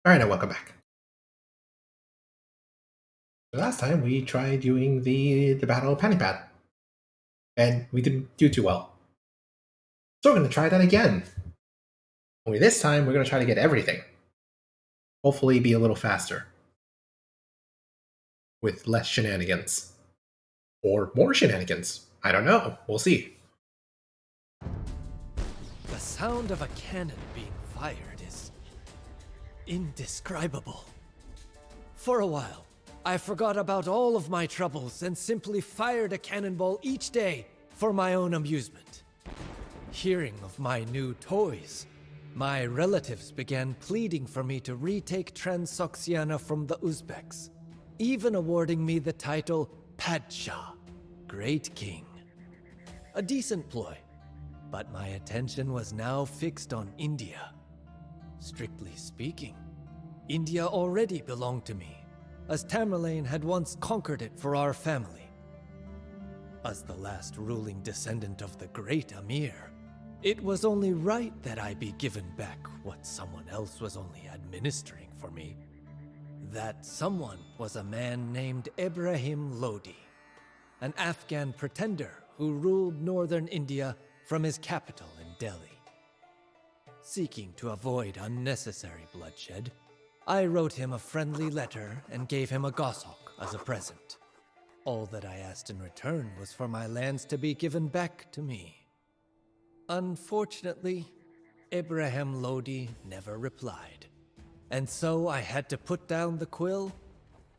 Alright, and welcome back. So last time we tried doing the Battle of Panipat, and we didn't do too well. So we're going to try that again. Only this time we're going to try to get everything. Hopefully be a little faster. With less shenanigans. Or more shenanigans. I don't know. We'll see. The sound of a cannon being fired is indescribable. For a while, I forgot about all of my troubles and simply fired a cannonball each day for my own amusement. Hearing of my new toys, my relatives began pleading for me to retake Transoxiana from the Uzbeks, even awarding me the title Padshah, Great King. A decent ploy, but my attention was now fixed on India. Strictly speaking, India already belonged to me, as Tamerlane had once conquered it for our family. As the last ruling descendant of the great Amir, it was only right that I be given back what someone else was only administering for me. That someone was a man named Ibrahim Lodi, an Afghan pretender who ruled northern India from his capital in Delhi. Seeking to avoid unnecessary bloodshed, I wrote him a friendly letter and gave him a goshawk as a present. All that I asked in return was for my lands to be given back to me. Unfortunately, Ibrahim Lodi never replied, and so I had to put down the quill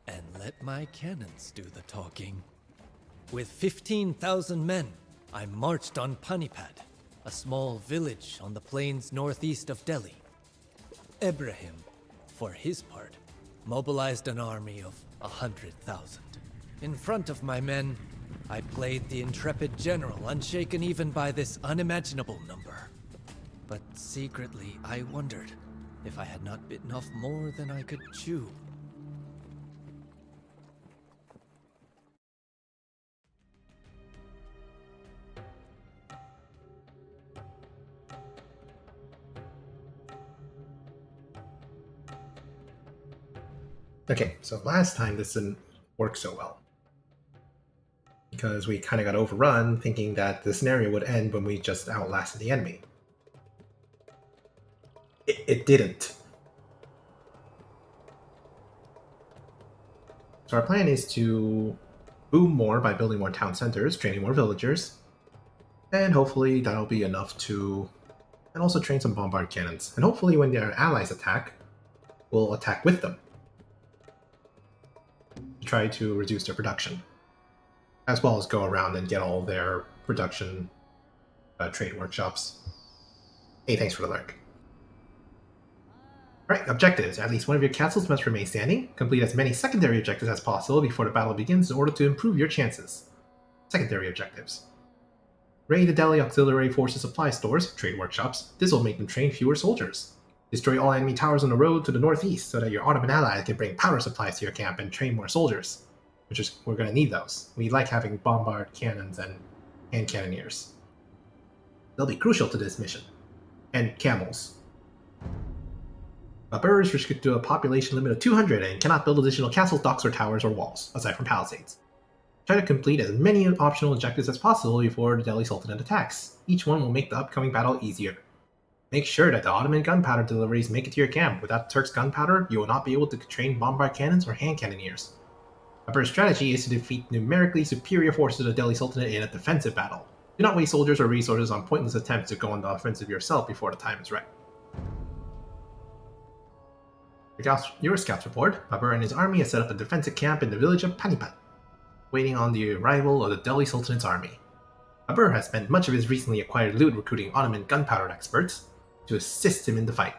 and let my cannons do the talking. With 15,000 men, I marched on Panipat, a small village on the plains northeast of Delhi. Ibrahim, for his part, mobilized an army of 100,000. In front of my men, I played the intrepid general, unshaken even by this unimaginable number. But secretly, I wondered if I had not bitten off more than I could chew. Okay, so last time this didn't work so well. Because we kind of got overrun thinking that the scenario would end when we just outlasted the enemy. It didn't. So our plan is to boom more by building more town centers, training more villagers, and hopefully that'll be enough to... and also train some bombard cannons. And hopefully when their allies attack, we'll attack with them. To try to reduce their production. As well as go around and get all their production trade workshops. Hey, thanks for the lurk. Alright, objectives. At least one of your castles must remain standing. Complete as many secondary objectives as possible before the battle begins in order to improve your chances. Secondary objectives. Raid the Delhi Auxiliary Forces supply stores, trade workshops. This will make them train fewer soldiers. Destroy all enemy towers on the road to the northeast so that your Ottoman allies can bring powder supplies to your camp and train more soldiers. We're going to need those. We like having bombard cannons and hand cannoneers. They'll be crucial to this mission. And camels. Babur is restricted to a population limit of 200 and cannot build additional castles, docks, or towers or walls, aside from palisades. Try to complete as many optional objectives as possible before the Delhi Sultanate attacks. Each one will make the upcoming battle easier. Make sure that the Ottoman gunpowder deliveries make it to your camp. Without Turks' gunpowder, you will not be able to train bombard cannons or hand cannoneers. Babur's strategy is to defeat numerically superior forces of the Delhi Sultanate in a defensive battle. Do not waste soldiers or resources on pointless attempts to go on the offensive yourself before the time is right. Your scouts report, Babur and his army has set up a defensive camp in the village of Panipat, waiting on the arrival of the Delhi Sultanate's army. Babur has spent much of his recently acquired loot recruiting Ottoman gunpowder experts to assist him in the fight.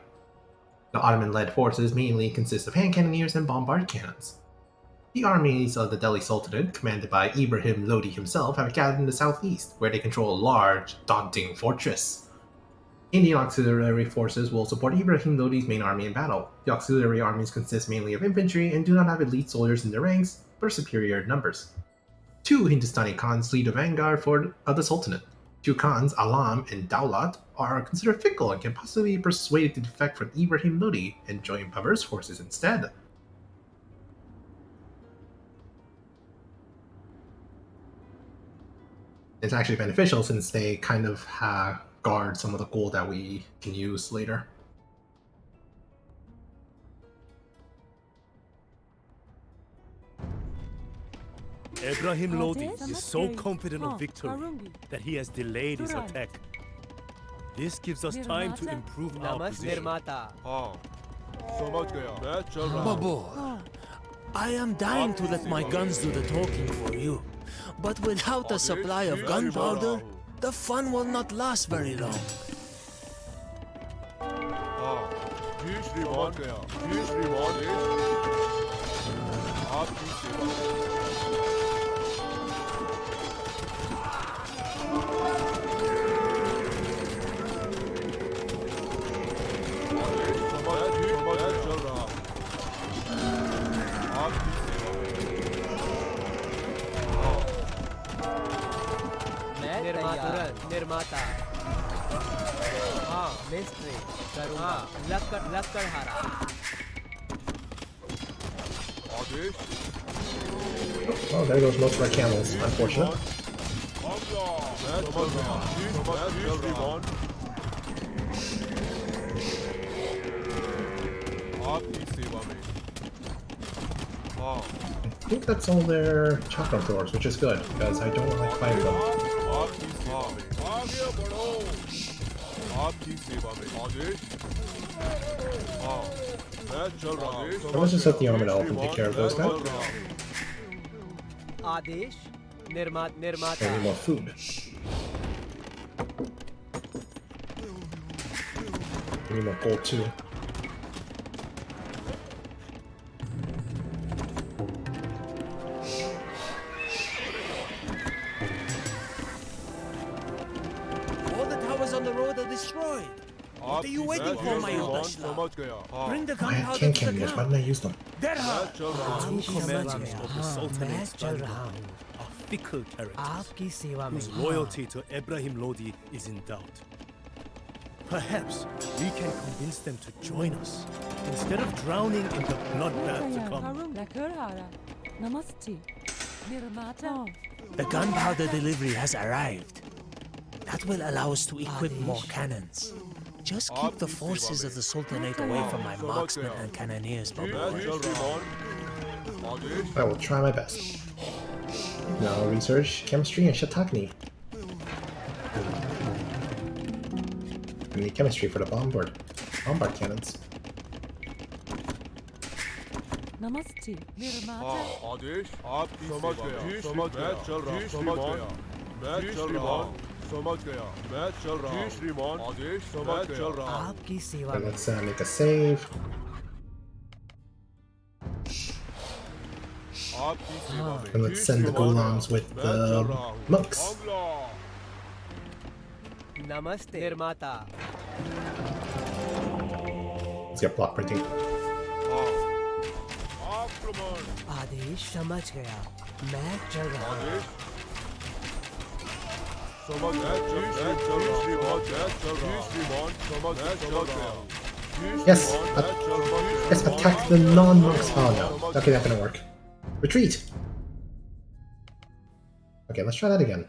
The Ottoman-led forces mainly consist of hand cannoneers and bombard cannons. The armies of the Delhi Sultanate, commanded by Ibrahim Lodi himself, have gathered in the southeast, where they control a large, daunting fortress. Indian auxiliary forces will support Ibrahim Lodi's main army in battle. The auxiliary armies consist mainly of infantry and do not have elite soldiers in their ranks, but are superior in numbers. 2 Hindustani Khans lead the vanguard of the Sultanate. Two Khans, Alam and Daulat, are considered fickle and can possibly be persuaded to defect from Ibrahim Lodi and join Babur's forces instead. It's actually beneficial since they kind of guard some of the gold that we can use later. Ibrahim Lodi is so confident of victory that he has delayed his attack. This gives us time to improve our position. Babur, I am dying to let my guns do the talking for you. But without a supply of gunpowder, the fun will not last very long. निर्माता हाँ mystery करूँगा लक्कड़ हारा Oh, there goes most of our camels. Unfortunate. I think that's all their chakra throws, which is good, because I don't like fighting them. So let's just set the armored elf and take care of those guys. आदेश निर्माता I need more food. I need more gold too. All the towers on the road are destroyed. What are you waiting for, my Yudashla? Bring the I had gunpowder king to the cannons. Why camp. didn't I use them? Two commanders of the Sultanate's vanguard are fickle characters आपकी सेवा में whose loyalty to Ibrahim Lodi is in doubt. Perhaps we can convince them to join us instead of drowning in the bloodbath to come. Namaste. Nirmata. The gunpowder delivery has arrived. That will allow us to equip more cannons. Just keep the forces of the Sultanate away from my marksmen and cannoneers, Babur. I will try my best. Now research chemistry and Shatakni. I need chemistry for the bombard cannons. Namaste. Nirmata. आदेश आप समझ गया मैं चल रहा समझ गया मैं चल रहा जी श्रीमान आदेश मैं चल रहा आपकी सेवा And में let's make a save. आपकी सेवा में And let's send the gulams with the monks. नमस्ते निर्माता Let's get block printing. आक्रमण आदेश समझ गया मैं चल रहा हूँ आदेश समझ मैं चल रहा जी श्रीमान समझ मैं चल रहा Yes, yes, attack the non-monks. Oh no. Okay, that's gonna work. Retreat! Okay, let's try that again.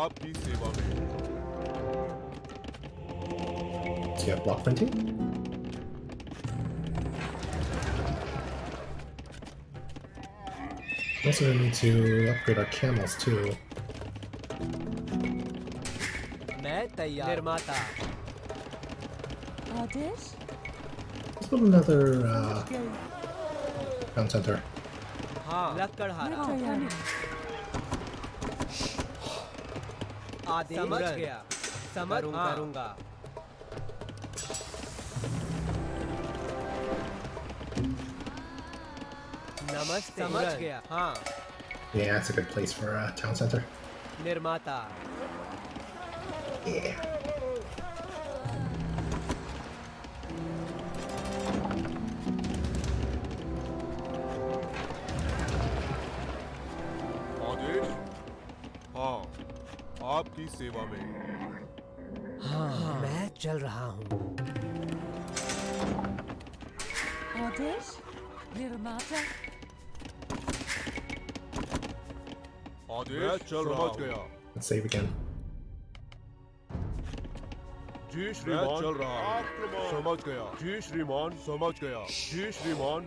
आपकी सेवा में Let's get block printing. Also, we need to upgrade our camels too. मैं तैयार निर्माता Adesh. Let's build another town center. हाँ लक्कड़ हारा आदेश समझ गया समझ करूँगा नमस्ते समझ गया हाँ Yeah, that's a good place for a town center. निर्माता Yeah. आदेश आपकी सेवा में हाँ मैं चल रहा हूँ आदेश निर्माता आदेश समझ गया Let's save again. जी श्रीमान चल रहा हूँ समझ गया जी श्रीमान समझ गया जी श्रीमान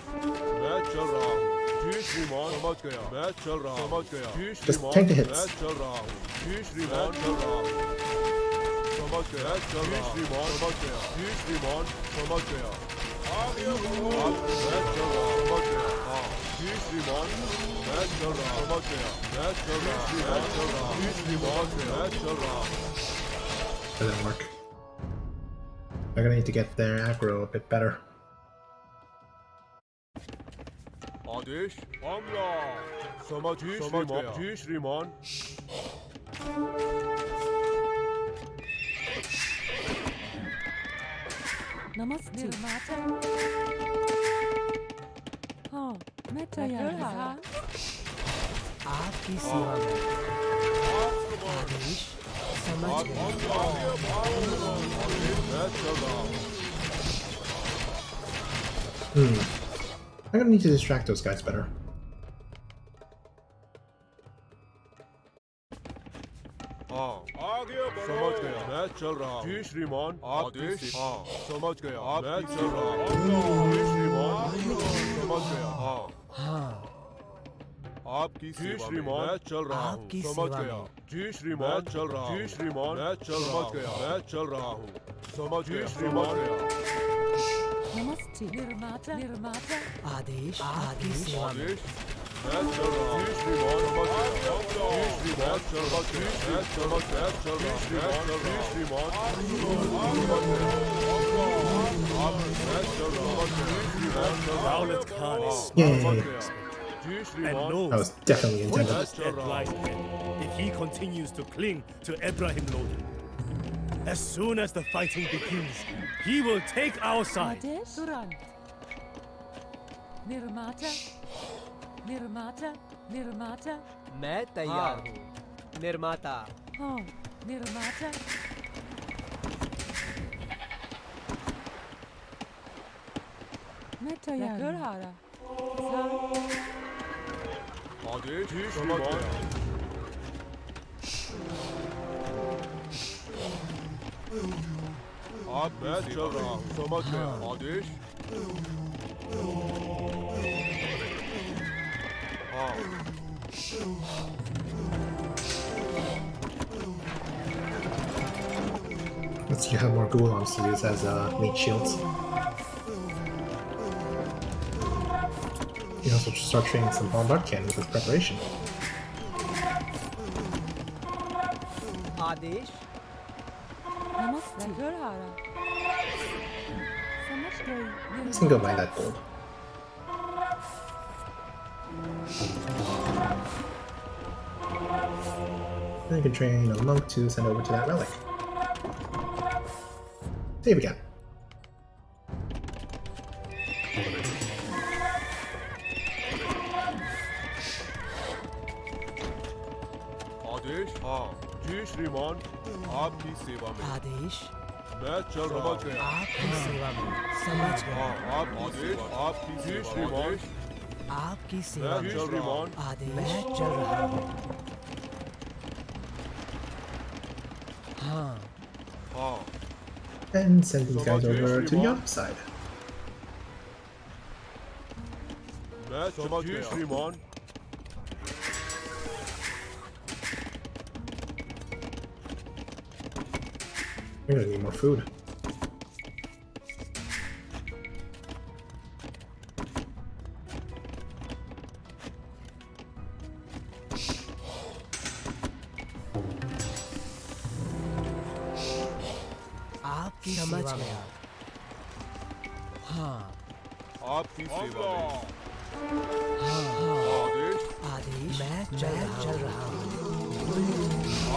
मैं चल रहा हूँ जी श्रीमान समझ गया मैं चल रहा हूँ समझ गया जी श्रीमान tank the hits. मैं चल रहा हूँ जी श्रीमान चल रहा हूँ समझ गया चल जी श्रीमान समझ गया जी श्रीमान समझ गया मैं चल रहा हूँ समझ गया हाँ जी श्रीमान मैं चल रहा हूँ समझ गया मैं चल रहा हूँ मैं चल रहा हूँ जी श्रीमान मैं चल रहा हूँ That didn't work. I'm gonna need to get their aggro a bit better. आदेश हमला समझ गया जी श्रीमान नमस्ते निर्माता हाँ मैं तैयार हूँ आपकी सेवा में आदेश समझ गया मैं चल रहा हूँ I'm gonna need to distract those guys better. हाँ आगे समझ गया मैं चल रहा हूँ जी श्रीमान आदेश हाँ समझ गया मैं चल रहा हूँ जी श्रीमान समझ गया हाँ हाँ आपकी जी श्रीमान मैं चल रहा हूँ आपकी समझ सेवा गया में। जी श्रीमान चल रहा हूँ जी श्रीमान मैं चल समझ गया मैं चल रहा हूँ समझ गया श्रीमान नमस्ते निर्माता आदेश आपकी सेवा में आदेश मैं चल रहा हूँ जी श्रीमान समझ गया जी श्रीमान चल रहा हूँ मैं समझ गया चल रहा हूँ जी श्रीमान आप मैं चल रहा हूँ जी श्रीमान चल रहा हूँ Rowlet Khan is Yay! समझ गया जी and श्रीमान knows That was definitely which intended. is dead right hand if he continues to cling to Ibrahim Lodi. As soon as the fighting begins, he will take our side. आदेश तुरंत निर्माता मैं तैयार हूँ निर्माता हाँ निर्माता मैं तैयार हूँ आदेश जी समझ गया आप मैं चल रहा हूँ समझ गया आदेश हाँ Let's see how more Gulams to use as meat shields. You can also start training some bombard cannons with preparation. आदेश नमस्ते समझ गई Let's go buy that gold. Then you can train a monk to send over to that relic. Save again. आदेश हाँ जी श्रीमान आपकी सेवा में आदेश मैं चल रहा हूँ आपकी सेवा में समझ गया हाँ आप आदेश आपकी जी श्रीमान आपकी सेवा मैं में चल रहा हूँ आदेश मैं चल रहा हूँ हाँ हाँ And send these guys over to the other side. मैं समझ गया श्रीमान We're gonna need more food. आपकी समझ गया हाँ आपकी सेवा में हाँ हाँ आदेश आदेश मैं चल रहा हूँ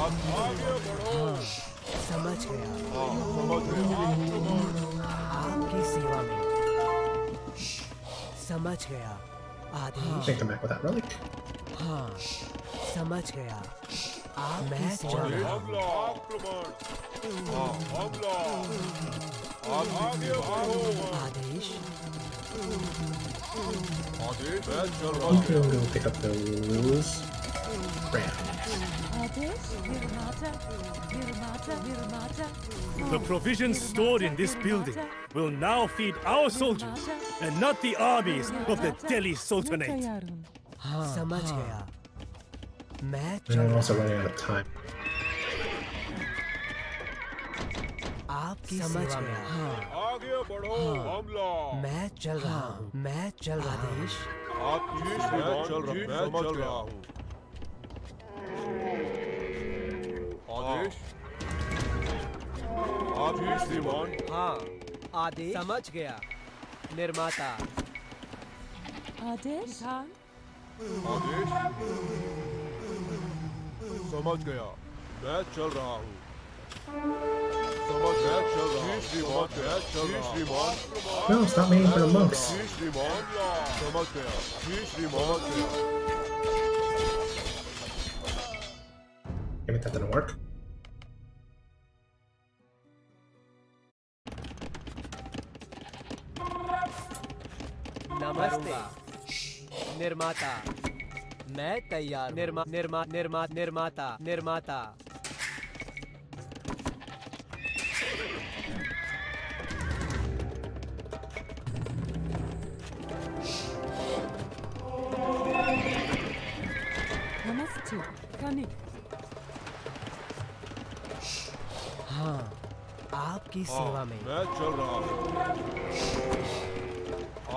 आपकी हाँ समझ गया हाँ समझ गया आपकी सेवा में समझ गया आदेश Take them back with that relic. हाँ समझ गया मैं चल आदेश रहा हूँ। हमला आक्रमण हाँ हमला आप आगे बढ़ो आदेश आदेश मैं चल रहा I'm हूँ gonna go pick up those rams. आदेश निर्माता निर्माता निर्माता The provisions stored in this building will now feed our soldiers and not the armies of the Delhi Sultanate. तैयार हूँ समझ गया मैं And चल I'm रहा also running out of time. आपकी सेवा में आगे बढ़ो हमला मैं चल रहा हूँ मैं चल रहा आदेश आप जी श्रीमान मैं चल रहा हूँ आदेश आप जी श्रीमान हाँ आदेश समझ गया निर्माता आदेश हाँ आदेश समझ गया मैं चल रहा हूँ समझ मैं चल रहा हूँ श्रीमान मैं चल रहा हूँ श्रीमान No, stop waiting for the monks. जी श्रीमान समझ गया जी श्रीमान गया Damn it, that didn't work. नमस्ते निर्माता मैं तैयार निर्माता नमस्ते कनिक हाँ आपकी सेवा में मैं चल रहा हूँ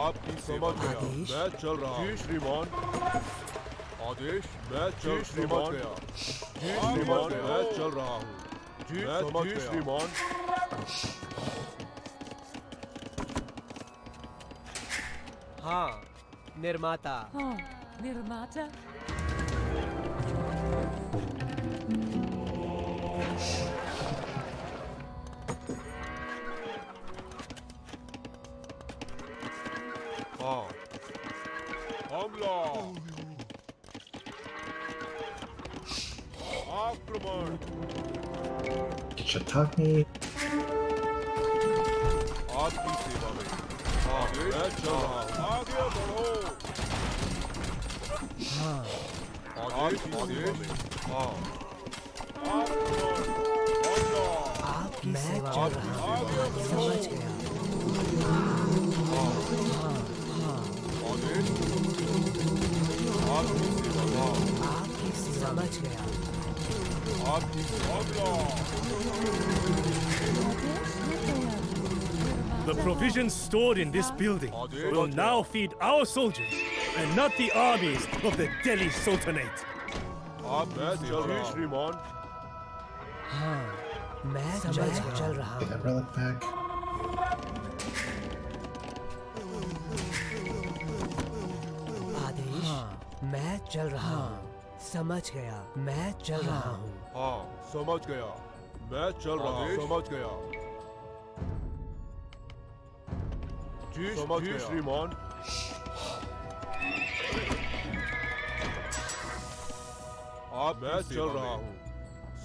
आपकी समझ गया आदेश? मैं चल रहा हूँ जी श्रीमान आदेश मैं चल श्रीमान गया जी श्रीमान मैं चल रहा हूँ जी समझ गया श्रीमान हाँ निर्माता हाँ निर्माता हाँ हमला आक्रमण Shiitake. आपकी सेवा में आगे मैं चल रहा हूँ आगे बढ़ो हाँ आदेश आदेश हाँ आक्रमण हमला आपकी सेवा में समझ गया आदेश आपकी सेवा हाँ आपकी समझ गया आपकी हमला आदेश मैं तैयार हूँ The provisions stored in this building will now feed our soldiers and not the armies of the Delhi Sultanate. आप मैं चल रहा हूँ श्रीमान हाँ मैं चल रहा Get that relic back. आदेश मैं चल रहा हूँ समझ गया मैं चल रहा हूँ हाँ समझ गया मैं चल रहा हूँ समझ गया जी समझ गया श्रीमान आप मैं चल रहा हूँ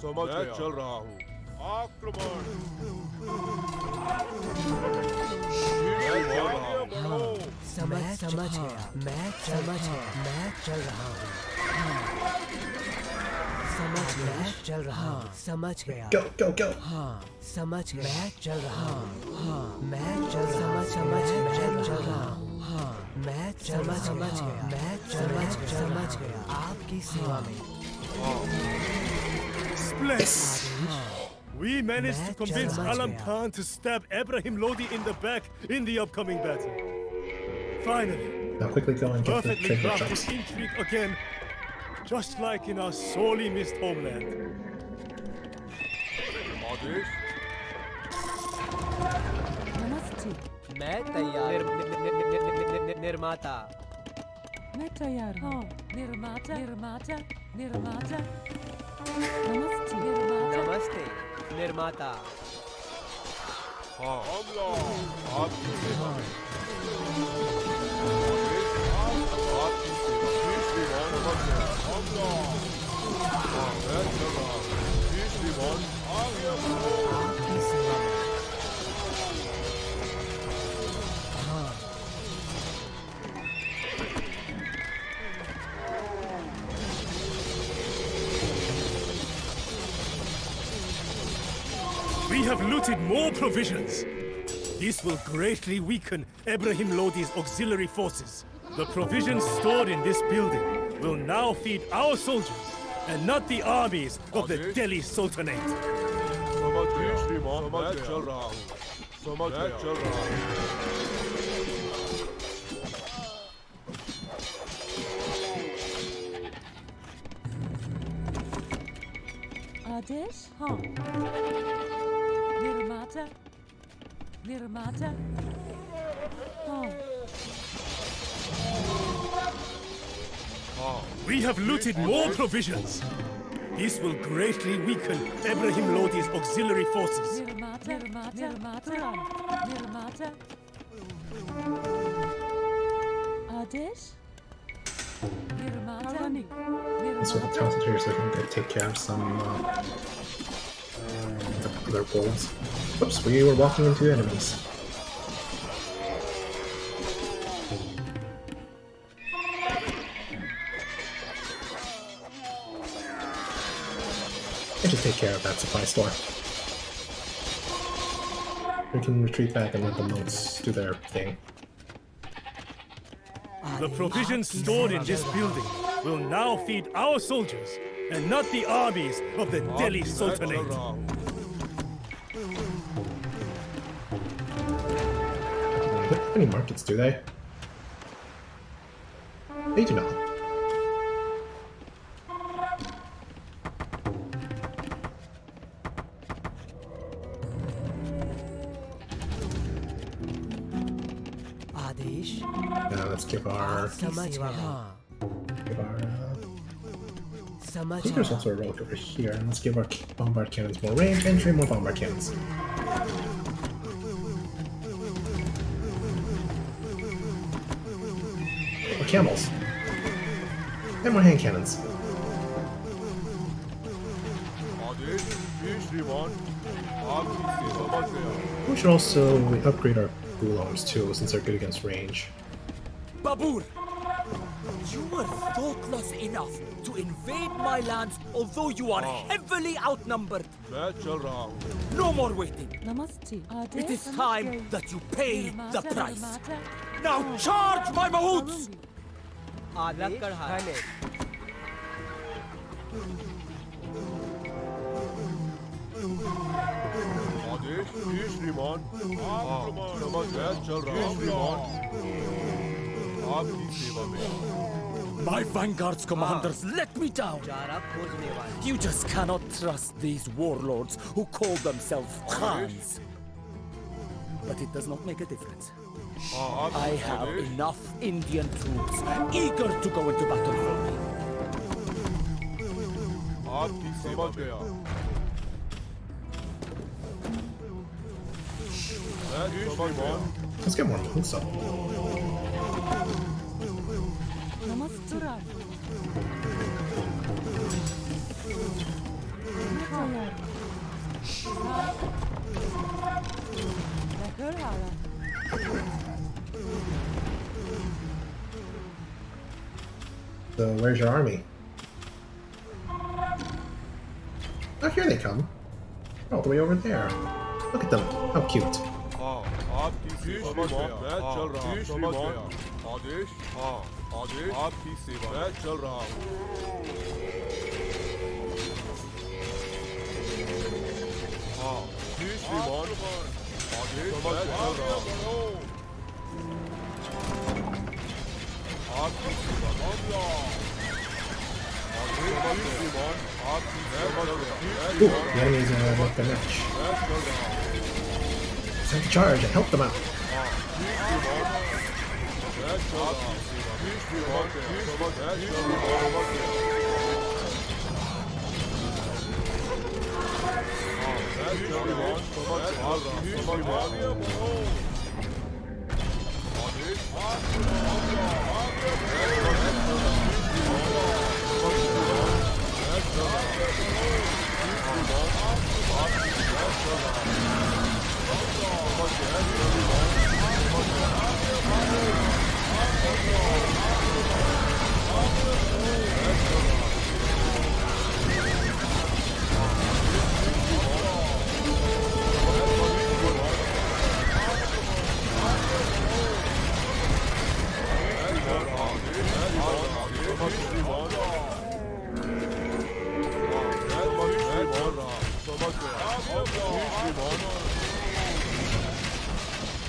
समझ मैं चल रहा हूँ आक्रमण समझ गया मैं चल रहा हूँ मैं चल रहा हूँ समझ गया Go, go, go. हाँ समझ गया मैं चल रहा हूँ हाँ मैं चल समझ रहा हूँ हाँ मैं समझ गया मैं समझ गया आपकी सेवा में Splendid! We managed to Match convince match Alam gaya. Khan to stab Ibrahim Lodi in the back in the upcoming battle. Finally, Now quickly go and get the perfectly treasure crafted chests. intrigue again, just like in our sorely missed homeland. आदेश नमस्ते मैं तैयार निर्माता मैं तैयार हूँ हाँ निर्माता निर्माता निर्माता नमस्ते निर्माता नमस्ते निर्माता हाँ हमला आपकी सेवा में आदेश आपकी सेवा में श्रीमान समझ गया हमला मैं चल रहा हूँ जी श्रीमान आज्ञा करो आपकी सेवा में। हाँ, We have looted more provisions. This will greatly weaken Ibrahim Lodi's auxiliary forces. The provisions stored in this building will now feed our soldiers and not the armies of the Delhi Sultanate. समझ गया श्रीमान मैं चल रहा हूँ समझ मैं चल रहा हूँ आदेश हाँ निर्माता निर्माता हाँ We have looted more provisions. This will greatly weaken Ibrahim Lodi's auxiliary forces. निर्माता निर्माता निर्माता आदेश निर्माता That's what the talented here, so I can go take care of some the other wolves. Oops, we were walking into enemies. I should take care of that supply store. We can retreat back and let the monks do their thing. The provisions stored in this building will now feed our soldiers and not the armies of the Delhi मैं चल Sultanate. रहा हूँ They don't have any markets, do they? They do not. Adesh Let's give our समझ गया। हाँ, give our. समझ I think there's गया। also a relic over here, and let's give our bombard cannons more range and train more bombard cannons. More camels. And more hand cannons. आदेश जी श्रीमान आपकी सेवा समझ गया We should also upgrade our bull arms too, since they're good against range. Babur! You were thoughtless enough to invade my lands, although you are heavily outnumbered. मैं चल रहा हूँ No more waiting. नमस्ते आदेश It is time that you pay the price. Now charge my mahouts! आदेश जी श्रीमान समझ मैं चल रहा हूँ श्रीमान आपकी सेवा में My vanguard's commanders let me down. You just cannot trust these warlords who call themselves Khans. But it does not make a difference. I have enough Indian troops eager to go into battle for me. आपकी सेवा गया मैं समझ गया Let's get more monks up. नमस्ते So where's your army? Oh, here they come. All the way over there. Look at them. How cute. हाँ आपकी सेवा समझ गया मैं चल रहा हूँ समझ गया आदेश हाँ आदेश आपकी सेवा मैं चल रहा हूँ हाँ जी श्रीमान आदेश मैं चल रहा हूँ आपकी सेवा आदेश जी श्रीमान आपकी मैं चल रहा Ooh, the enemies make the match. मैं चल रहा हूँ It's time to charge and help them out.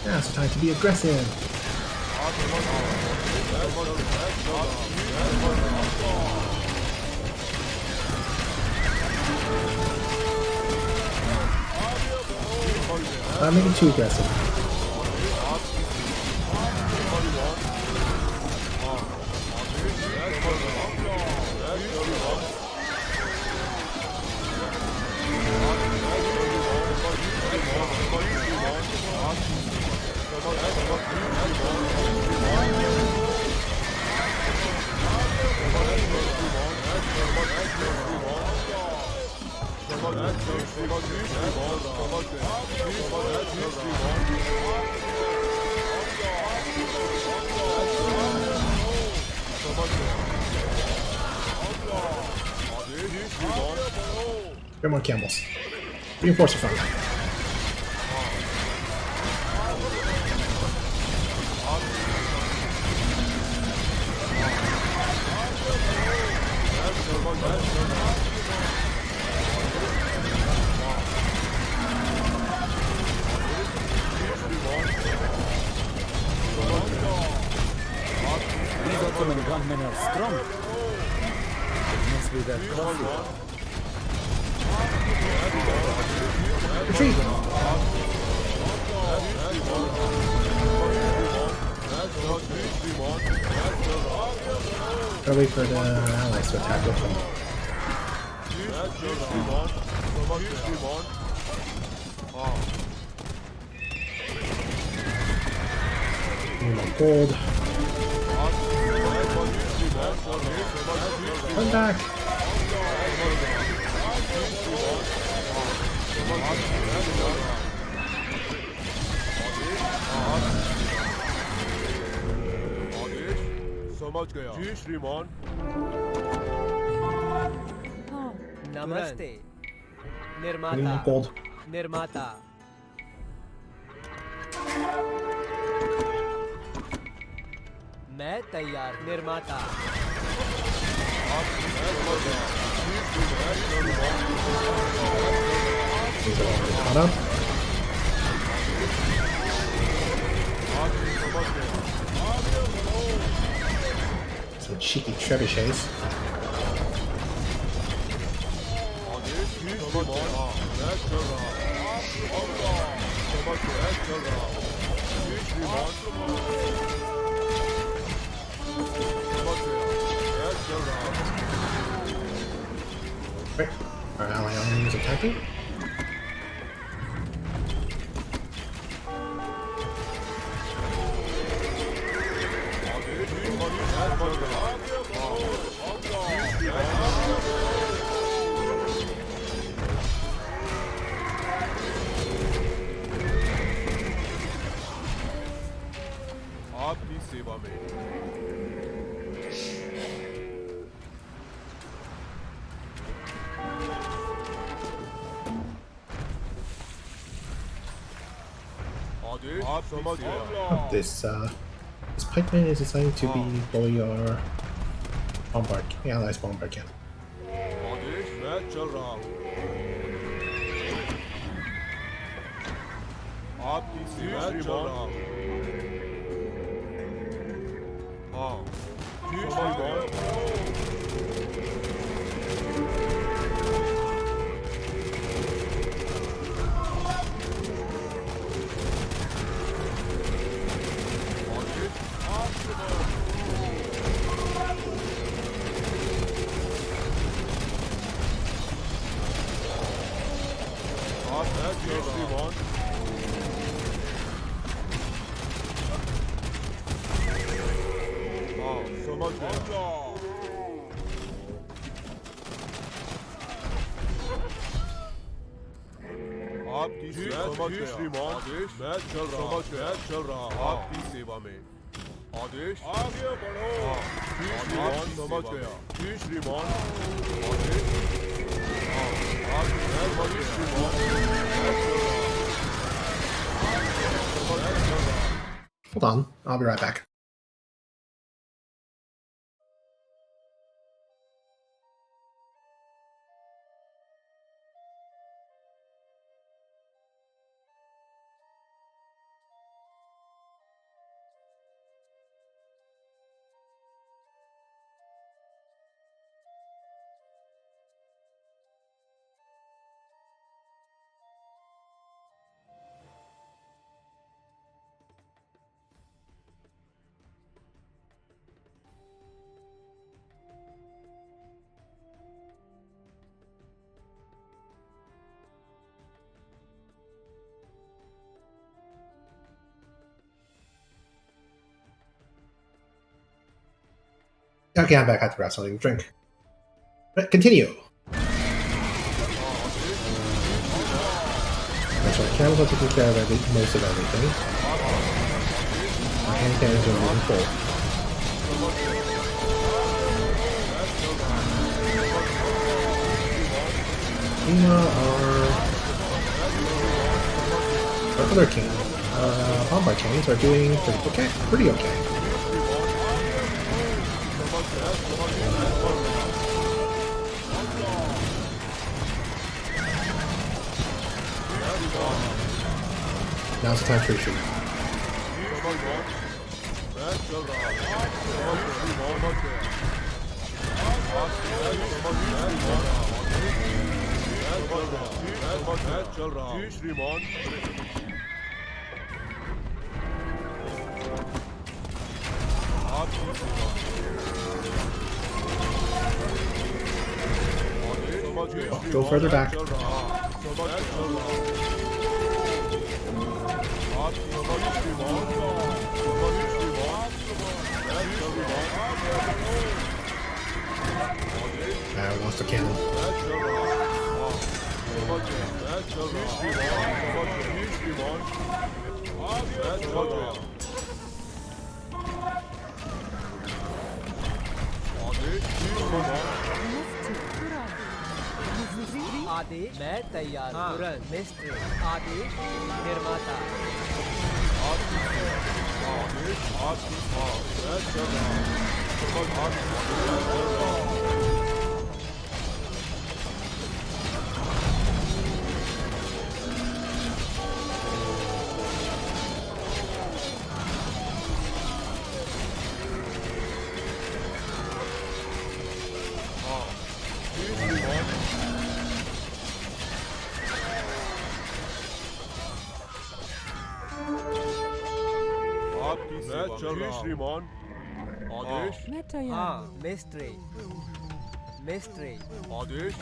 Yeah, it's time to be aggressive. Not making too aggressive. Here are more camels. Reinforce the front. These Ottoman gunmen are strong. It must be their coffee. Retreat! Gotta wait for the allies to attack with them. Need more gold. Come back! समझ गया जी श्रीमान नमस्ते Need निर्माता more gold. निर्माता मैं तैयार निर्माता These are already caught up. Some cheeky trebuchets. Right. Our ally army is attacking. आपकी सेवा में आप समझ गया This pikeman is deciding to be bully our bombard, the allies bombard camp. आदेश मैं चल रहा हूँ आपकी सेवा में चल रहा हूँ हाँ जी श्रीमान समझ गया आपकी जी श्रीमान आदेश मैं चल रहा हूँ आपकी सेवा में आदेश आगे बढ़ो जी श्रीमान समझ गया जी श्रीमान आदेश जी श्रीमान Hold on, I'll be right back. Okay, I'm back. I have to grab something to drink. But continue. That's right, cannons are taking care of most of everything. Our hand cannons are moving full. Our other king, bombard cannons are doing pretty okay. Now's the time to retreat. जी श्रीमान Go further back. We lost the cannon. आदेश मैं तैयार तुरंत मिस्त्री आदेश निर्माता जी श्रीमान आदेश मैं तैयार हाँ हूँ। मिस्त्री मिस्त्री आदेश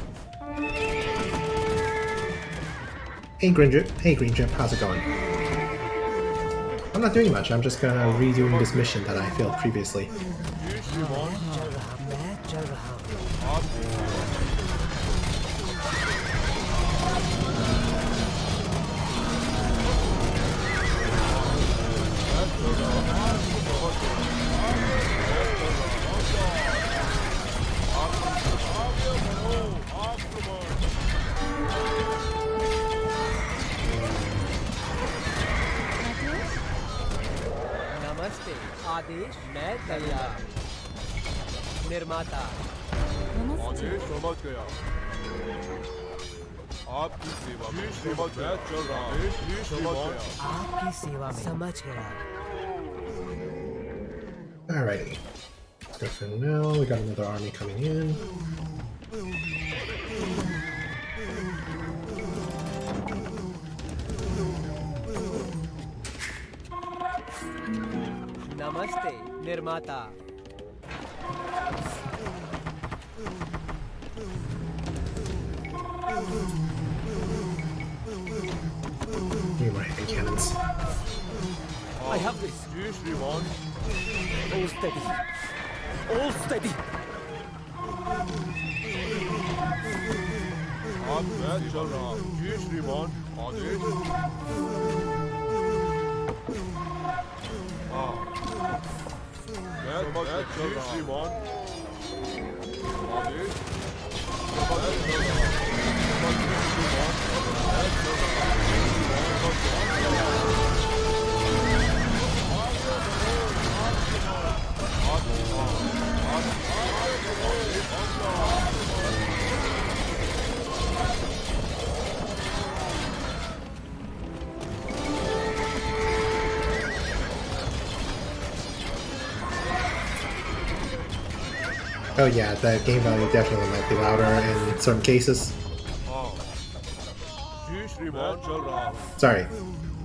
Hey Green Drip, how's it going? I'm not doing much, I'm just gonna redoing this mission that I failed previously. जी श्रीमान मैं चल रहा हूँ नमस्ते आदेश मैं तैयार निर्माता नमस्ते आदेश समझ गया आपकी सेवा में समझ मैं चल रहा हूँ जी समझ गया आपकी सेवा में समझ गया Alrighty. Let's go for now. We got another army coming in. नमस्ते निर्माता Need more hand cannons. I have this. जी श्रीमान All steady. All steady. आप मैं चल रहा हूँ जी श्रीमान आदेश हाँ मैं जी श्रीमान आदेश Oh yeah, the game value definitely might be louder in certain cases. जी श्रीमान चल रहा हूँ Sorry.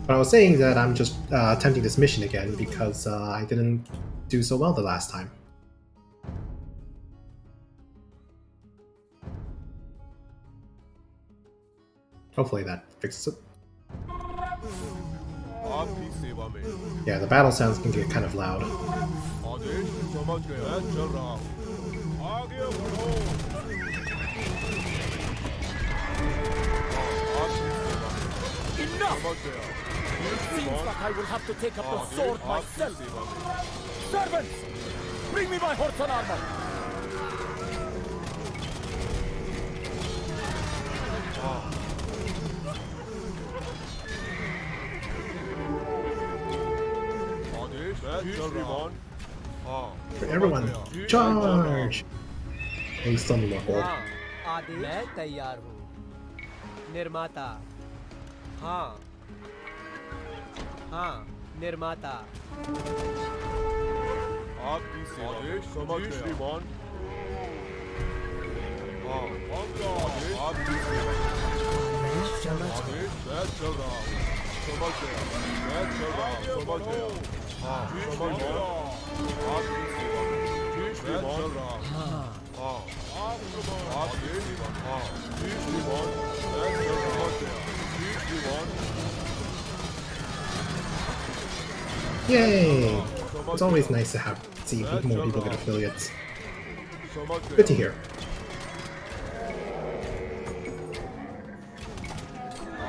But I was saying that I'm just attempting this mission again because I didn't do so well the last time. Hopefully that fixes it. आपकी सेवा में Yeah, the battle sounds can get kind of loud. आदेश समझ गया मैं चल रहा हूँ आगे बढ़ो Enough! समझ गया It seems like I will have to take up the sword myself. Servants! Bring me my horse and armor! आदेश मैं चल रहा हूँ हाँ Everyone, charge! Hey, still need more gold. आदेश मैं तैयार हूँ निर्माता हाँ हाँ निर्माता आपकी सेवा आदेश समझ गया श्रीमान हाँ आदेश आपकी सेवा आदेश मैं चल रहा हूँ समझ गया मैं चल रहा हूँ समझ गया हाँ समझ गया आपकी सेवा जी श्रीमान चल रहा हूँ हाँ आदेश हाँ जी श्रीमान मैं चल रहा हूँ जी श्रीमान Yay! It's always nice to see more people get affiliates. समझ गया Good to hear.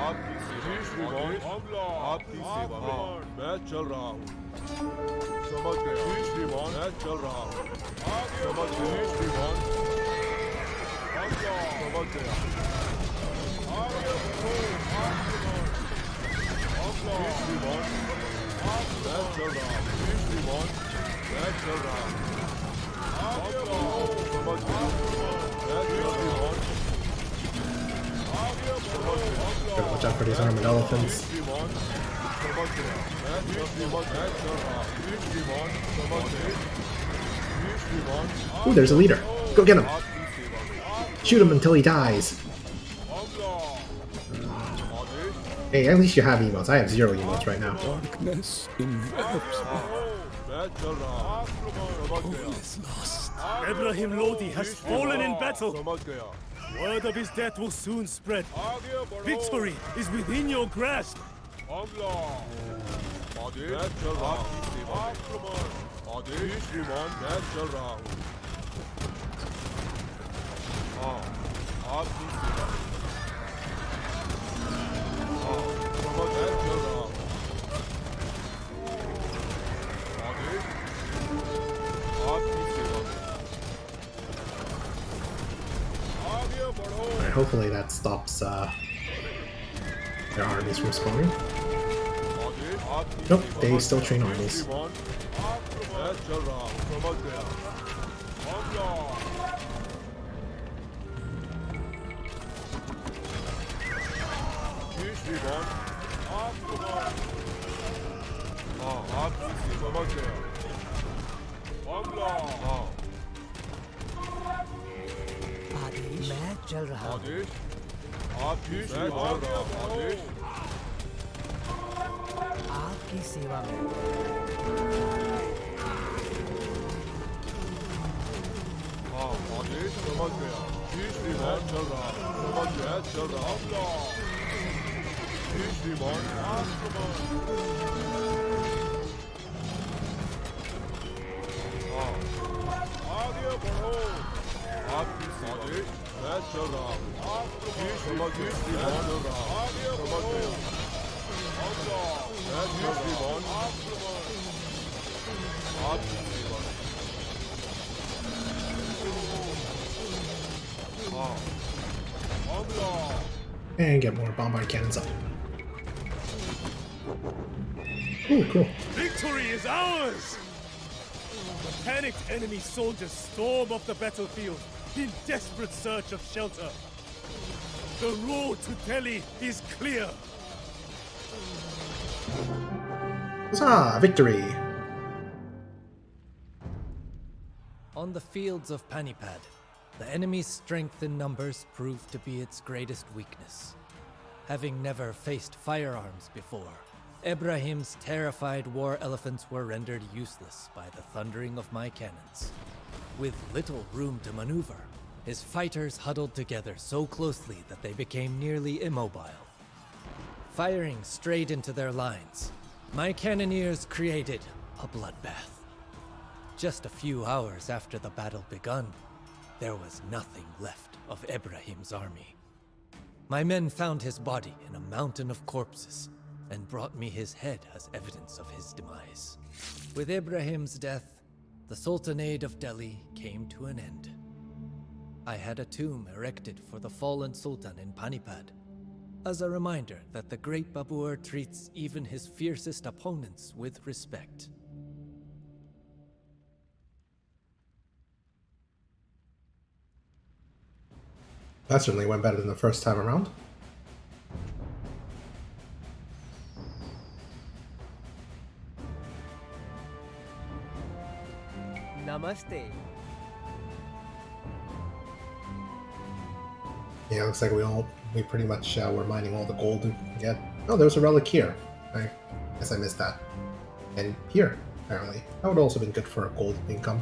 आपकी सेवा श्रीमान आपकी सेवा में मैं चल रहा हूँ समझ गया जी श्रीमान मैं चल रहा हूँ समझ गया जी श्रीमान समझ गया जी श्रीमान मैं चल रहा हूँ जी श्रीमान मैं चल रहा हूँ समझ गया मैं चल रहा हूँ Gotta watch out for these armored elephants. Ooh, there's a leader. Go get him. Shoot him until he dies. Hey, at least you have emotes. I have 0 emotes right now. Darkness envelops me. All is lost. Ibrahim Lodi has fallen in battle. Word of his death will soon spread. Victory is within your grasp. Alright, hopefully that stops their armies from spawning. Nope, they still train armies. आदेश मैं चल रहा हूँ आदेश आप जी श्रीमान आदेश आपकी सेवा में हाँ आदेश समझ गया जी श्रीमान चल रहा समझ गया चल रहा जी श्रीमान हाँ आगे बढ़ो आपकी आदेश मैं चल रहा हूँ जी श्रीमान मैं चल रहा हूँ समझ गया मैं जी श्रीमान आप जी श्रीमान हाँ हमला And get more bombard cannons up. Ooh, cool. Victory is ours! The panicked enemy soldiers storm off the battlefield in desperate search of shelter. The road to Delhi is clear. Huzzah! Victory! On the fields of Panipad, the enemy's strength in numbers proved to be its greatest weakness. Having never faced firearms before, Ibrahim's terrified war elephants were rendered useless by the thundering of my cannons. With little room to maneuver, his fighters huddled together so closely that they became nearly immobile. Firing straight into their lines, my cannoneers created a bloodbath. Just a few hours after the battle begun, there was nothing left of Ibrahim's army. My men found his body in a mountain of corpses and brought me his head as evidence of his demise. With Ibrahim's death, the Sultanate of Delhi came to an end. I had a tomb erected for the fallen Sultan in Panipad, as a reminder that the great Babur treats even his fiercest opponents with respect. That certainly went better than the first time around. Namaste. Yeah, looks like we pretty much were mining all the gold we can get. Oh, there's a relic here. I guess I missed that. And here, apparently. That would also have been good for a gold income.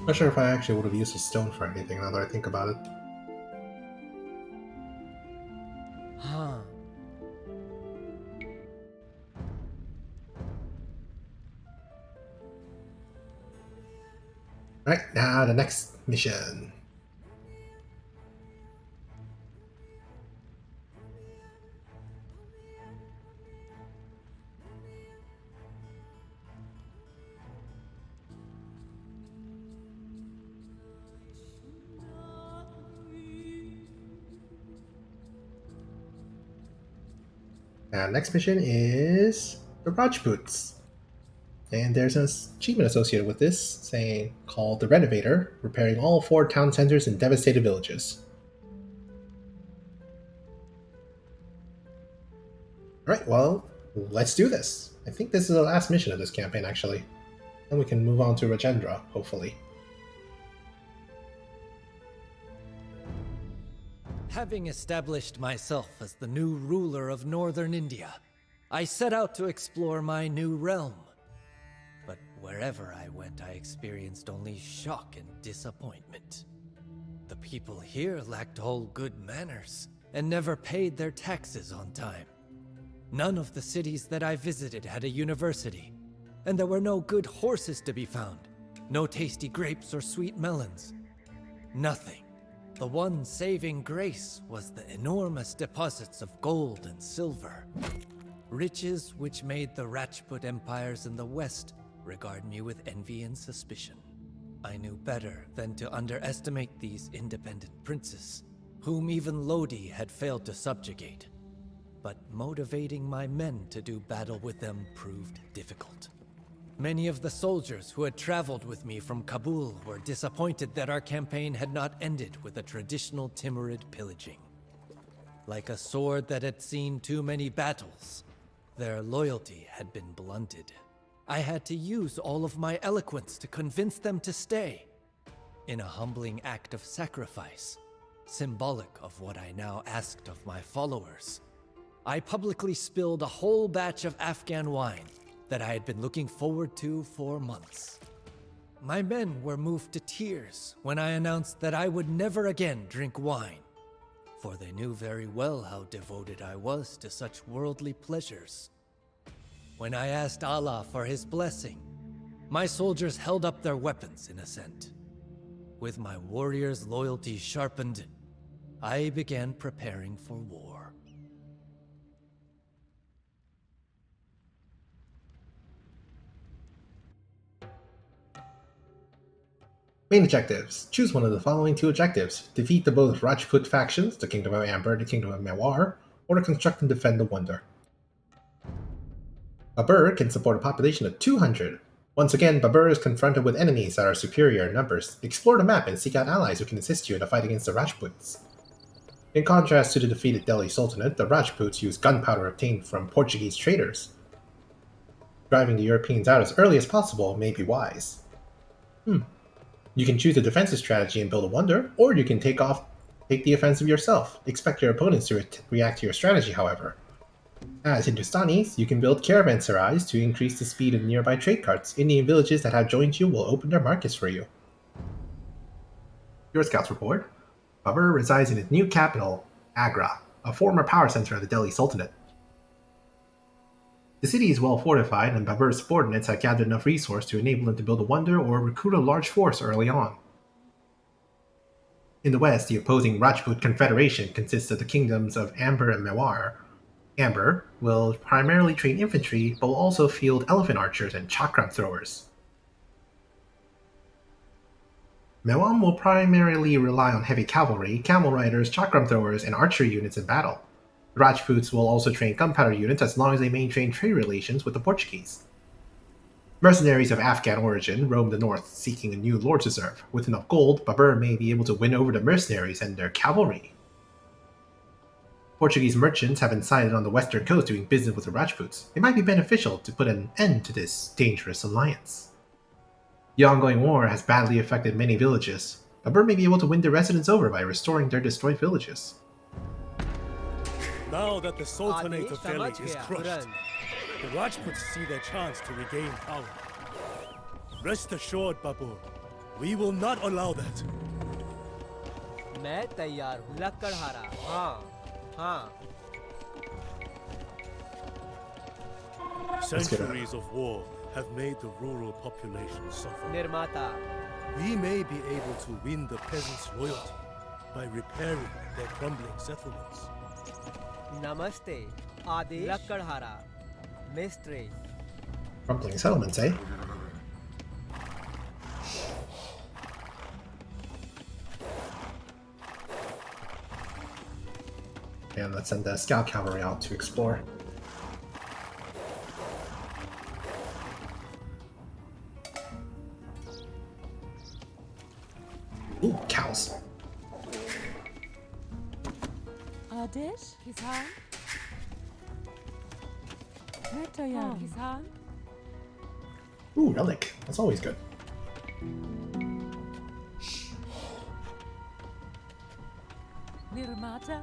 Not sure if I actually would have used a stone for anything now that I think about it. Huh. Right, now the next mission. Next mission is the Rajputs. And there's an achievement associated with this, saying called the Renovator, repairing all 4 town centers and devastated villages. Alright, well, let's do this. I think this is the last mission of this campaign, actually. Then we can move on to Rajendra, hopefully. Having established myself as the new ruler of northern India, I set out to explore my new realm. But wherever I went, I experienced only shock and disappointment. The people here lacked all good manners and never paid their taxes on time. None of the cities that I visited had a university, and there were no good horses to be found, no tasty grapes or sweet melons. Nothing. The one saving grace was the enormous deposits of gold and silver. Riches which made the Rajput empires in the west regard me with envy and suspicion. I knew better than to underestimate these independent princes, whom even Lodi had failed to subjugate. But motivating my men to do battle with them proved difficult. Many of the soldiers who had traveled with me from Kabul were disappointed that our campaign had not ended with a traditional Timurid pillaging. Like a sword that had seen too many battles, their loyalty had been blunted. I had to use all of my eloquence to convince them to stay. In a humbling act of sacrifice, symbolic of what I now asked of my followers, I publicly spilled a whole batch of Afghan wine that I had been looking forward to for months. My men were moved to tears when I announced that I would never again drink wine, for they knew very well how devoted I was to such worldly pleasures. When I asked Allah for his blessing, my soldiers held up their weapons in assent. With my warriors' loyalty sharpened, I began preparing for war. Main objectives. Choose one of the following 2 objectives. Defeat the both Rajput factions, the Kingdom of Amber and the Kingdom of Mewar, or to construct and defend the Wonder. Babur can support a population of 200. Once again, Babur is confronted with enemies that are superior in numbers. Explore the map and seek out allies who can assist you in the fight against the Rajputs. In contrast to the defeated Delhi Sultanate, the Rajputs use gunpowder obtained from Portuguese traders. Driving the Europeans out as early as possible may be wise. You can choose a defensive strategy and build a wonder, or you can take the offensive yourself. Expect your opponents to react to your strategy, however. As Hindustanis, you can build caravanserais to increase the speed of nearby trade carts. Indian villages that have joined you will open their markets for you. Your scouts report. Babur resides in his new capital, Agra, a former power center of the Delhi Sultanate. The city is well fortified, and Babur's subordinates have gathered enough resource to enable him to build a wonder or recruit a large force early on. In the west, the opposing Rajput Confederation consists of the kingdoms of Amber and Mewar. Amber will primarily train infantry, but will also field elephant archers and chakram throwers. Mewar will primarily rely on heavy cavalry, camel riders, chakram throwers, and archery units in battle. The Rajputs will also train gunpowder units as long as they maintain trade relations with the Portuguese. Mercenaries of Afghan origin roam the north seeking a new lord to serve. With enough gold, Babur may be able to win over the mercenaries and their cavalry. Portuguese merchants have been sighted on the western coast doing business with the Rajputs. It might be beneficial to put an end to this dangerous alliance. The ongoing war has badly affected many villages. Babur may be able to win their residents over by restoring their destroyed villages. Now that the Sultanate of Delhi is crushed, the Rajputs see their chance to regain power. Rest assured, Babur, we will not allow that. मैं तैयार हूँ लकड़हारा हाँ Centuries of war have made the rural population suffer. निर्माता We may be able to win the peasants' loyalty by repairing their crumbling settlements. नमस्ते आदेश लकड़हारा मिस्त्री Crumbling settlements, eh? And let's send the scout cavalry out to explore. Ooh, cows. Adesh, Kisan. Netayan, Kisan. Ooh, relic. That's always good. Nirmata.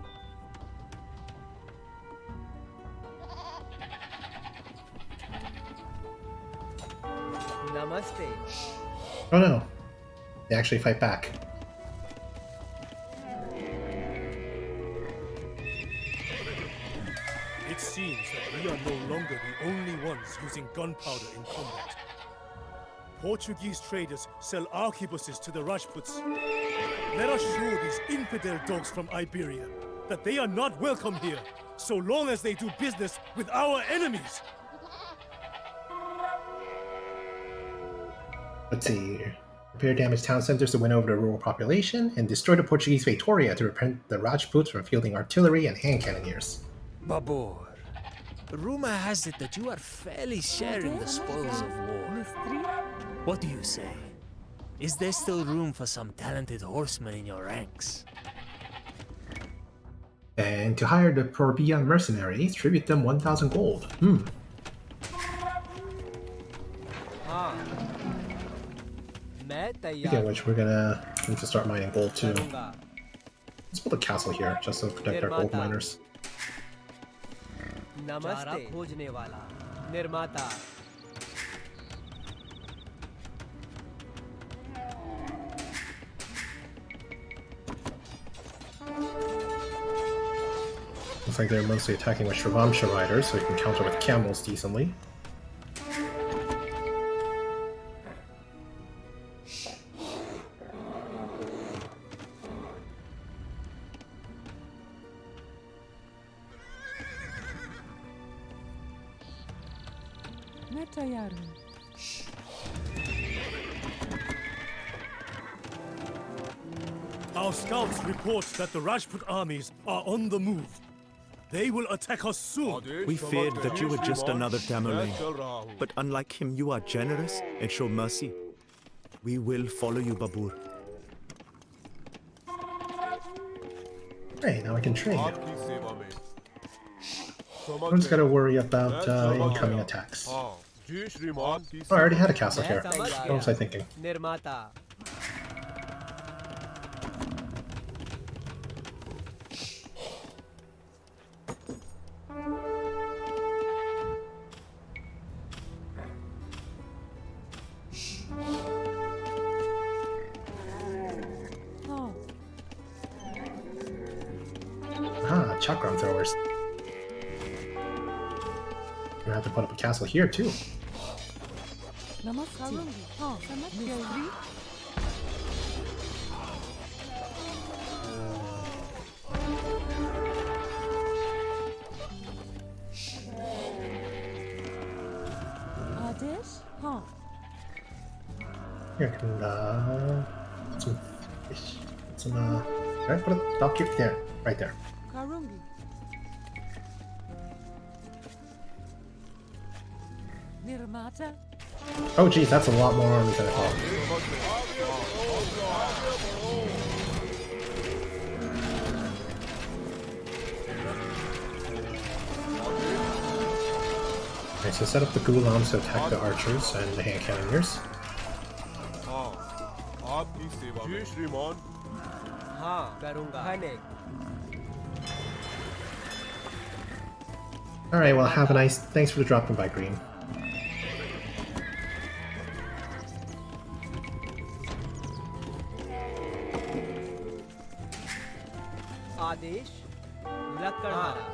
नमस्ते Oh no. They actually fight back. It seems that we are no longer the only ones using gunpowder in combat. Portuguese traders sell arquebuses to the Rajputs. Let us show these infidel dogs from Iberia that they are not welcome here, so long as they do business with our enemies. Let's see. Repair damaged town centers to win over the rural population, and destroy the Portuguese Victoria to prevent the Rajputs from fielding artillery and hand cannoneers. Babur, rumor has it that you are fairly sharing the spoils of war. Mistri. What do you say? Is there still room for some talented horsemen in your ranks? And to hire the Porbian mercenaries, tribute them 1,000 gold. हाँ मैं Speaking तैयार of which, we're gonna need to start mining gold too. करूँगा Let's build a castle here, just to protect our gold miners. नमस्ते खोजने वाला निर्माता Looks like they're mostly attacking with Shravamsha riders, so we can counter with camels decently. Metayarım. Our scouts report that the Rajput armies are on the move. They will attack us soon. We feared that you were just another Tamerlane. But unlike him, you are generous and show mercy. We will follow you, Babur. Hey, now I can trade. आपकी सेवा में समझ One's got to गया worry about समझ incoming गया। attacks. हाँ जी श्रीमान की Oh, I already had a castle here. समझ What गया। was I thinking? निर्माता Oh, Ah, chakram throwers. You have to put up a castle here too. Namaste. Oh, Mystery. Adesh. Oh, Here, can put some fish. Put some right, put it dock here. There, right there. Karungi. Nirmata. Oh, geez, that's a lot more armies than I thought. Okay, so set up the gulams to attack the archers and the hand cannoneers. हाँ आपकी सेवा जी श्रीमान हाँ करूँगा खाने Alright, well, have a nice. Thanks for the dropping by, Green. आदेश लकड़हारा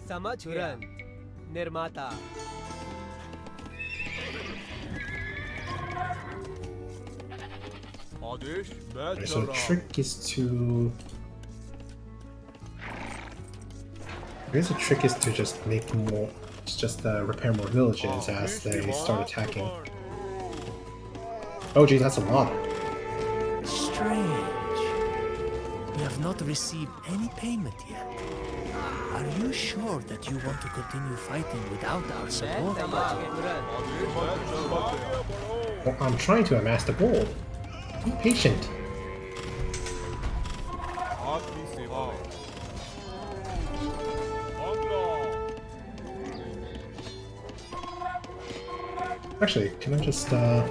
समझ तुरंत निर्माता आदेश मैं Okay, चल so the रहा हूँ trick is to. I guess the trick is to just make more. Just repair more villages as they start attacking. Oh, geez, that's a lot. Strange. We have not received any payment yet. Are you sure that you want to continue fighting without our मैं support? समझ गया तुरंत आदेश मैं चल रहा हूँ Well, I'm trying to amass the gold. Be patient. आपकी सेवा में अगला Actually, can I just can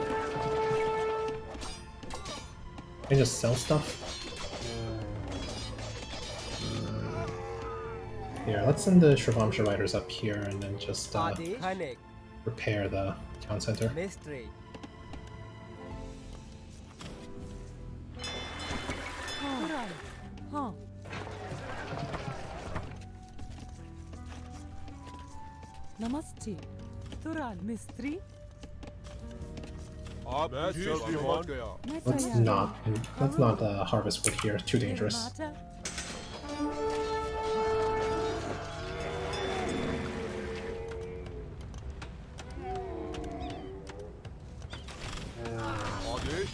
I just sell stuff? Here, let's send the Shravamsha riders up here and then just आदेश खाने repair the town center. मिस्त्री Tural. Oh, Namaste. Tural. Mystery. आप मैं चल श्रीमान गया Let's not harvest wood here. Too dangerous. Nirmata. आदेश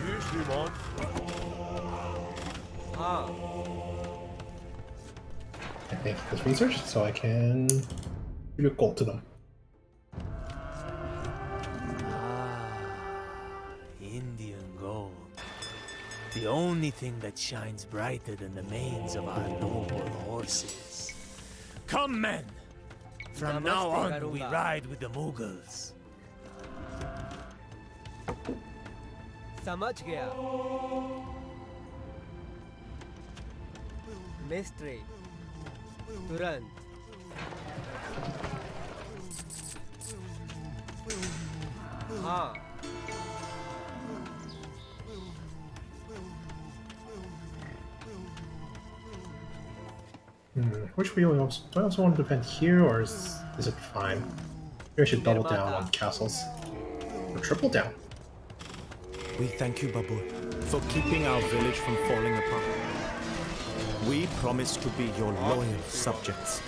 जी श्रीमान हाँ I think this research, so I can contribute gold to them. Indian gold. The only thing that shines brighter than the manes of our noble horses. Come, men! From now on, we ride with the Mughals. समझ गया मिस्त्री तुरंत हाँ Which do I also want to defend here, or is it fine? Maybe I should double down on castles. We're triple down. We thank you, Babur, for keeping our village from falling apart. We promise to be your loyal subjects.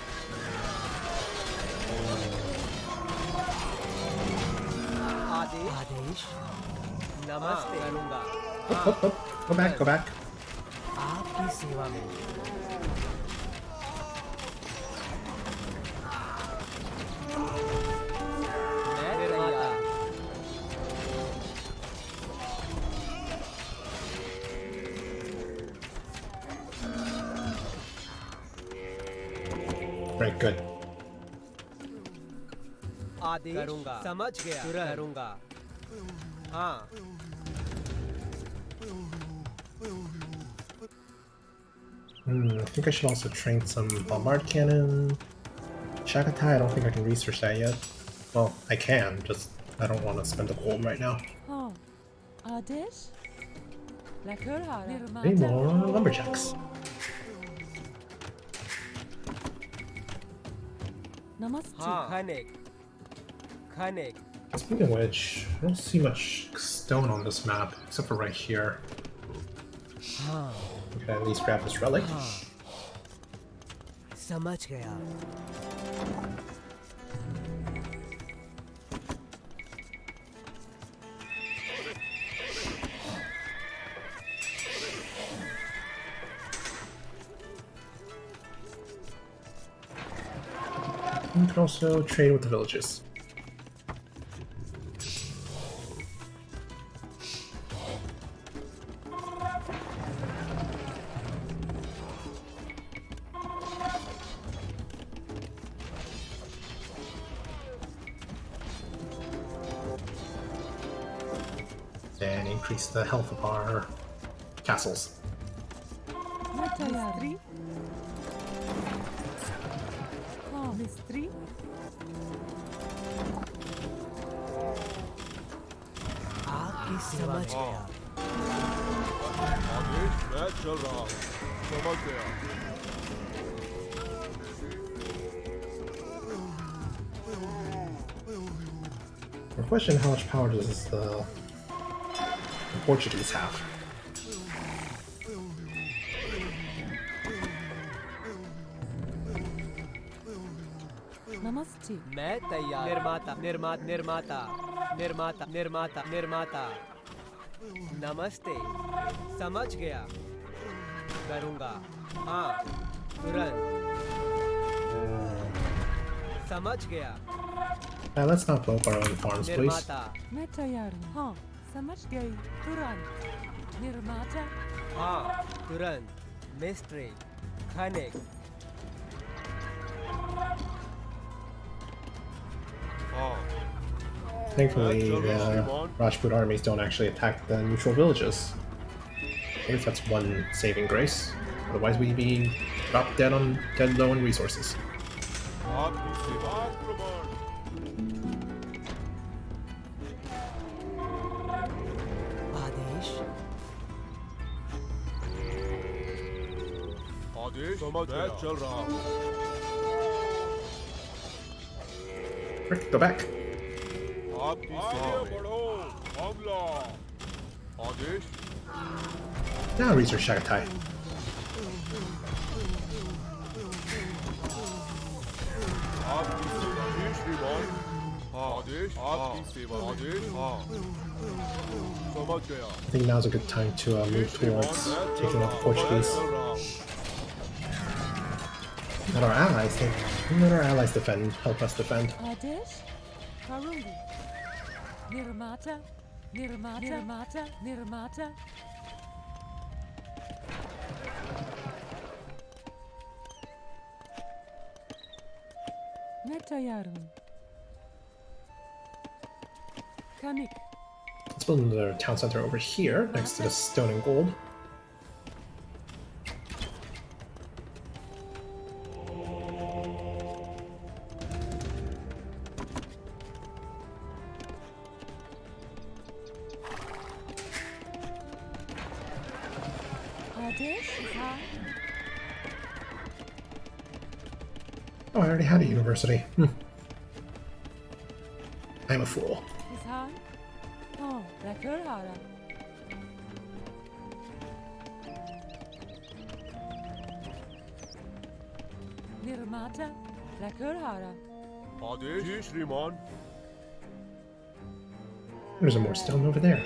आदेश नमस्ते करूंगा Go back, go back. आपकी सेवा में मैं निर्माता Right, good. आदेश करूंगा समझ गया करूंगा हाँ I think I should also train some bombard cannon. Shakatai, I don't think I can research that yet. Well, I can, just I don't want to spend the gold right now. हाँ आदेश लकड़हारा Any निर्माता more lumberjacks? नमस्ते हाँ खनिक Speaking of which, I don't see much stone on this map, except for right here. We can at least grab this relic. समझ गया You can also trade with the villages. And increase the health of our castles. मैं तैयारी हाँ मिस्त्री आपकी समझ गया आदेश मैं चल रहा हूँ समझ गया The question: how much power does the Portuguese have? नमस्ते मैं तैयार निर्माता नमस्ते समझ गया करूंगा हाँ तुरंत समझ गया Let's not blow up our own farms, please. निर्माता मैं तैयार हूँ हाँ समझ गई तुरंत निर्माता हाँ तुरंत mystery खनिक Thankfully, the Rajput armies don't actually attack the neutral villages. At least that's one saving grace. Otherwise, we'd be dropped dead low on resources. आपकी सेवा आक्रमण आदेश आदेश समझ मैं चल रहा हूँ Rick, go back. आपकी सेवा बढ़ो हमला आदेश Now research Shagatai. आपकी सेवा जी श्रीमान हाँ आदेश आपकी सेवा आदेश हाँ समझ गया I think now's a good time to move towards taking out the Portuguese. Let our allies help us defend. आदेश करूँगी निर्माता मैं तैयार हूँ खनिक Let's build another town center over here, next to the stone and gold. आदेश हाँ Oh, I already had a university. I'm a fool. किसान Lakurhara. Nirmata. Lakurhara. आदेश जी श्रीमान There's a more stone over there.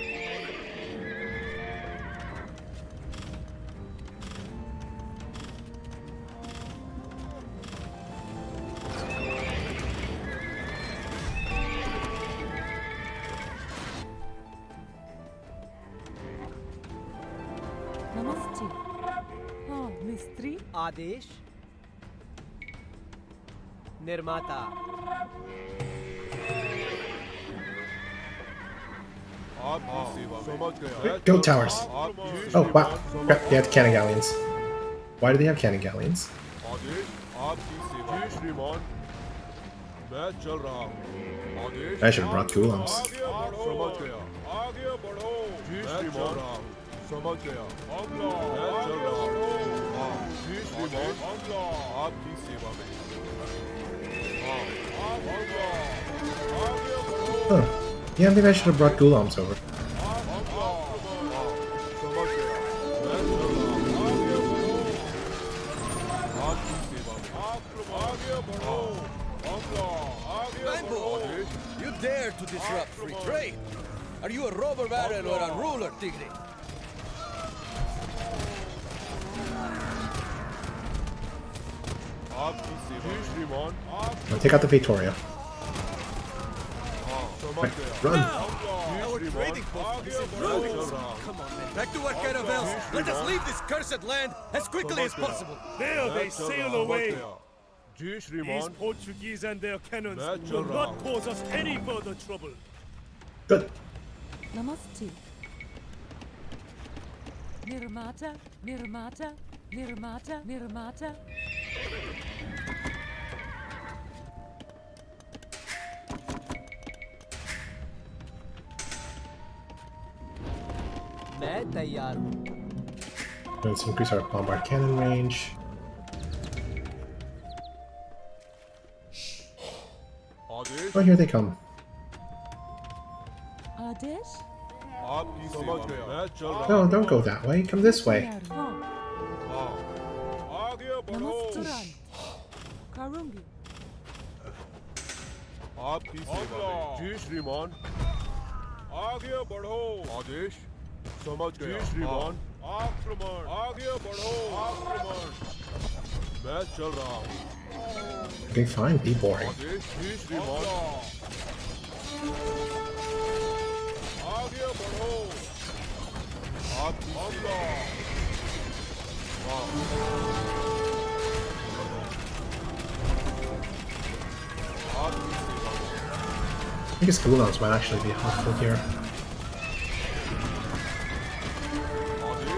Namaste. हाँ मिस्त्री. आदेश निर्माता आपकी सेवा में समझ गया Go towers. Oh, wow. Crap, they have cannon galleons. Why do they have cannon galleons? आदेश आपकी सेवा जी श्रीमान मैं चल रहा हूँ आदेश I should have brought golems. समझ गया आगे बढ़ो जी श्रीमान समझ गया मैं चल रहा हूँ हाँ जी श्रीमान आपकी सेवा में हाँ आगे बढ़ो Huh. Yeah, maybe I should have brought golems over. समझ गया मैं चल रहा हूँ आगे बढ़ो आपकी सेवा में आगे बढ़ो आगे बढ़ो आदेश You dare to disrupt free trade? Are you a robber baron or a ruler, Tigre? आपकी सेवा जी श्रीमान Now take out the Victoria. समझ गया Run! जी श्रीमान आगे बढ़ो चल रहा हूँ Come on, men. Back to our caravels. Let us leave this cursed land as quickly as possible. There they sail away. Ji These श्रीमान Portuguese and their cannons मैं चल will रहा not हूँ। cause us any further trouble. Good. Namaste. Nirmata. Nirmata. Nirmata. Nirmata. मैं तैयार हूँ Let's increase our bombard cannon range. Adesh Oh, here they come. Adesh. आपकी समझ गया मैं चल रहा No, don't go that way. Come this way. हाँ. हूँ आगे बढ़ो Namasturan. Karungi. आपकी सेवा में जी श्रीमान आगे बढ़ो आदेश समझ गया जी श्रीमान आक्रमण आगे बढ़ो आक्रमण मैं चल रहा हूँ Okay, fine. Be boring. आदेश जी श्रीमान आगे बढ़ो आपकी सेवा आपकी सेवा I guess golems might actually be helpful here.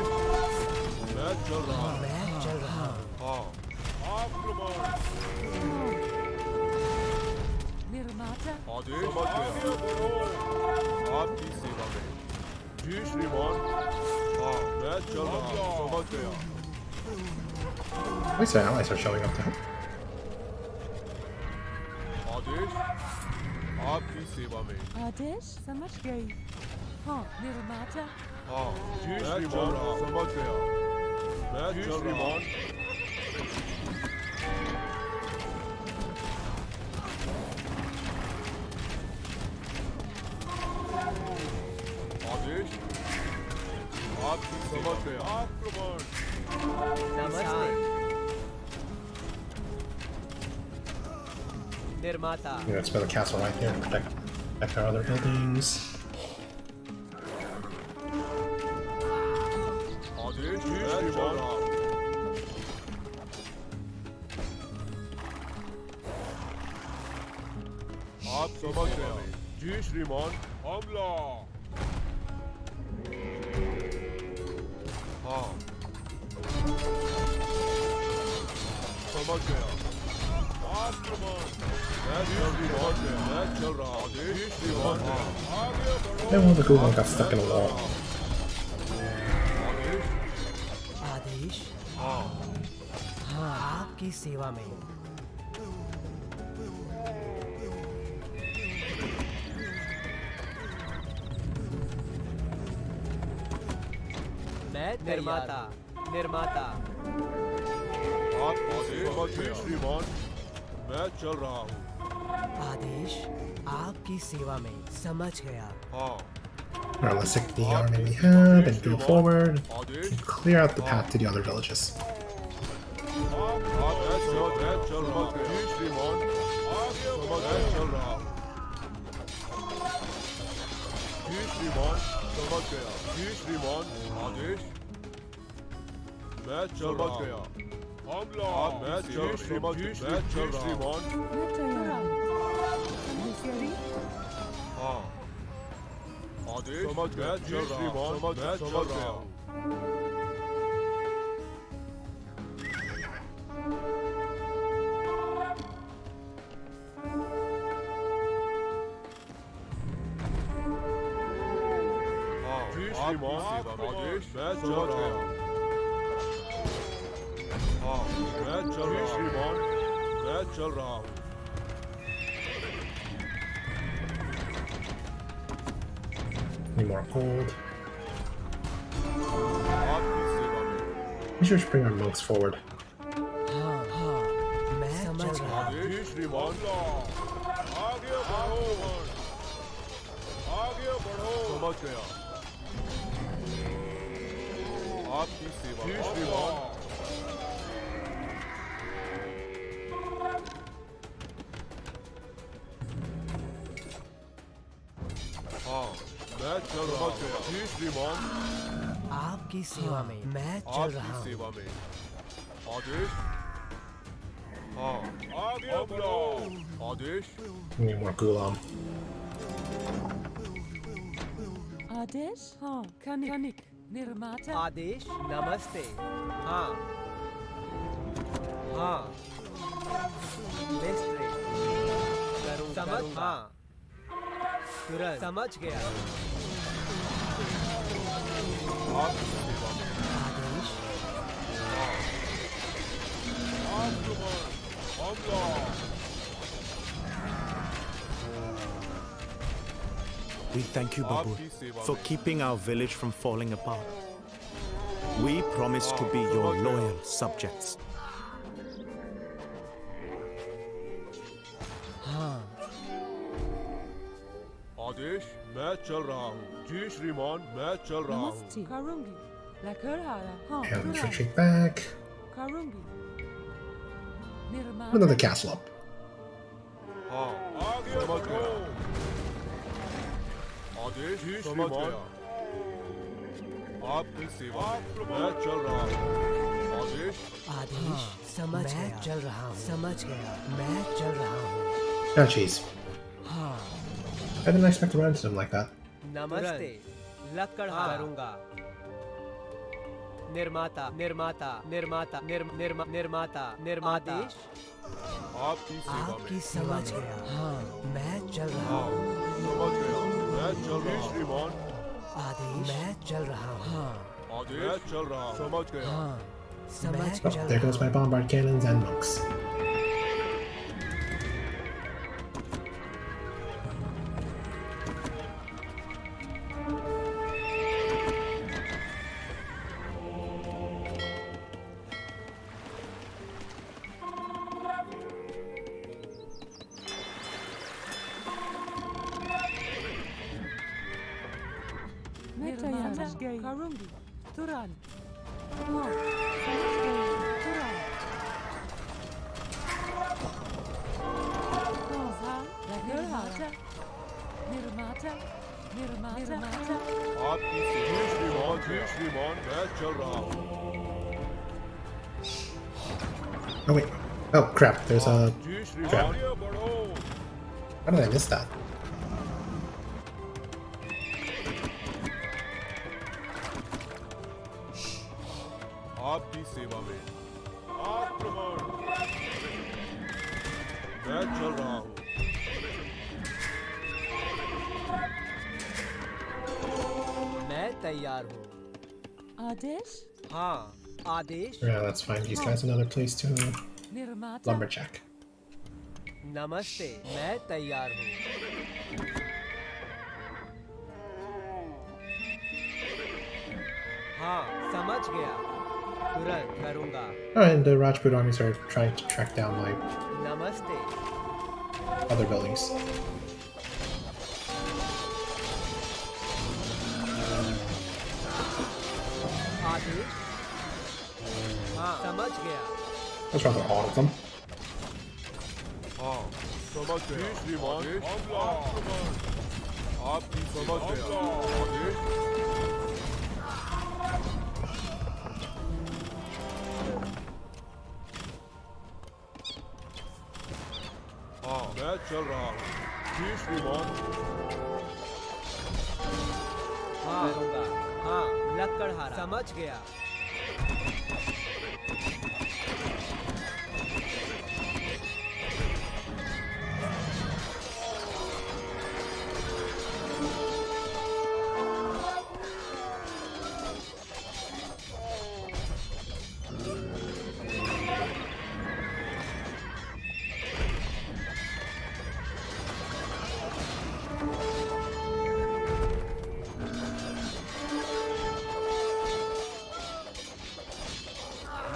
मैं चल रहा हूँ मैं चल रहा हूँ हाँ आक्रमण Nirmata. आदेश समझ गया आपकी सेवा में जी श्रीमान हाँ मैं चल रहा हूँ समझ गया At least our allies are showing up to help. आदेश आपकी सेवा में Adesh. समझ गई. हाँ. Nirmata. हाँ जी श्रीमान समझ गया मैं चल रहा हूँ आदेश आपकी समझ गया आक्रमण नमस्ते निर्माता I'm gonna spend a castle right there to protect our other buildings. आदेश जी श्रीमान आप समझ गया जी श्रीमान हमला हाँ समझ गया आक्रमण मैं चल रहा आदेश जी श्रीमान आगे बढ़ो And one of the golems got stuck in a wall. आदेश आदेश हाँ हाँ आपकी सेवा में निर्माता निर्माता आप समझ गए श्रीमान, मैं चल रहा हूँ। आदेश आपकी सेवा में समझ गया। हाँ, Alright, let's take the army we have and go forward Adesh. and clear out the path to the other villages. मैं चल रहा हूँ। जी श्रीमान, मैं चल रहा हूँ। जी श्रीमान, समझ गया। जी श्रीमान, आदेश। मैं चल रहा हूँ। हमला। मैं चल श्रीमान, मैं चल श्रीमान। हाँ, आदेश। समझ गया। जी श्रीमान, मैं चल रहा हूँ। श्रीमान, आदेश। मैं चल रहा हूँ। हाँ, मैं चल रहा हूँ। श्रीमान, मैं चल रहा हूँ। Need more gold. आपकी सेवा में। We should bring our monks forward. हाँ हाँ मैं समझ गया। आदेश श्रीमान, आगे बढ़ो। आगे बढ़ो। समझ गया। आपकी सेवा। जी श्रीमान। हाँ, मैं चल रहा हूँ। जी श्रीमान। आपकी सेवा में मैं चल रहा आपकी हूँ। सेवा में। आदेश। हाँ, आगे बढ़ो। आदेश। We need more gulam. आदेश हाँ कनिक निर्माता आदेश नमस्ते। हाँ हाँ मिस्त्री समझ हाँ तुरंत समझ गया। आपकी सेवा में। आदेश आक्रमण। हमला। We thank you, Babu, आपकी सेवा for में। keeping our village from falling apart. We promise to be your loyal subjects. हाँ आदेश। मैं चल रहा हूँ। जी श्रीमान, मैं चल रहा हूँ। नमस्ते करूंगी लकर हारा हाँ And let's तुरंत retreat back. करूंगी Put निर्माता another castle up. हाँ, आगे बढ़ो। आदेश। जी श्रीमान। आपकी सेवा में। मैं चल रहा हूँ। आदेश। आदेश समझ मैं चल रहा हूँ। समझ गया मैं चल रहा हूँ। Oh, jeez. हाँ I didn't expect to run into them like that. नमस्ते लक्कड़ करूंगा। निर्माता निर्माता निर्माता निर्माता निर्माता आदेश आपकी सेवा में। आपकी समझ गया। हाँ मैं चल रहा हाँ, हूँ। समझ गया। मैं चल रहा हूँ। श्रीमान। आदेश मैं चल रहा हूँ। हाँ आदेश। मैं चल रहा हूँ। समझ गया। हाँ समझ Oh, चल there रहा goes my bombard cannons and monks. मैं समझ गई करूंगी तुरंत हाँ समझ गई तुरंत हाँ लकर हारा निर्माता निर्माता आपकी सेवा। जी श्रीमान। जी श्रीमान, मैं चल रहा हूँ। Oh, wait. Oh, crap. There's a जी श्रीमान। trap. आगे बढ़ो। How did I miss that? आपकी सेवा में। आक्रमण। मैं चल रहा हूँ। मैं तैयार हूँ। आदेश हाँ आदेश Yeah, let's find these guys another place to निर्माता lumberjack. नमस्ते मैं तैयार हूँ। हाँ समझ गया तुरंत करूँगा And the Rajput armies are trying to track down my नमस्ते other buildings. आदेश हाँ समझ गया That's rather all of them. हाँ समझ गया जी श्रीमान आपकी समझ गया आदेश हाँ मैं चल रहा हूँ जी श्रीमान हाँ करूँगा हाँ लकड़हारा समझ गया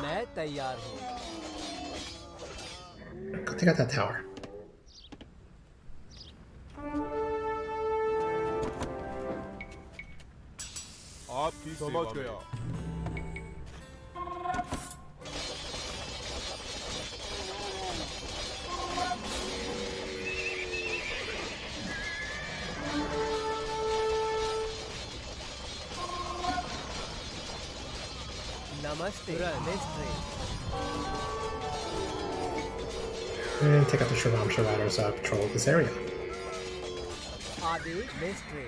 मैं तैयार हूँ Go take out that tower. आपकी समझ गया नमस्ते mystery And take out the Shravamsha riders that patrol this area. आदेश mystery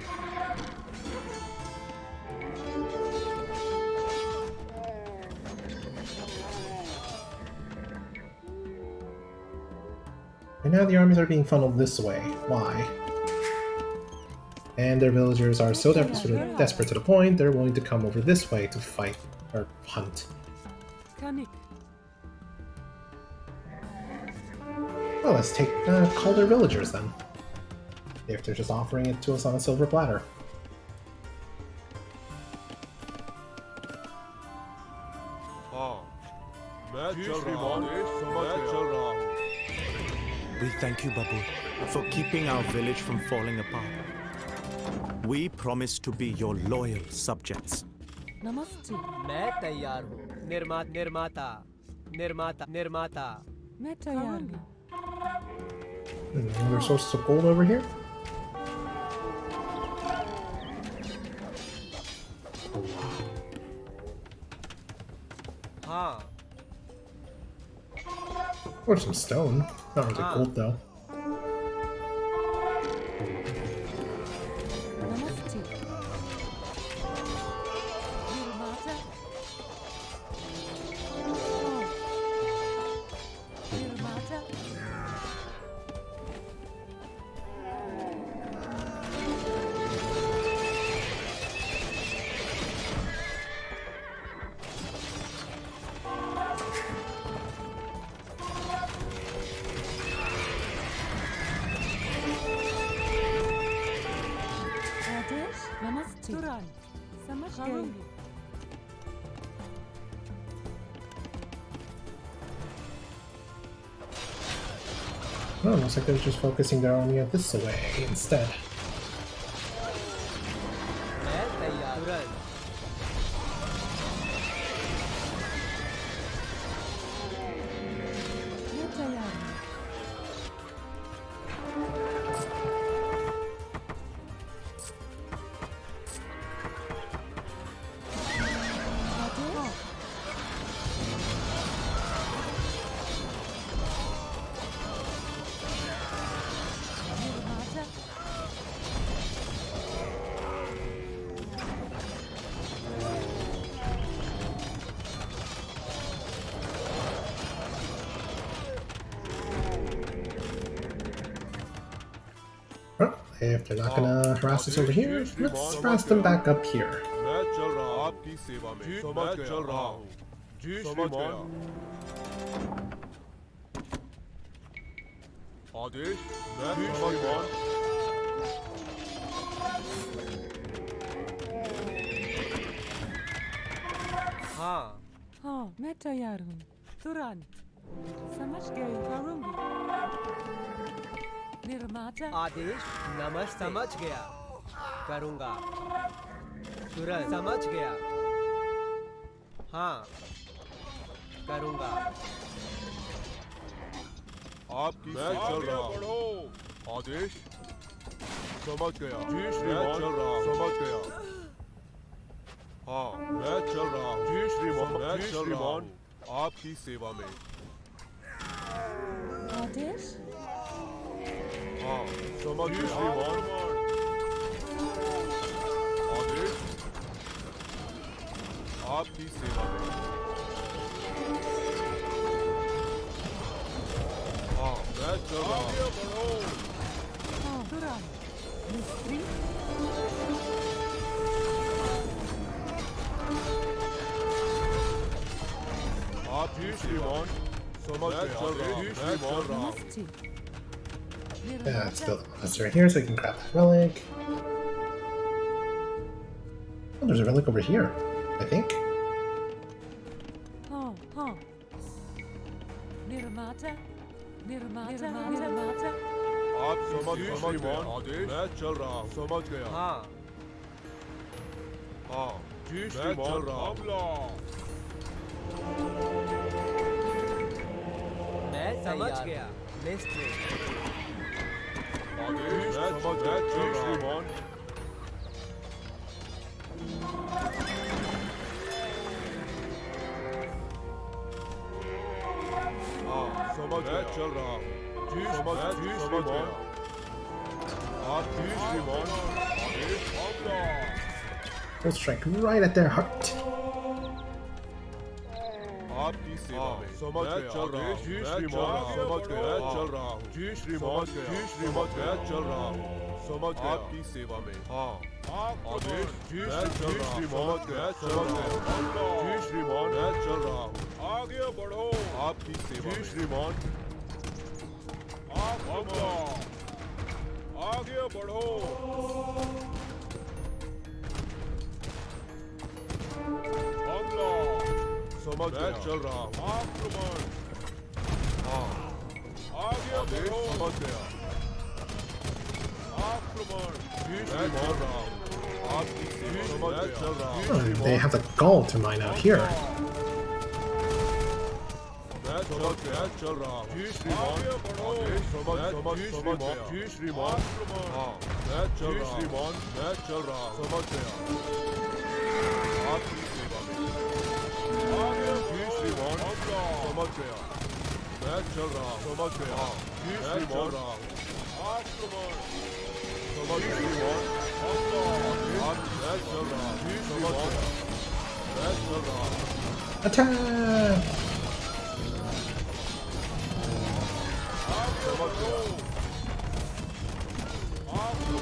And now the armies are being funneled this way. Why? And their villagers are so desperate to the point they're willing to come over this way to fight or hunt. Kanik. Well, let's call their villagers then. If they're just offering it to us on a silver platter. हाँ मैं चल रहा हूँ मैं चल रहा हूँ We thank you, Babu, for keeping our village from falling apart. We promise to be your loyal subjects. Namaste. मैं तैयार हूँ निर्माता मैं तैयार हूँ Other sources of gold over here? हाँ Or some stone. Not really gold though. Namaste. Nirmata. Nirmata. आदेश नमस्ते तुरंत समझ गई Oh, looks like they're just focusing their army this way instead. मैं तैयार तुरंत मैं तैयार हूँ आदेश निर्माता Well, if they're not gonna harass us over here, let's harass them back up here. मैं चल रहा हूँ आपकी सेवा में मैं चल रहा हूँ जी श्रीमान आदेश मैं श्रीमान हाँ हाँ मैं तैयार हूँ तुरंत समझ गई करूँगी निर्माता आदेश नमस्ते समझ गया करूँगा तुरंत समझ गया हाँ करूँगा आपकी मैं चल रहा हूँ आदेश समझ गया जी श्रीमान चल रहा समझ गया हाँ मैं चल रहा हूँ जी श्रीमान मैं चल रहा हूँ आपकी सेवा में आदेश हाँ समझ गया श्रीमान आदेश आपकी सेवा में हाँ मैं चल रहा हूँ हाँ तुरंत मिस्त्री आप जी श्रीमान समझ गया चल रहा हूँ मैं चल रहा हूँ नमस्ते Yeah, let's build a monastery here so we can grab that relic. Oh, there's a relic over here, I think. हाँ हाँ निर्माता निर्माता निर्माता आप समझ श्रीमान आदेश मैं चल रहा हूँ समझ गया हाँ हाँ जी श्रीमान चल रहा हूँ मैं समझ गया मिस्त्री आदेश मैं समझ गया जी श्रीमान हाँ समझ मैं चल रहा हूँ जी समझ जी श्रीमान आप जी श्रीमान आदेश We'll strike right at their heart. आपकी सेवा में समझ गया चल रहा हूँ जी श्रीमान समझ गया चल रहा हूँ जी श्रीमान जी श्रीमान मैं चल रहा हूँ समझ गया आपकी सेवा में हाँ आदेश जी श्रीमान मैं चल रहा हूँ जी श्रीमान मैं चल रहा हूँ आगे बढ़ो आपकी सेवा जी श्रीमान आगे बढ़ो समझ मैं चल रहा हूँ हाँ आगे बढ़ो समझ गया जी मैं चल रहा हूँ आपकी सेवा समझ मैं चल रहा हूँ They have the gall to mine out here. मैं चल रहा हूँ जी श्रीमान समझ गया जी श्रीमान हाँ मैं चल रहा श्रीमान मैं चल रहा हूँ समझ गया आपकी सेवा में जी श्रीमान समझ गया मैं चल रहा हूँ समझ गया जी श्रीमान रहा हूँ समझ श्रीमान मैं चल रहा हूँ जी समझ गया मैं चल रहा हूँ Attack! समझ गया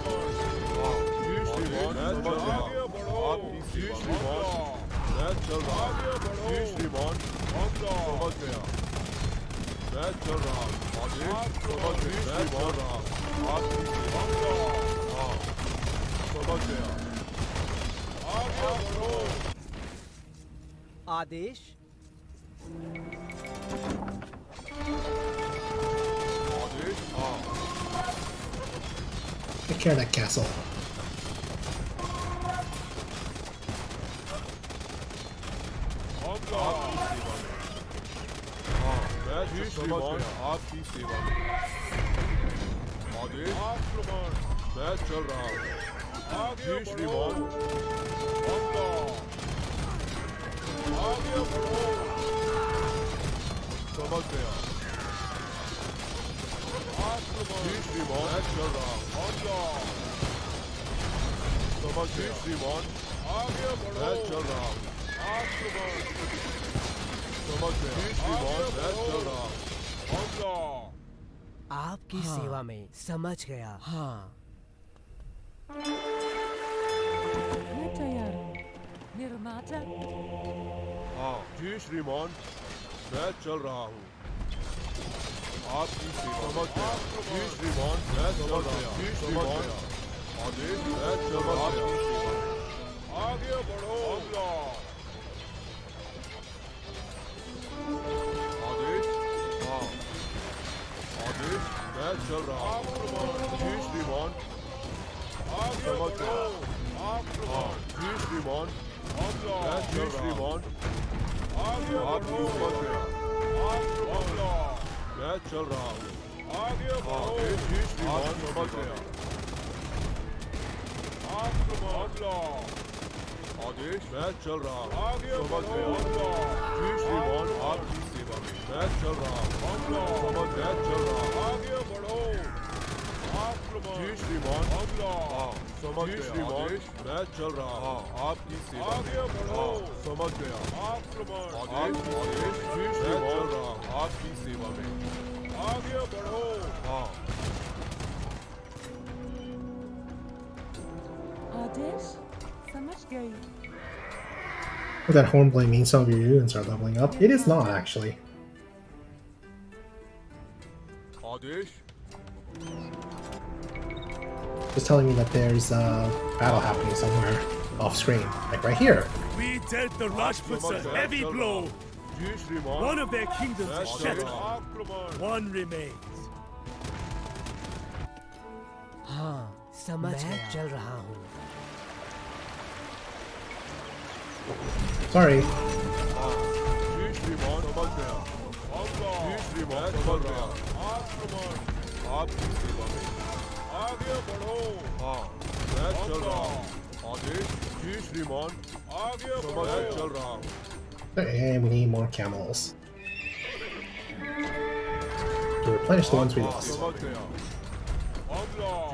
जी श्रीमान मैं चल रहा हूँ आपकी सेवा मैं चल रहा हूँ जी श्रीमान समझ गया मैं चल रहा हूँ आदेश समझ गया मैं चल रहा हूँ आपकी सेवा हाँ समझ गया आदेश आदेश हाँ Take care of that castle. आपकी सेवा में हाँ मैं जी श्रीमान आपकी सेवा में आदेश मैं चल रहा हूँ जी श्रीमान समझ गया जी श्रीमान मैं चल रहा हूँ समझ गया श्रीमान मैं चल रहा हूँ समझ गया जी श्रीमान मैं चल रहा हूँ आपकी सेवा में समझ गया हाँ मैं तैयार हूँ निर्माता हाँ जी श्रीमान मैं चल रहा हूँ आपकी सेवा समझ गया जी श्रीमान मैं चल रहा हूँ जी श्रीमान आदेश मैं चल रहा हूँ आगे बढ़ो आदेश मैं चल रहा हूँ जी श्रीमान समझ गया हाँ जी श्रीमान मैं जी श्रीमान आप समझ गया मैं चल रहा हूँ जी श्रीमान समझ गया आदेश मैं चल रहा हूँ समझ गया जी श्रीमान आपकी सेवा में मैं चल रहा हूँ समझ मैं चल रहा हूँ आगे बढ़ो जी श्रीमान हाँ समझ गया आदेश मैं चल रहा हूँ आपकी सेवा में हाँ समझ गया आदेश जी श्रीमान चल रहा हूँ आपकी सेवा में आगे बढ़ो हाँ आदेश समझ गई Would that hornblade mean some of your units are leveling up? It is not, actually. Adesh Just telling me that there's a battle happening somewhere off screen. Like right here. We dealt the Rajputs a heavy blow. जी श्रीमान One of their kingdoms is shattered. आक्रमण One remains. हाँ समझ मैं चल रहा हूँ Sorry. जी श्रीमान समझ गया जी श्रीमान समझ गया आक्रमण आपकी सेवा में आगे बढ़ो हाँ मैं चल रहा हूँ आदेश जी श्रीमान आगे बढ़ो मैं चल रहा हूँ And we need more camels. To replenish the ones we lost. समझ गया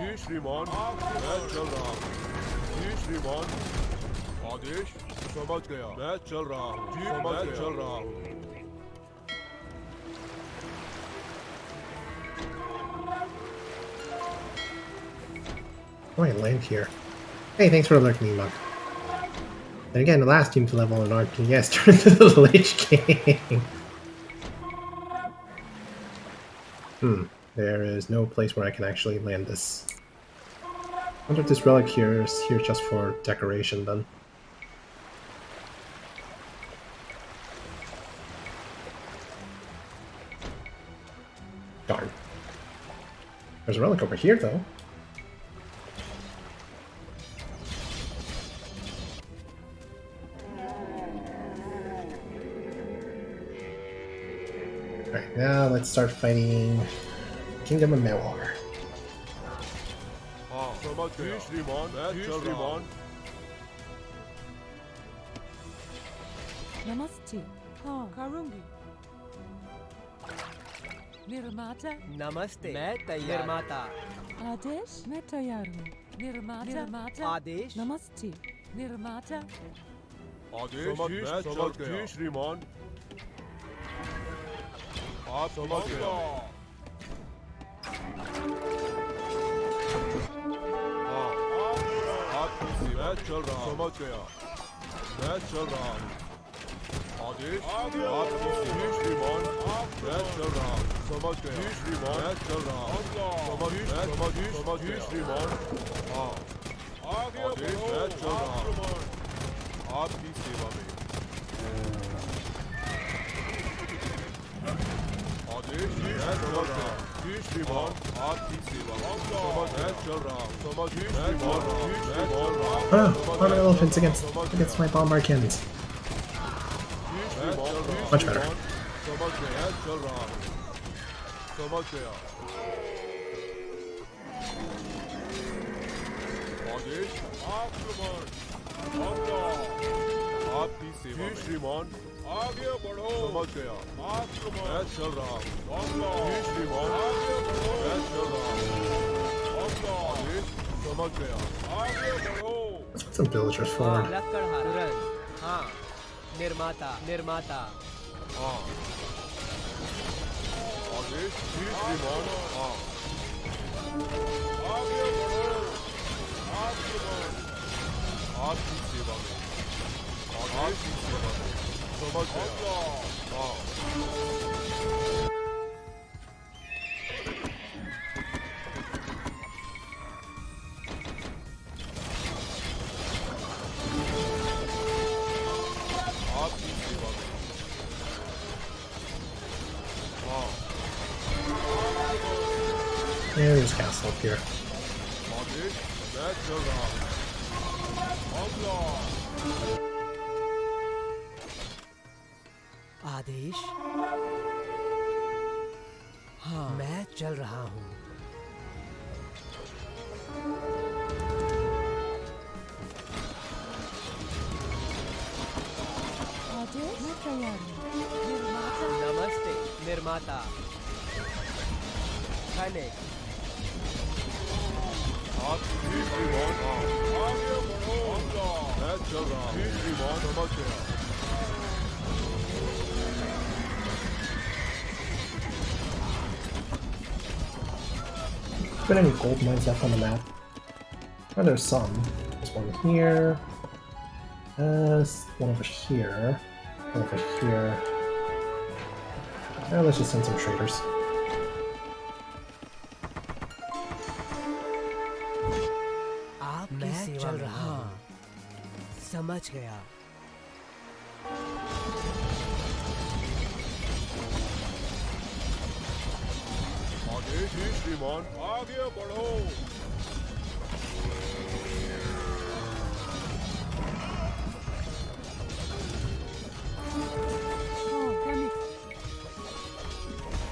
जी श्रीमान मैं चल रहा हूँ जी श्रीमान आदेश समझ गया मैं चल रहा हूँ जी मैं चल रहा हूँ Oh, I land here. Hey, thanks for alerting me, Mug. And again, the last team to level an RTS turned into the Lich King. There is no place where I can actually land this. I wonder if this relic here is here just for decoration then. Darn. There's a relic over here though. Alright, now let's start fighting Kingdom of Mewar. हाँ समझ गया जी श्रीमान मैं चल रहा हूँ नमस्ते हाँ करूंगी निर्माता नमस्ते मैं तैयार निर्माता आदेश मैं तैयार हूँ निर्माता आदेश नमस्ते निर्माता आदेश मैं समझ गया जी श्रीमान आप समझ गया हाँ आपकी सेवा मैं चल रहा हूँ समझ गया मैं चल रहा हूँ आदेश आपकी सेवा श्रीमान मैं चल रहा हूँ समझ गया जी श्रीमान मैं चल रहा हूँ समझ गया श्रीमान हाँ आदेश मैं चल रहा हूँ आपकी सेवा में आदेश मैं चल रहा हूँ जी श्रीमान आपकी सेवा समझ मैं चल रहा हूँ समझ जी श्रीमान मैं चल रहा हूँ Armor elephants against my bombardians. Much better. समझ गया चल रहा हूँ समझ गया आदेश आक्रमण आपकी सेवा जी श्रीमान आगे बढ़ो समझ गया आक्रमण मैं चल रहा हूँ जी श्रीमान आगे बढ़ो मैं चल रहा हूँ आदेश समझ गया आगे बढ़ो Let's put some villagers forward. तुरंत हाँ निर्माता हाँ आदेश जी श्रीमान हाँ आगे बढ़ो आक्रमण आपकी सेवा में आपकी सेवा में समझ गया हाँ आपकी सेवा में हाँ Yeah, there's a castle up here. आदेश हाँ मैं चल रहा हूँ आदेश मैं तैयार हूँ नमस्ते निर्माता खाने आप जी श्रीमान आगे बढ़ो मैं चल रहा हूँ जी श्रीमान समझ गया Been any gold mines left on the map? Oh, there's some. There's one here. One over here. One over here. Let's just send some traders. आपकी सेवा चल रहा हूँ समझ गया आगे जी श्रीमान आगे बढ़ो हाँ गणित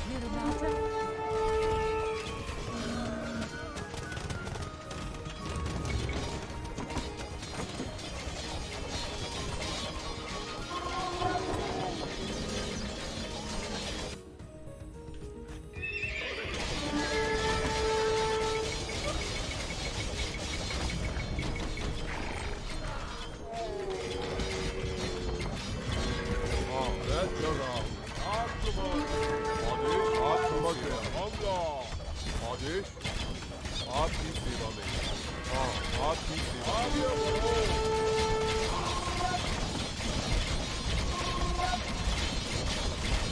निर्माता मैं चल रहा हूँ आक्रमण आदेश आप समझ गए हमला आदेश आपकी सेवा में हाँ आपकी सेवा आगे बढ़ो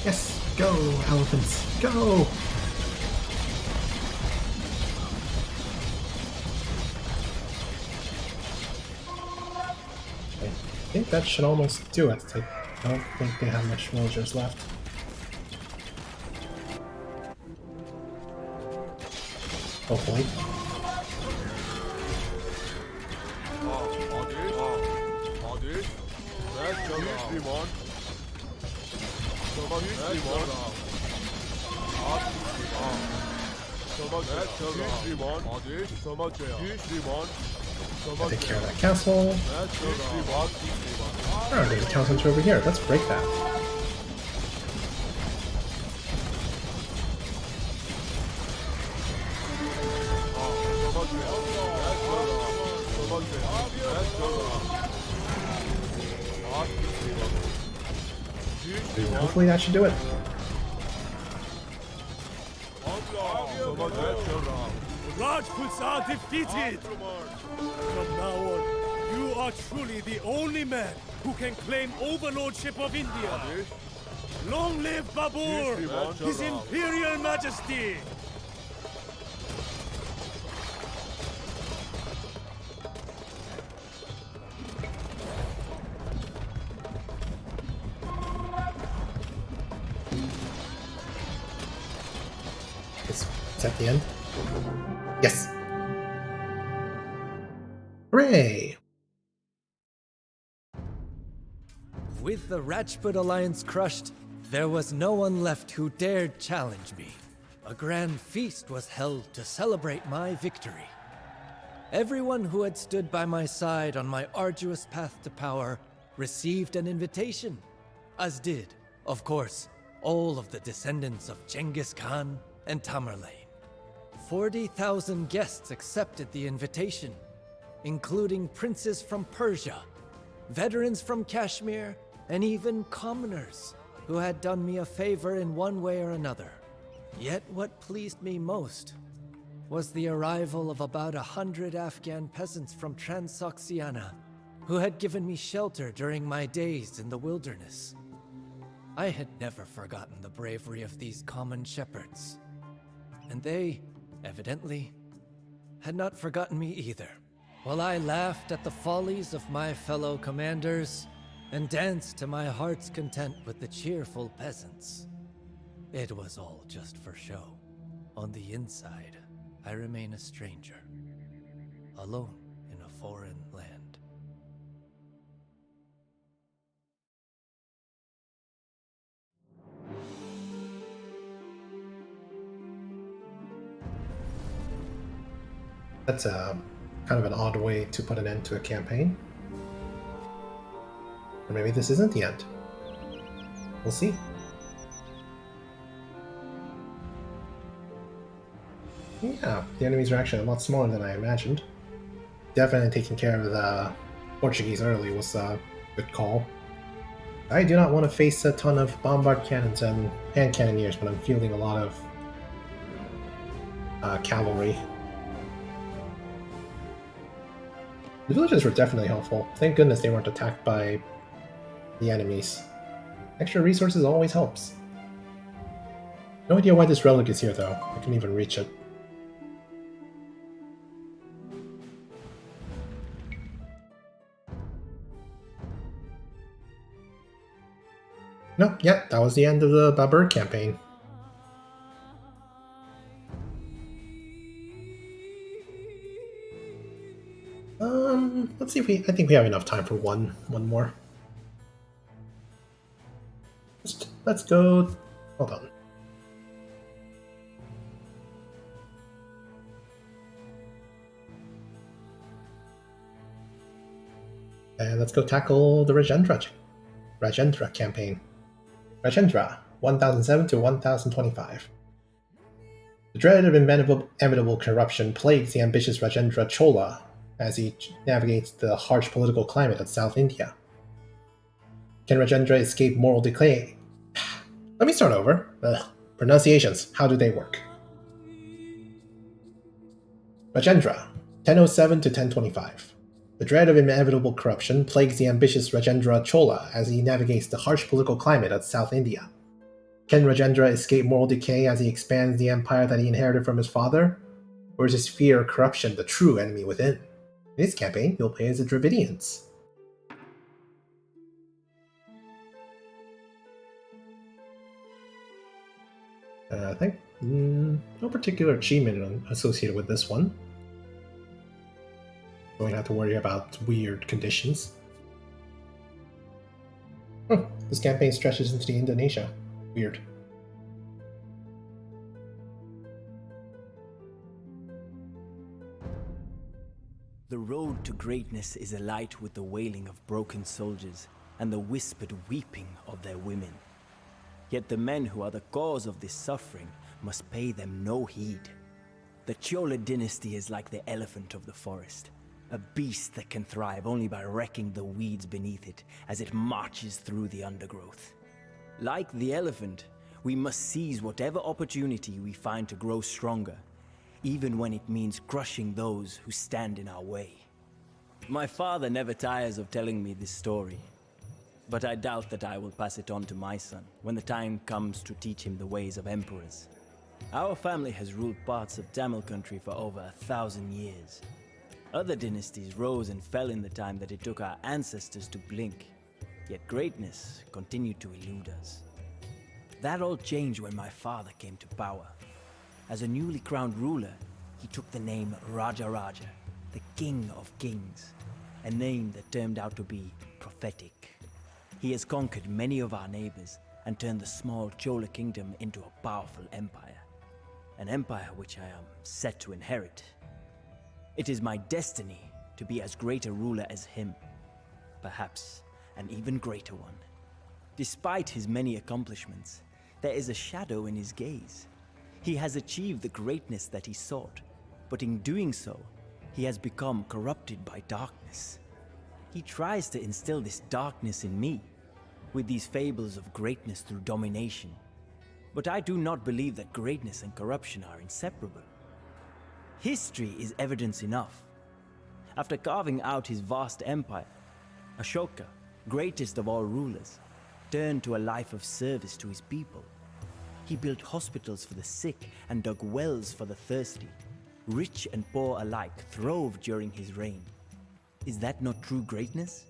Yes! Go, elephants! Go! I think that should almost do it. I don't think they have much villagers left. Hopefully. आदेश मैं चल रहा हूँ श्रीमान समझ श्रीमान आपकी सेवा समझ मैं चल रहा हूँ श्रीमान आदेश समझ गया जी श्रीमान समझ Take care of गया that castle. मैं चल रहा हूँ आपकी सेवा Oh, there's a town center over here. Let's break that. समझ गया मैं चल रहा हूँ समझ गया मैं चल रहा हूँ आपकी सेवा में जी श्रीमान Hopefully that should do it. समझ मैं चल रहा हूँ Rajputs are defeated! From now on, you are truly the only man who can claim overlordship of India. Long live Babur, His Imperial Majesty! It's at the end. Yes! Hooray! With the Rajput alliance crushed, there was no one left who dared challenge me. A grand feast was held to celebrate my victory. Everyone who had stood by my side on my arduous path to power received an invitation, as did, of course, all of the descendants of Genghis Khan and Tamerlane. 40,000 guests accepted the invitation, including princes from Persia, veterans from Kashmir, and even commoners who had done me a favor in one way or another. Yet what pleased me most was the arrival of about 100 Afghan peasants from Transoxiana who had given me shelter during my days in the wilderness. I had never forgotten the bravery of these common shepherds, and they, evidently, had not forgotten me either. While I laughed at the follies of my fellow commanders and danced to my heart's content with the cheerful peasants, it was all just for show. On the inside, I remain a stranger, alone in a foreign land. That's kind of an odd way to put an end to a campaign. Or maybe this isn't the end. We'll see. Yeah, the enemies are actually a lot smaller than I imagined. Definitely taking care of the Portuguese early was a good call. I do not want to face a ton of bombard cannons and hand cannoneers, but I'm fielding a lot of cavalry. The villages were definitely helpful. Thank goodness they weren't attacked by the enemies. Extra resources always helps. No idea why this relic is here though. I couldn't even reach it. No, yeah, that was the end of the Babur campaign. Let's see if I think we have enough time for one more. Let's go. Hold on. And let's go tackle the Rajendra campaign. Rajendra, 1007 to 1025. The dread of inevitable corruption plagues the ambitious Rajendra Chola as he navigates the harsh political climate of South India. Can Rajendra escape moral decay? Let me start over. Pronunciations, how do they work? Rajendra, 1007 to 1025. The dread of inevitable corruption plagues the ambitious Rajendra Chola as he navigates the harsh political climate of South India. Can Rajendra escape moral decay as he expands the empire that he inherited from his father? Or is his fear of corruption the true enemy within? In this campaign, you'll play as the Dravidians. I think no particular achievement associated with this one. Don't have to worry about weird conditions. This campaign stretches into Indonesia. Weird. The road to greatness is alight with the wailing of broken soldiers and the whispered weeping of their women. Yet the men who are the cause of this suffering must pay them no heed. The Chola dynasty is like the elephant of the forest, a beast that can thrive only by wrecking the weeds beneath it as it marches through the undergrowth. Like the elephant, we must seize whatever opportunity we find to grow stronger, even when it means crushing those who stand in our way. My father never tires of telling me this story, but I doubt that I will pass it on to my son when the time comes to teach him the ways of emperors. Our family has ruled parts of Tamil country for over 1,000 years. Other dynasties rose and fell in the time that it took our ancestors to blink, yet greatness continued to elude us. That all changed when my father came to power. As a newly crowned ruler, he took the name Raja Raja, the King of Kings, a name that turned out to be prophetic. He has conquered many of our neighbors and turned the small Chola kingdom into a powerful empire. An empire which I am set to inherit. It is my destiny to be as great a ruler as him, perhaps an even greater one. Despite his many accomplishments, there is a shadow in his gaze. He has achieved the greatness that he sought, but in doing so, he has become corrupted by darkness. He tries to instill this darkness in me, with these fables of greatness through domination. But I do not believe that greatness and corruption are inseparable. History is evidence enough. After carving out his vast empire, Ashoka, greatest of all rulers, turned to a life of service to his people. He built hospitals for the sick and dug wells for the thirsty. Rich and poor alike throve during his reign. Is that not true greatness?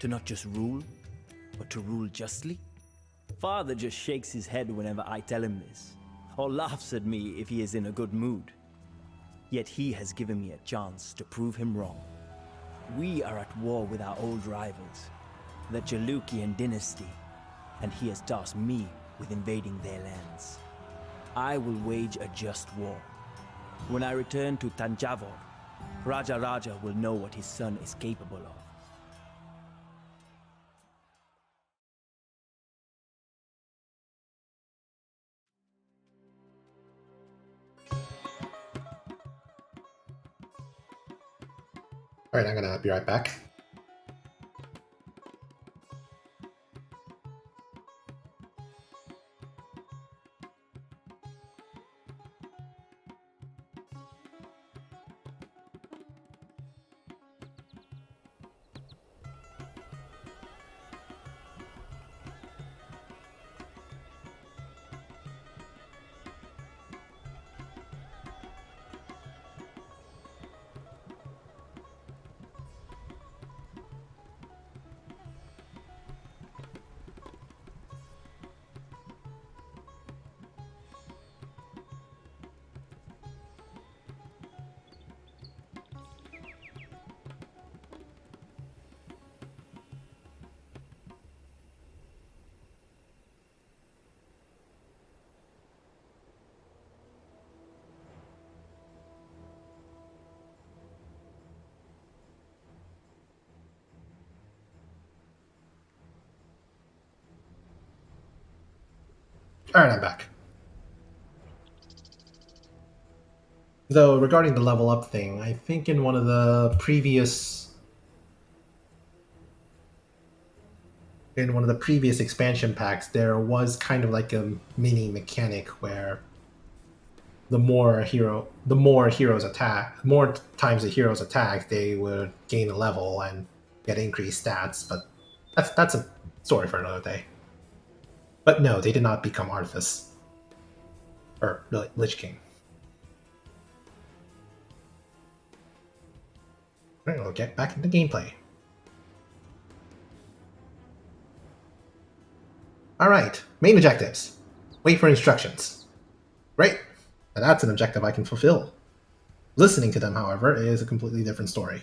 To not just rule, but to rule justly? Father just shakes his head whenever I tell him this, or laughs at me if he is in a good mood. Yet he has given me a chance to prove him wrong. We are at war with our old rivals, the Chalukyan dynasty, and he has tasked me with invading their lands. I will wage a just war. When I return to Tanjavur, Raja Raja will know what his son is capable of. Alright, I'm gonna be right back. Alright, I'm back. Though, regarding the level up thing, I think in one of the previous expansion packs, there was kind of like a mini mechanic where the more times the heroes attack, they would gain a level and get increased stats, but that's a story for another day. But no, they did not become Arthas. Or Lich King. Alright, we'll get back into gameplay. Alright, main objectives. Wait for instructions. Great, and that's an objective I can fulfill. Listening to them, however, is a completely different story.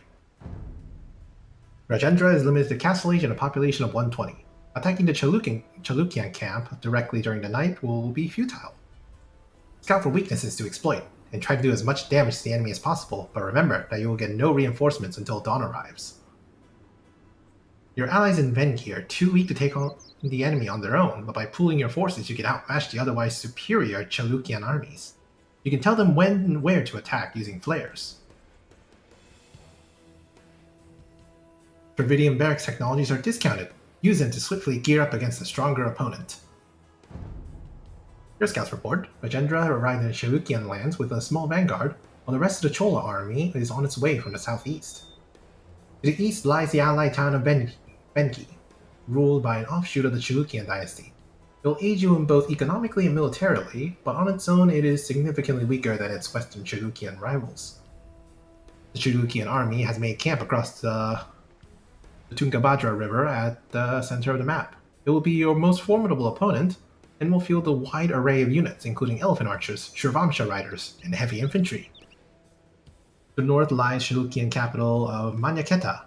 Rajendra is limited to castle age and a population of 120. Attacking the Chalukyan camp directly during the night will be futile. Scout for weaknesses to exploit, and try to do as much damage to the enemy as possible, but remember that you will get no reinforcements until dawn arrives. Your allies in Venki are too weak to take on the enemy on their own, but by pooling your forces you can outmatch the otherwise superior Chalukyan armies. You can tell them when and where to attack using flares. Dravidian barracks technologies are discounted. Use them to swiftly gear up against a stronger opponent. Your scouts report, Rajendra arrived in Chalukyan lands with a small vanguard, while the rest of the Chola army is on its way from the southeast. To the east lies the allied town of Venki, ruled by an offshoot of the Chalukyan dynasty. It will aid you in both economically and militarily, but on its own it is significantly weaker than its western Chalukyan rivals. The Chalukyan army has made camp across the Tungabhadra River at the center of the map. It will be your most formidable opponent, and will field a wide array of units, including elephant archers, Shurvamsha riders, and heavy infantry. To the north lies Chalukyan capital of Manyaketa,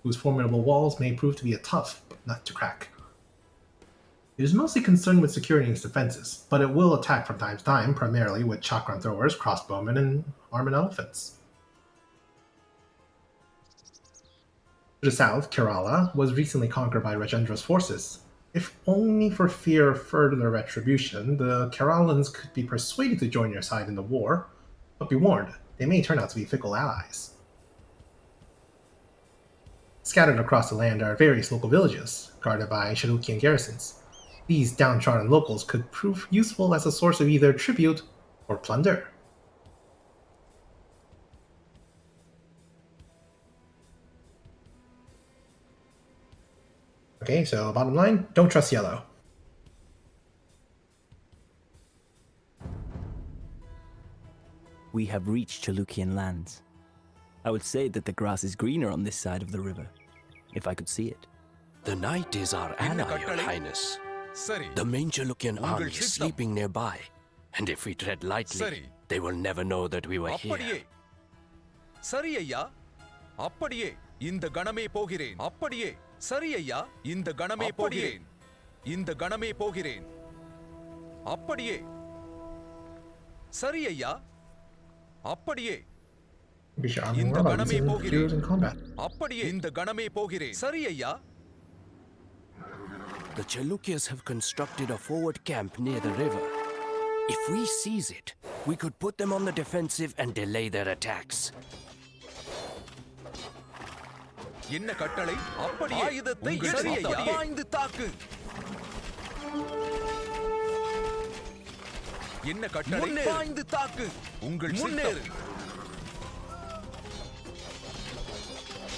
whose formidable walls may prove to be a tough but nut to crack. It is mostly concerned with securing its defenses, but it will attack from time to time, primarily with chakram throwers, crossbowmen, and armored elephants. To the south, Kerala was recently conquered by Rajendra's forces. If only for fear of further retribution, the Keralans could be persuaded to join your side in the war, but be warned, they may turn out to be fickle allies. Scattered across the land are various local villages, guarded by Chalukyan garrisons. These downtrodden locals could prove useful as a source of either tribute or plunder. Okay, so bottom line, don't trust yellow. We have reached Chalukyan lands. I would say that the grass is greener on this side of the river, if I could see it. The night is our ally, Your Highness. The main Chalukyan army is sleeping nearby, and if we tread lightly, they will never know that we were here. சரி ஐயா அப்படியே இந்த கணமே போகிறேன் அப்படியே சரி ஐயா இந்த கணமே போகிறேன் இந்த கணமே போகிறேன் அப்படியே சரி ஐயா அப்படியே இந்த கணமே போகிறேன் அப்படியே இந்த கணமே போகிறேன் சரி ஐயா The Chalukyas have constructed a forward camp near the river. If we seize it, we could put them on the defensive and delay their attacks. என்ன கட்டளை அப்படியே ஆயுதத்தை சரி ஐயா பாய்ந்து தாக்கு என்ன கட்டளை பாய்ந்து தாக்கு உங்கள் முன்னேறு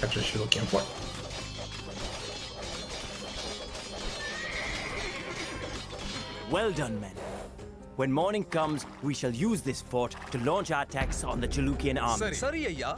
Capture Shiloh Fort. Well done, men. When morning comes, we shall use this fort to launch our attacks on the Chalukian army. சரி ஐயா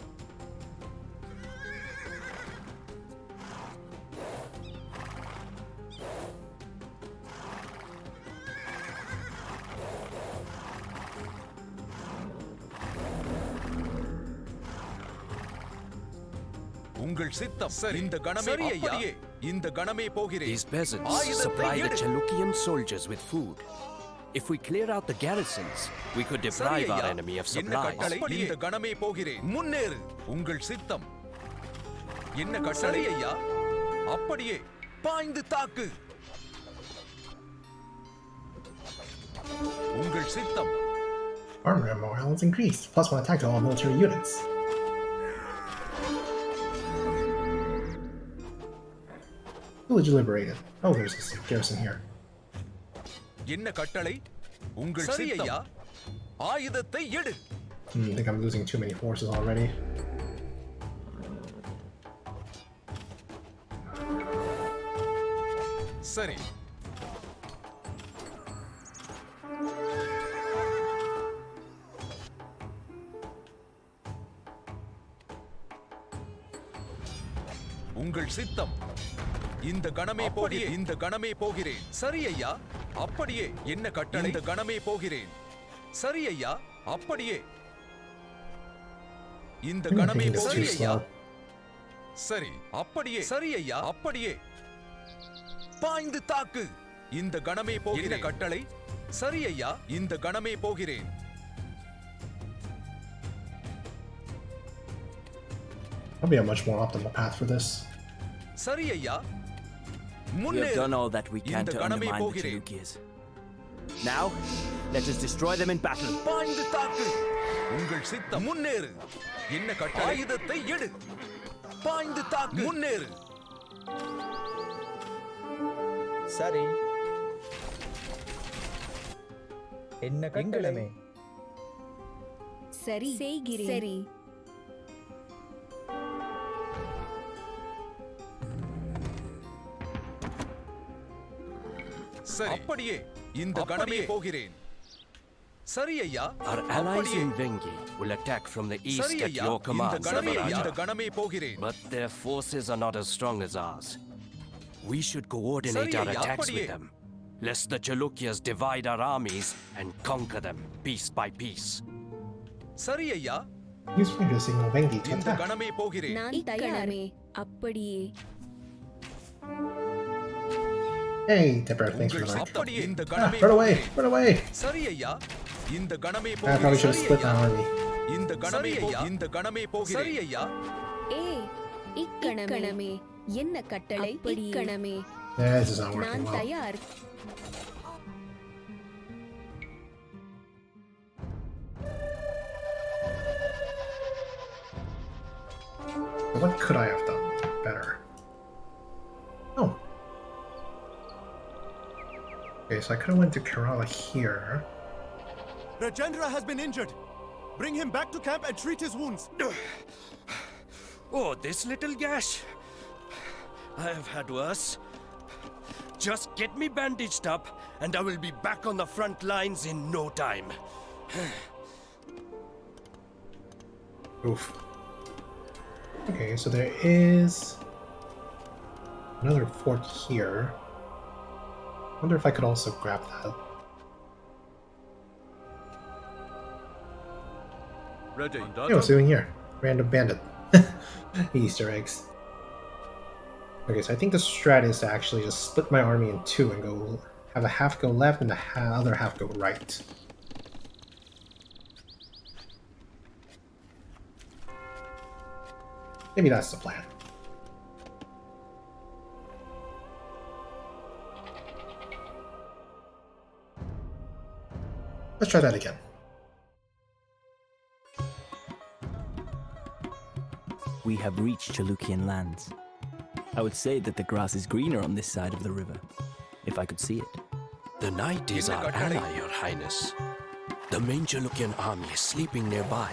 உங்கள் சித்தம் இந்த கணமே அப்படியே இந்த கணமே போகிறேன் These peasants supply the Chalukian soldiers with food. If we clear out the garrisons, we could deprive our enemy of supplies. இந்த கணமே போகிறேன் முன்னேறு உங்கள் சித்தம் என்ன கட்டளை ஐயா அப்படியே பாய்ந்து தாக்கு உங்கள் சித்தம் Armor ammo has increased. +1 attack to all military units. Village liberated. Oh, there's a garrison here. என்ன கட்டளை உங்கள் ஐயா ஆயுதத்தை எடு I think I'm losing too many forces already. சரி உங்கள் சித்தம் இந்த கணமே போகிறேன் இந்த கணமே போகிறேன் சரி ஐயா அப்படியே என்ன கட்டளை இந்த கணமே போகிறேன் சரி ஐயா அப்படியே இந்த கணமே சரி ஐயா சரி அப்படியே சரி ஐயா அப்படியே பாய்ந்து தாக்கு இந்த கணமே போகிறேன் கட்டளை சரி ஐயா இந்த கணமே போகிறேன் Probably a much more optimal path for this. சரி ஐயா We have done all that we can to undermine the Chalukyas. Now, let us destroy them in battle. பாய்ந்து தாக்கு உங்கள் சித்தம் முன்னேறு என்ன கட்டளை ஆயுதத்தை எடு பாய்ந்து தாக்கு முன்னேறு சரி என்ன கட்டளை சரி செய்கிறேன் சரி சரி அப்படியே இந்த கணமே போகிறேன் சரி ஐயா Our allies in Vengi will attack from the east at your command. இந்த கணமே போகிறேன் But their forces are not as strong as ours. We should coordinate our attacks with them, lest the Chalukyas divide our armies and conquer them piece by piece. சரி ஐயா Use finger signal Vengi to இந்த attack. கணமே போகிறேன் நான் தயாரே அப்படியே Hey, Dipper, thanks for the like. அப்படியே இந்த கணமே Run away! Run away! சரி ஐயா இந்த கணமே I probably should have split that army. இந்த கணமே இந்த கணமே போகிறேன் சரி ஐயா இக்கணமே என்ன கட்டளை இக்கணமே Yeah, this is not working நான் well. தயார் What could I have done better? Oh. Okay, so I could have went to Kerala here. Rajendra has been injured. Bring him back to camp and treat his wounds. Oh, this little gash. I have had worse. Just get me bandaged up, and I will be back on the front lines in no time. Oof. Okay, so there is another fort here. Wonder if I could also grab that. Ready. Hey, what's doing here? Random bandit. Easter eggs. Okay, so I think the strat is to actually just split my army in two and go have a half go left and the other half go right. Maybe that's the plan. Let's try that again. We have reached Chalukian lands. I would say that the grass is greener on this side of the river, if I could see it. The night is our ally, Your Highness. The main Chalukian army is sleeping nearby,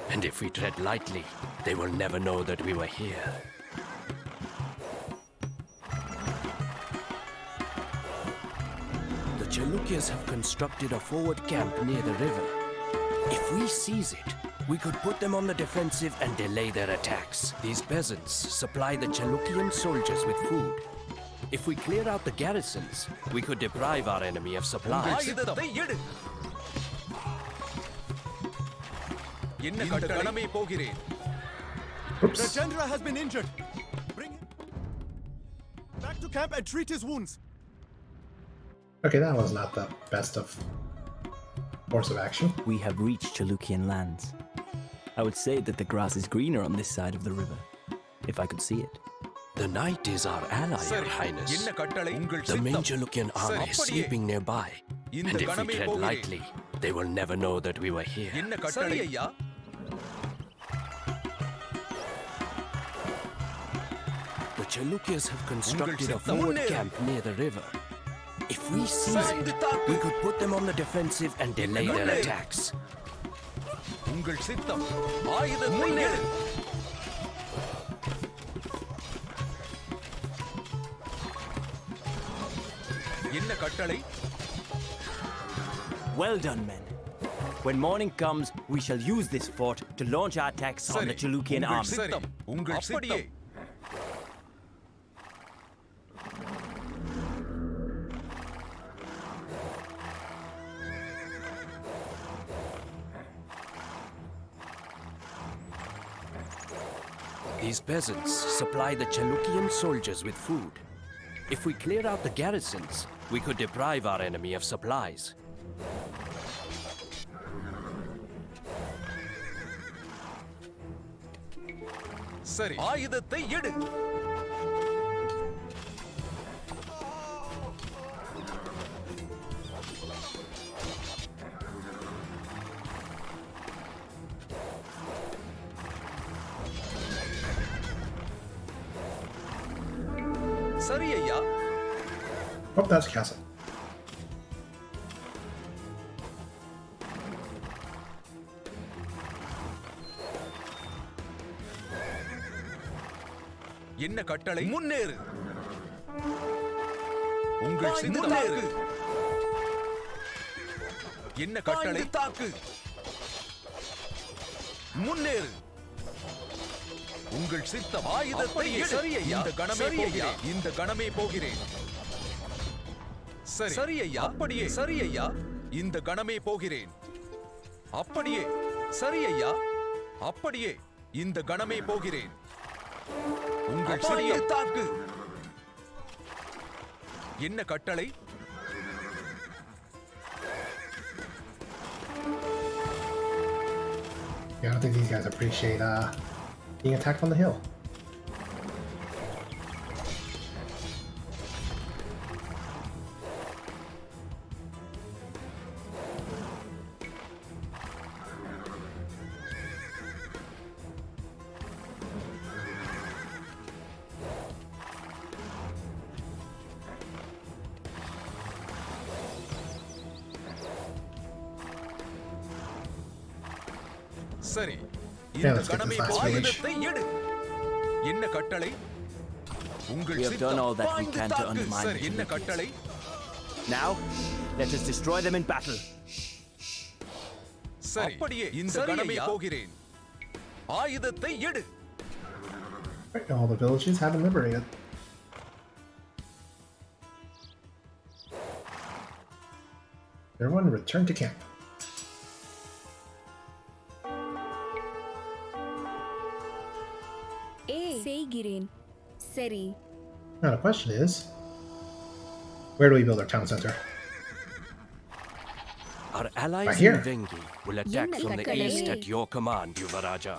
and if we tread lightly, they will never know that we were here. The Chalukyas have constructed a forward camp near the river. If we seize it, we could put them on the defensive and delay their attacks. These peasants supply the Chalukian soldiers with food. If we clear out the garrisons, we could deprive our enemy of supplies. Rajendra has been injured. Bring him back to camp and treat his wounds. Okay, that was not the best of course of action. We have reached Chalukian lands. I would say that the grass is greener on this side of the river, if I could see it. The night is our ally, Your Highness. The main Chalukian army is sleeping nearby, and if we tread lightly, they will never know that we were here. The Chalukyas have constructed a forward camp near the river. If we seize it, we could put them on the defensive and delay their attacks. Well done, men. When morning comes, we shall use this fort to launch our attacks on the Chalukian army. These peasants supply the Chalukian soldiers with food. If we clear out the garrisons, we could deprive our enemy of supplies. Oh, that's a castle. என்ன கட்டளை முன்னேறு உங்கள் சிந்தனை என்ன கட்டளை தாக்கு முன்னேறு உங்கள் சித்தம் ஆயுதத்தை சரியையா இந்த கணமே போகிறேன் இந்த கணமே போகிறேன் சரியையா அப்படியே சரியையா இந்த கணமே போகிறேன் அப்படியே சரியையா அப்படியே இந்த கணமே போகிறேன் உங்கள் சிறிய தாக்கு என்ன கட்டளை Yeah, I don't think these guys appreciate being attacked on the hill. சரி இந்த கணமே ஆயுதத்தை எடு என்ன கட்டளை உங்கள் We have done all that we can to undermine the என்ன Chalukyas. கட்டளை Now, let us destroy them in battle. சரி அப்படியே இந்த கணமே போகிறேன் ஆயுதத்தை எடு Right, all the villages have been liberated. Everyone return to camp. செய்கிறேன். சரி. Now the question is, where do we build our town center? Our allies Right in here. Vengi will attack from the east at your command, Yuvaraja.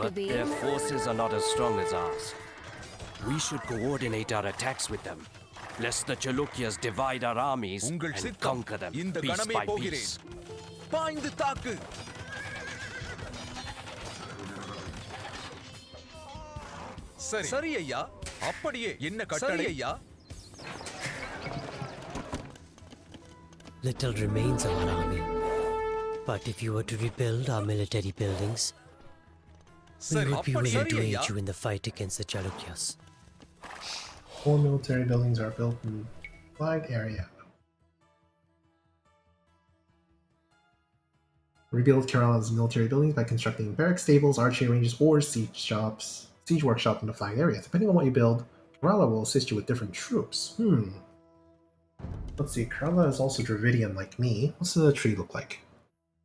But their forces are not as strong as ours. We should coordinate our attacks with them, lest the Chalukyas divide our armies and conquer them piece by piece. பாய்ந்து தாக்கு. சரி சரி ஐயா. அப்படியே என்ன கட்டளை ஐயா? Little remains of our army. But if you were to rebuild our military buildings, we would be willing to aid you in the fight against the Chalukyas. 4 military buildings are built in wide area. Rebuild Kerala's military buildings by constructing barrack stables, archery ranges, or siege workshops in the flagged areas. Depending on what you build, Kerala will assist you with different troops. Let's see, Kerala is also Dravidian like me. What's the tree look like?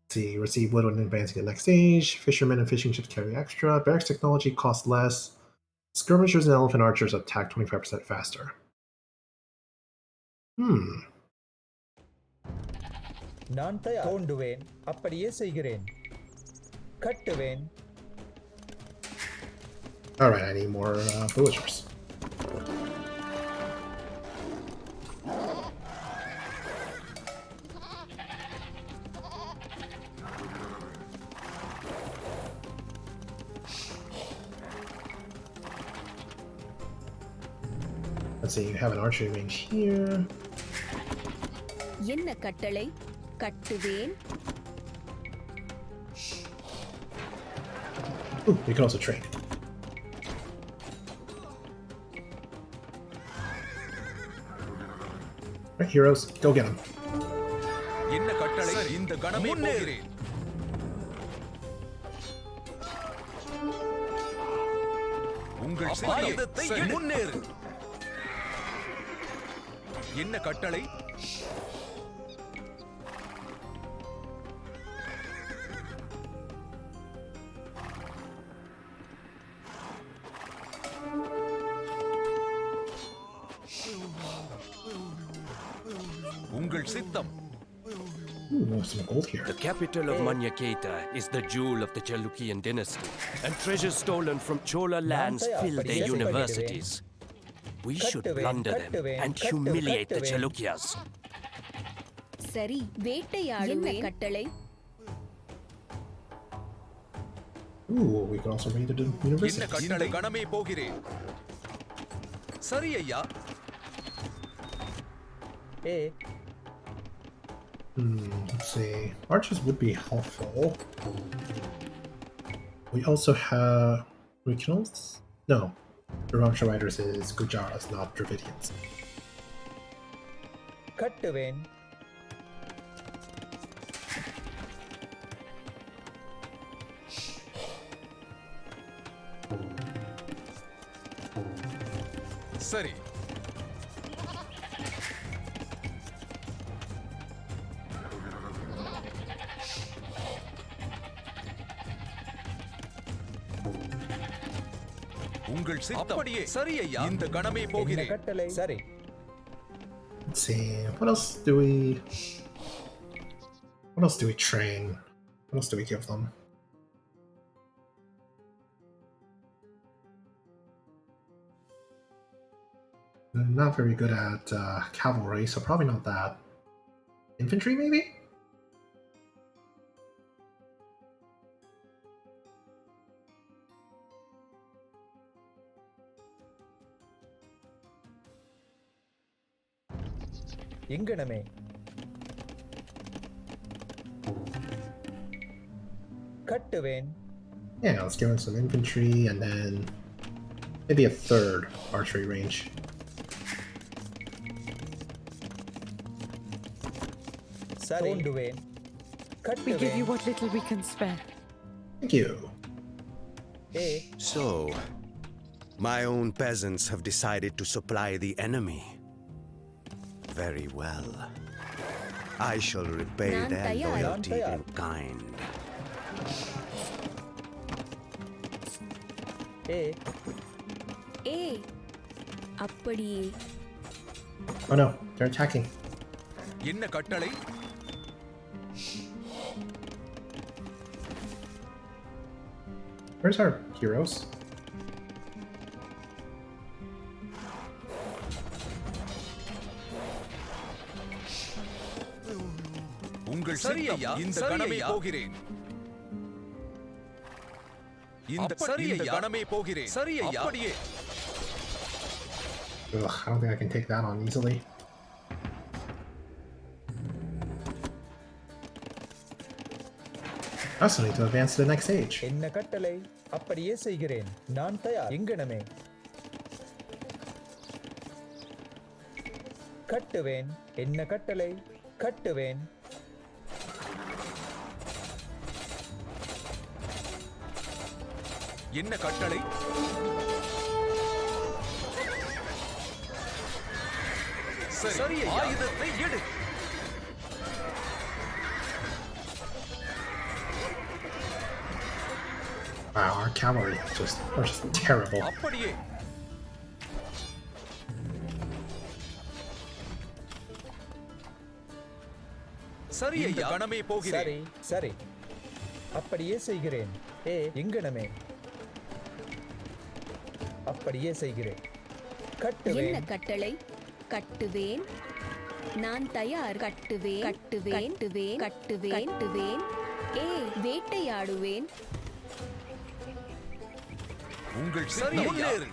Let's see, receive wood when advancing to the next stage. Fishermen and fishing ships carry extra. Barracks technology costs less. Skirmishers and elephant archers attack 25% faster. நான் தயார். தோண்டுவேன், அப்படியே செய்கிறேன். கட்டுவேன். Alright, I need more villagers. Let's see, you have an archery range here. என்ன கட்டளை? கட்டுவேன். Ooh, we can also trade. Right, heroes, go get them. என்ன கட்டளை? இந்த கணமே போகிறேன். உங்கள் ஆயுதத்தை முன்னேறு. என்ன கட்டளை? உங்கள் சித்தம். Some gold here. The capital of Manyaketa is the jewel of the Chalukyan dynasty, and treasures stolen from Chola lands fill their universities. We should plunder them and humiliate the Chalukyas. சரி, வேட்டையாடுவேன். என்ன கட்டளை? Ooh, we can also raid the university. என்ன கட்டளை? கணமே போகிறேன். சரி ஐயா. Let's see. Archers would be helpful. We also have regionals? No. Ramsha Riders is Gujaras, not Dravidians. கட்டுவேன். சரி. உங்கள் சித்தம். அப்படியே சரி ஐயா. இந்த கணமே போகிறேன். கட்டளை. சரி. Let's see. What else do we train? What else do we give them? They're not very good at cavalry, so probably not that. Infantry, maybe? எங்கனமே. கட்டுவேன். Yeah, let's give him some infantry and then maybe a third archery range. சரி. தோண்டுவேன். We give you what little we can spare. Thank you. So, my own peasants have decided to supply the enemy. Very well. I shall repay their loyalty in kind. ஏ ஏ அப்படியே. Oh no, they're attacking. என்ன கட்டளை? Where's our heroes? உங்கள் சரியையா இந்த கணமே போகிறேன். இந்த சரியையா கணமே போகிறேன். சரியையா அப்படியே. Ugh, I don't think I can take that on easily. I also need to advance to the next stage. என்ன கட்டளை? அப்படியே செய்கிறேன். நான் தயார். எங்கனமே. கட்டுவேன். என்ன கட்டளை? கட்டுவேன். என்ன கட்டளை? சரி, ஆயுதத்தை எடு. Wow, our cavalry are just terrible. அப்படியே. சரி ஐயா கணமே போகிறேன். சரி சரி அப்படியே செய்கிறேன். ஏ எங்கனமே. அப்படியே செய்கிறேன். கட்டுவேன். என்ன கட்டளை? கட்டுவேன். நான் தயார். கட்டுவேன் கட்டுவேன் கட்டுவேன் கட்டுவேன் கட்டுவேன். ஏ வேட்டையாடுவேன். உங்கள் சரி முன்னேறு.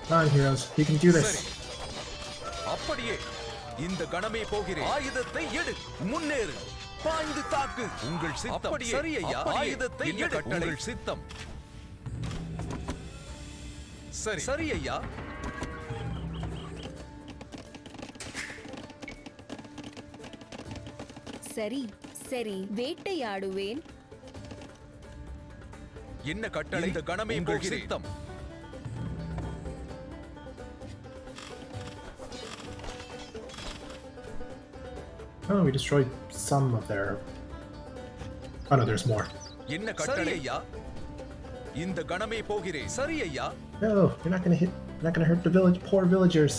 Come on, heroes, you can do this. அப்படியே. இந்த கணமே போகிறேன். ஆயுதத்தை எடு. முன்னேறு. பாய்ந்து தாக்கு. உங்கள் சித்தம். அப்படியே. சரி ஐயா. ஆயுதத்தை எடு. உங்கள் சித்தம். சரி சரி ஐயா. சரி சரி வேட்டையாடுவேன். என்ன கட்டளை? இந்த கணமே போகிறேன். சித்தம். Oh, we destroyed some of their... Oh no, there's more. என்ன கட்டளை ஐயா? இந்த கணமே போகிறேன். சரி ஐயா. No, you're not gonna hurt the poor villagers.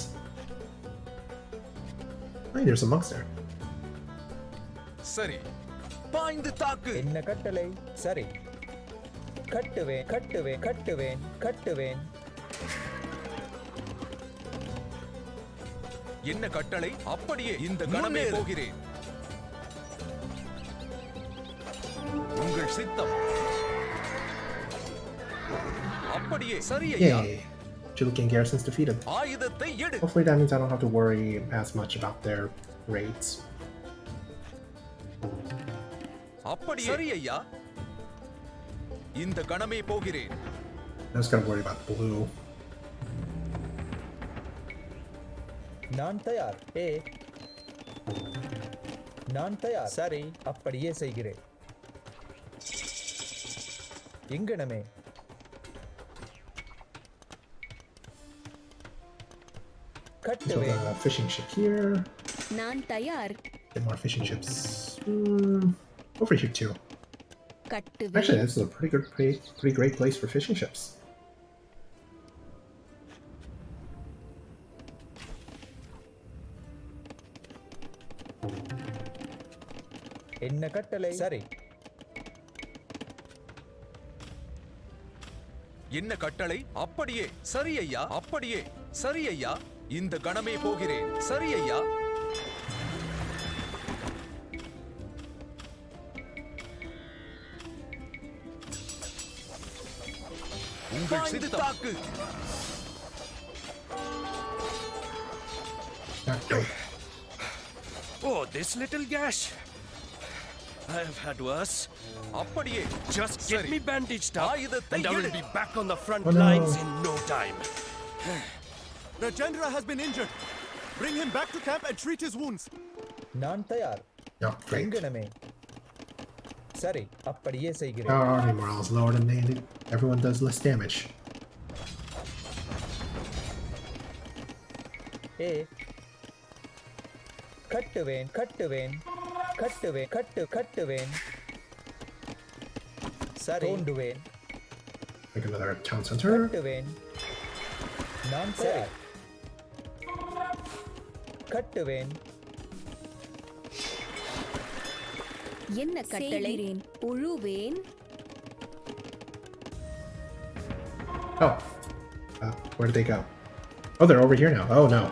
Hey, there's some monks there. சரி. பாய்ந்து தாக்கு. என்ன கட்டளை? சரி. கட்டுவேன் கட்டுவேன் கட்டுவேன் கட்டுவேன். என்ன கட்டளை? அப்படியே. இந்த கணமே போகிறேன். உங்கள் சித்தம். அப்படியே. சரி ஐயா. Yay. Chilukian garrison's defeated. ஆயுதத்தை எடு. Hopefully that means I don't have to worry as much about their raids. அப்படியே. சரி ஐயா. இந்த கணமே போகிறேன். I just gotta worry about blue. நான் தயார். ஏ நான் தயார். சரி அப்படியே செய்கிறேன். எங்கனமே. கட்டுவேன். So the fishing ship here. நான் தயார். Get more fishing ships. Go for ship 2. கட்டுவேன். Actually, this is a pretty great place for fishing ships. என்ன கட்டளை? சரி. என்ன கட்டளை? அப்படியே. சரி ஐயா. அப்படியே. சரி ஐயா. இந்த கணமே போகிறேன். சரி ஐயா. உங்கள் சித்தாக்கு. Oh, this little gash. I have had worse. அப்படியே. Just get me bandaged up, ஆயுதத்தை and I will எடு. be back on the front Oh, no. lines in no time. The general has been injured. Bring him back to camp and treat his wounds. நான் தயார். Oh, great. எங்கனமே. சரி அப்படியே செய்கிறேன். Our army morale is lower than needed. Everyone does less damage. ஏ கட்டுவேன் கட்டுவேன் கட்டுவேன். சரி. தோண்டுவேன். Make another town center. கட்டுவேன். நான் தயார். கட்டுவேன். என்ன கட்டளை? உழுவேன். Oh. Where did they go? Oh, they're over here now. Oh, no.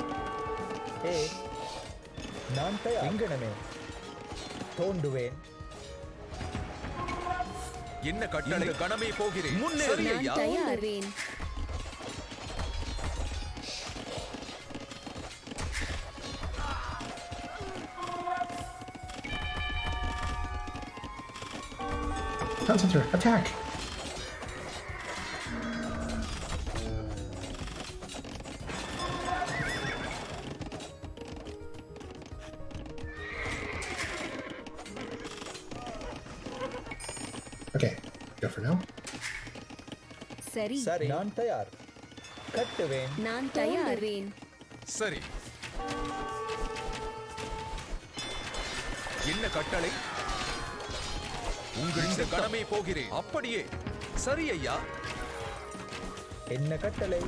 நான் தயார். இங்கனமே. தோண்டுவேன். என்ன கட்டளை? கணமே போகிறேன். முன்னேறு ஐயா. நான் தயார்வேன். Town center, attack! Okay, go for now. சரி. நான் தயார். கட்டுவேன். நான் தயார்வேன். சரி. என்ன கட்டளை? உங்கள் இந்த கணமே போகிறேன். அப்படியே. சரி ஐயா. என்ன கட்டளை?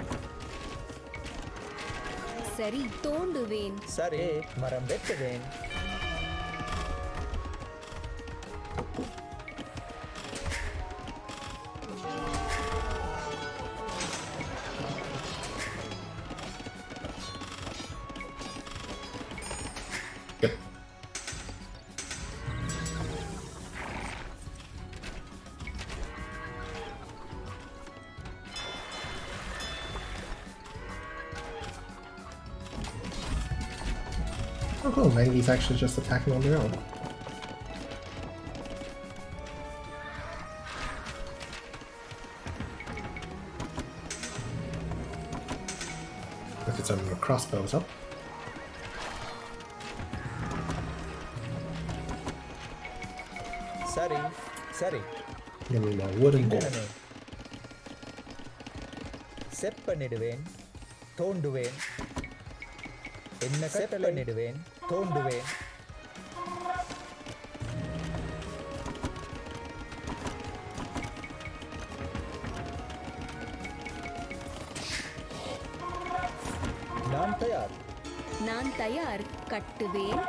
சரி. தோண்டுவேன். சரி. மரம் வெட்டுவேன். Oh, cool. Mangy's actually just attacking on their own. Look at some crossbows up. சரி. Give me more wood and gold. செப்பனிடுவேன். தோண்டுவேன். என்ன செப்பனிடுவேன். தோண்டுவேன். நான் தயார். நான் தயார். கட்டுவேன்.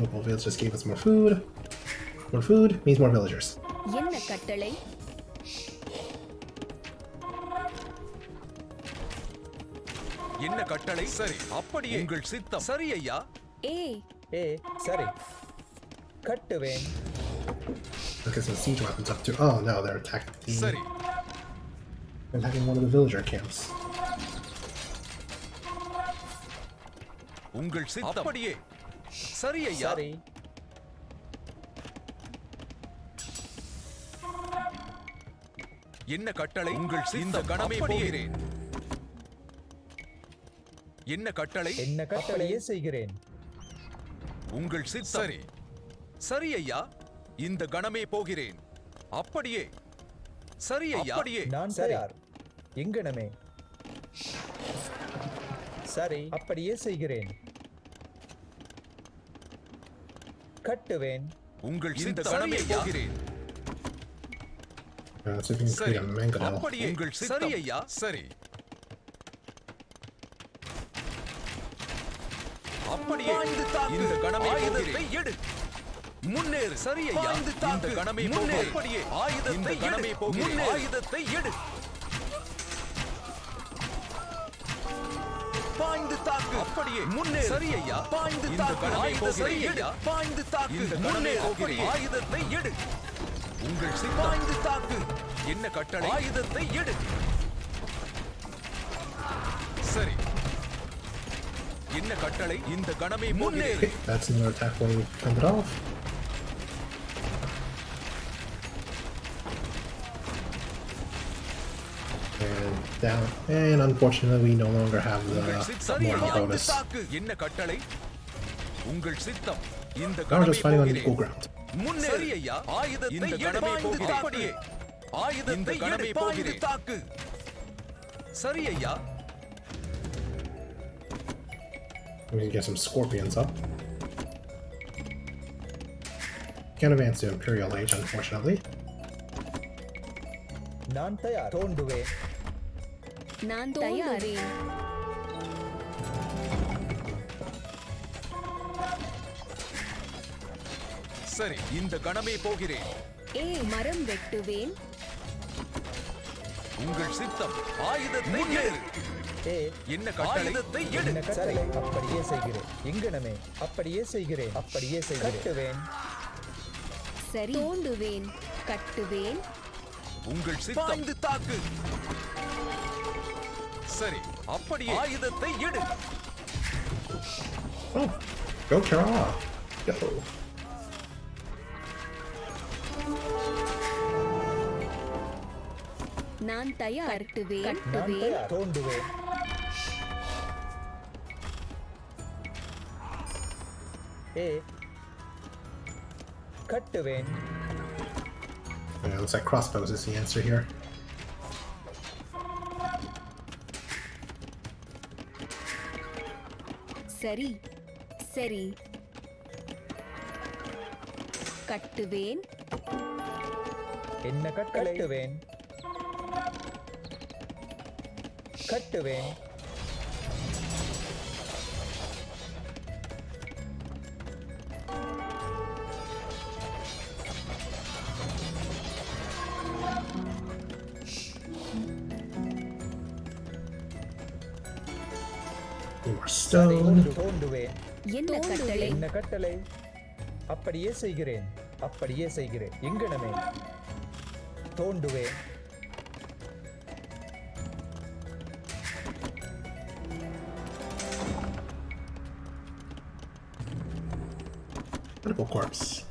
Local village just gave us more food. More food means more villagers. என்ன கட்டளை? என்ன கட்டளை? சரி. அப்படியே. உங்கள் சித்தம். சரி ஐயா. சரி. கட்டுவேன். Look at some siege weapons up too. Oh no, they're attacking. சரி. They're attacking one of the villager camps. உங்கள் சித்தம். அப்படியே. சரி ஐயா. சரி. என்ன கட்டளை? உங்கள் இந்த கணமே போகிறேன். என்ன கட்டளை? என்ன கட்டளையே செய்கிறேன். உங்கள் சித்தம். சரி. சரி ஐயா. இந்த கணமே போகிறேன். அப்படியே. சரி ஐயா. அப்படியே. நான் தயார். எங்கனமே. சரி. அப்படியே செய்கிறேன். கட்டுவேன். உங்கள் இந்த கணமே போகிறேன். So we can create a mangonel. அப்படியே. உங்கள் சரி ஐயா. சரி. அப்படியே. இந்த கணமே போகிறேன். எடு. முன்னேறு. சரி ஐயா. இந்த கணமே போகிறேன். அப்படியே. ஆயுதத்தை கணமே போகிறேன். ஆயுதத்தை எடு. பாய்ந்து தாக்கு. அப்படியே. முன்னேறு. சரி ஐயா. பாய்ந்து தாக்கு. ஆயுதத்தை எடு. பாய்ந்து தாக்கு. இந்த கணமே போகிறேன். ஆயுதத்தை எடு. உங்கள் பாய்ந்து தாக்கு. என்ன கட்டளை? ஆயுதத்தை எடு. சரி. என்ன கட்டளை? இந்த கணமே முன்னேறு. Okay, that's another attack when we fend it off. And down. And unfortunately, we no longer have the mortal bonus. என்ன கட்டளை? உங்கள் சித்தம். இந்த Now we're கணமே just fighting on போகிறேன். equal ground. முன்னேறு ஐயா. ஆயுதத்தை இந்த கணமே போகிறேன். அப்படியே. ஆயுதத்தை கணமே போகிறேன். தாக்கு. சரி ஐயா. We can get some scorpions up. Can't advance to Imperial Age, unfortunately. நான் தயார் தோண்டுவேன் நான் தயாரேன் சரி இந்த கணமே போகிறேன் மரம் வெட்டுவேன் உங்கள் சித்தம் ஆயுதத்தை ஏறு என்ன ஆயுதத்தை எடு சரி அப்படியே செய்கிறேன் எங்கனமே அப்படியே செய்கிறேன் கட்டுவேன் சரி தோண்டுவேன் கட்டுவேன் உங்கள் சித்தம் தாக்கு சரி அப்படியே ஆயுதத்தை எடு Go Kara! Go! நான் தயார் கட்டுவேன் தோண்டுவேன் கட்டுவேன் Yeah, looks like crossbows is the answer here. சரி சரி கட்டுவேன் என்ன கட்டுவேன் கட்டுவேன் More stone. தோண்டுவேன் என்ன கட்டளை அப்படியே செய்கிறேன் எங்கனமே தோண்டுவேன் Medical corpse.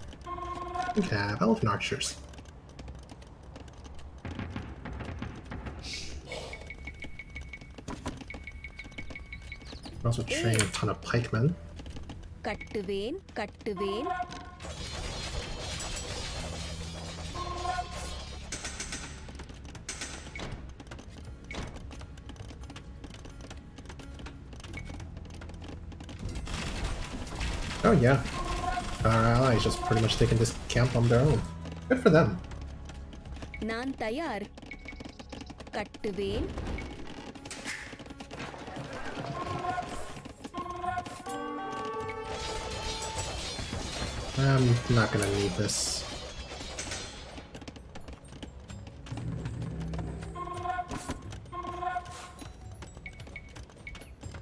We can have elephant archers. We also train a ton of pikemen. கட்டுவேன் Oh yeah. Our allies just pretty much taking this camp on their own. Good for them. நான் தயார் கட்டுவேன் I'm not gonna need this.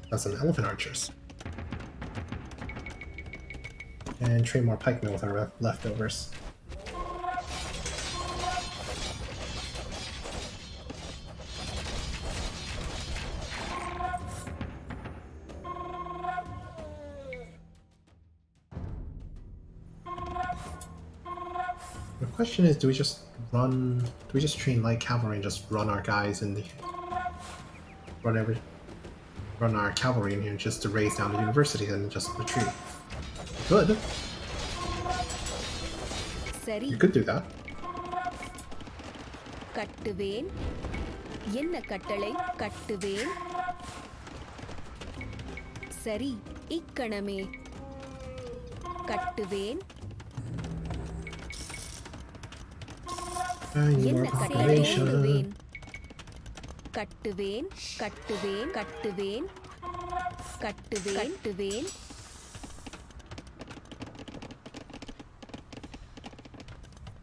That's some elephant archers. And train more pikemen with our leftovers. The question is, do we just train light cavalry and just run our guys in the run our cavalry in here just to raise down the university and just retreat? Good. சரி You could do that. கட்டுவேன் என்ன கட்டளை கட்டுவேன் சரி இக்கணமே கட்டுவேன் என்ன கட்டளை தோண்டுவேன் கட்டுவேன் கட்டுவேன் கட்டுவேன் கட்டுவேன் கட்டுவேன்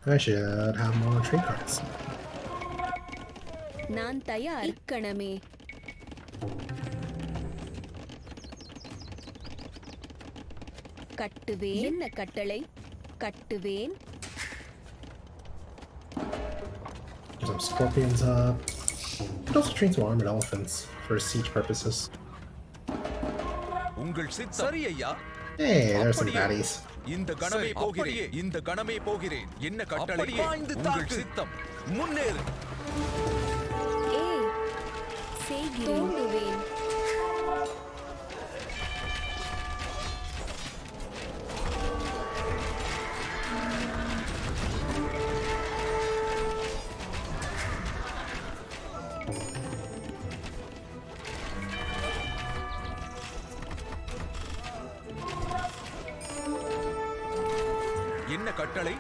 I should have more trade cards. நான் தயார் இக்கணமே கட்டுவேன் என்ன கட்டளை கட்டுவேன் Get some scorpions up. Could also train some armored elephants for siege purposes. உங்கள் சித்தம் சரி ஐயா Hey, there's some baddies. இந்த கணமே போகிறேன் என்ன கட்டளை உங்கள் சித்தம் முன்னேறு தோண்டுவேன் என்ன கட்டளை?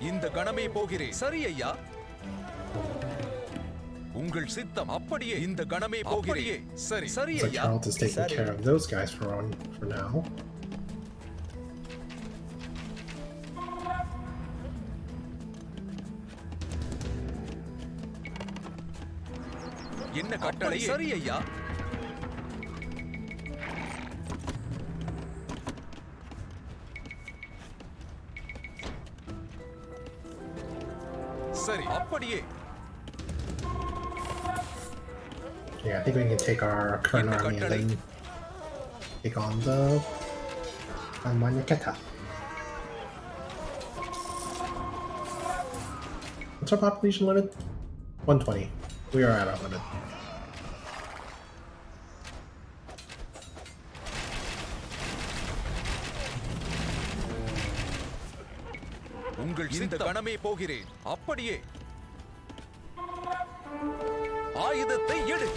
இந்த கணமே போகிறேன். சரி ஐயா. உங்கள் சித்தம் அப்படியே. இந்த கணமே போகிறேன். சரி சரி Looks like ஐயா. Charles is taking care of those guys for now. என்ன கட்டளை? சரி ஐயா. சரி அப்படியே. Yeah, I think we can take our current army and then take on the Manyaketa. What's our population limit? 120. We are at our limit. உங்கள் இந்த கணமே போகிறேன். அப்படியே. ஆயுதத்தை எடு.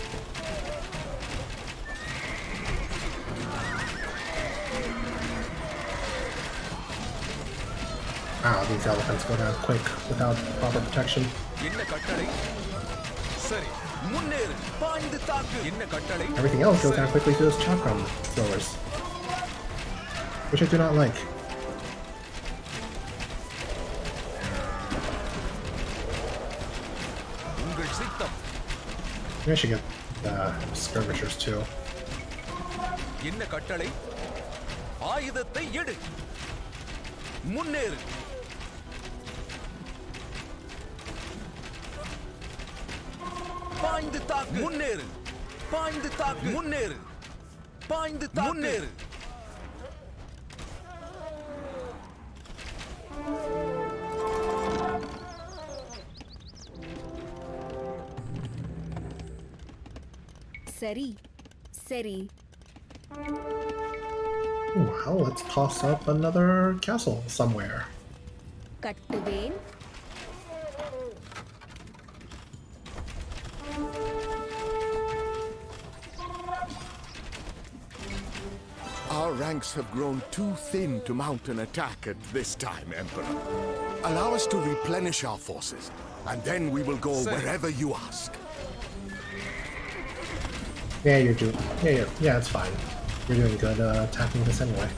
Wow, these elephants go down quick without proper protection. என்ன கட்டளை? சரி முன்னேறு. பாய்ந்து தாக்கு. என்ன கட்டளை? Everything else goes down quickly to those chakram throwers, which I do not like. உங்கள் சித்தம். Maybe I should get skirmishers too. என்ன கட்டளை? ஆயுதத்தை எடு. முன்னேறு. பாய்ந்து தாக்கு. முன்னேறு. பாய்ந்து தாக்கு. முன்னேறு. பாய்ந்து தாக்கு. முன்னேறு. சரி சரி. Well, let's toss up another castle somewhere. கட்டுவேன். Our ranks have grown too thin to mount an attack at this time, Emperor. Allow us to replenish our forces, and then we will go wherever you ask. Yeah, you're doing. Yeah, it's fine. You're doing good attacking this anyway.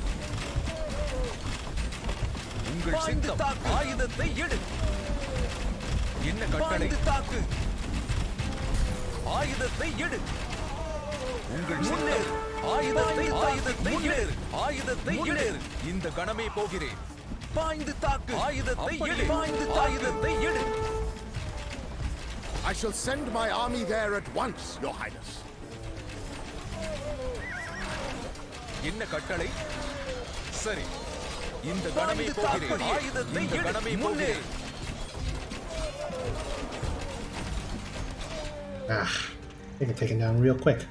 உங்கள் சித்தம். ஆயுதத்தை எடு. என்ன கட்டளை? தாக்கு. ஆயுதத்தை எடு. உங்கள் முன்னேறு. ஆயுதத்தை முன்னேறு. ஆயுதத்தை எடு. இந்த கணமே போகிறேன். பாய்ந்து தாக்கு. ஆயுதத்தை எடு. பாய்ந்து ஆயுதத்தை எடு. I shall send my army there at once, Your Highness. என்ன கட்டளை? சரி இந்த கணமே போகிறேன். ஆயுதத்தை எடு. கணமே முன்னேறு. They can take it down real quick.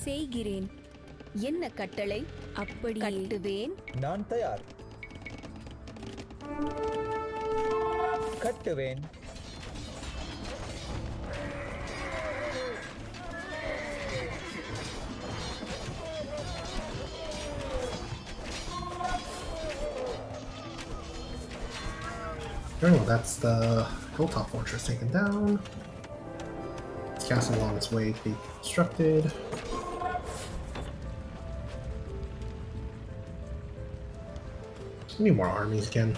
செய்கிறேன். என்ன கட்டளை? அப்படி கட்டுவேன். நான் தயார். கட்டுவேன். Oh, that's the hilltop fortress taken down. This castle on its way to be constructed. We need more armies again.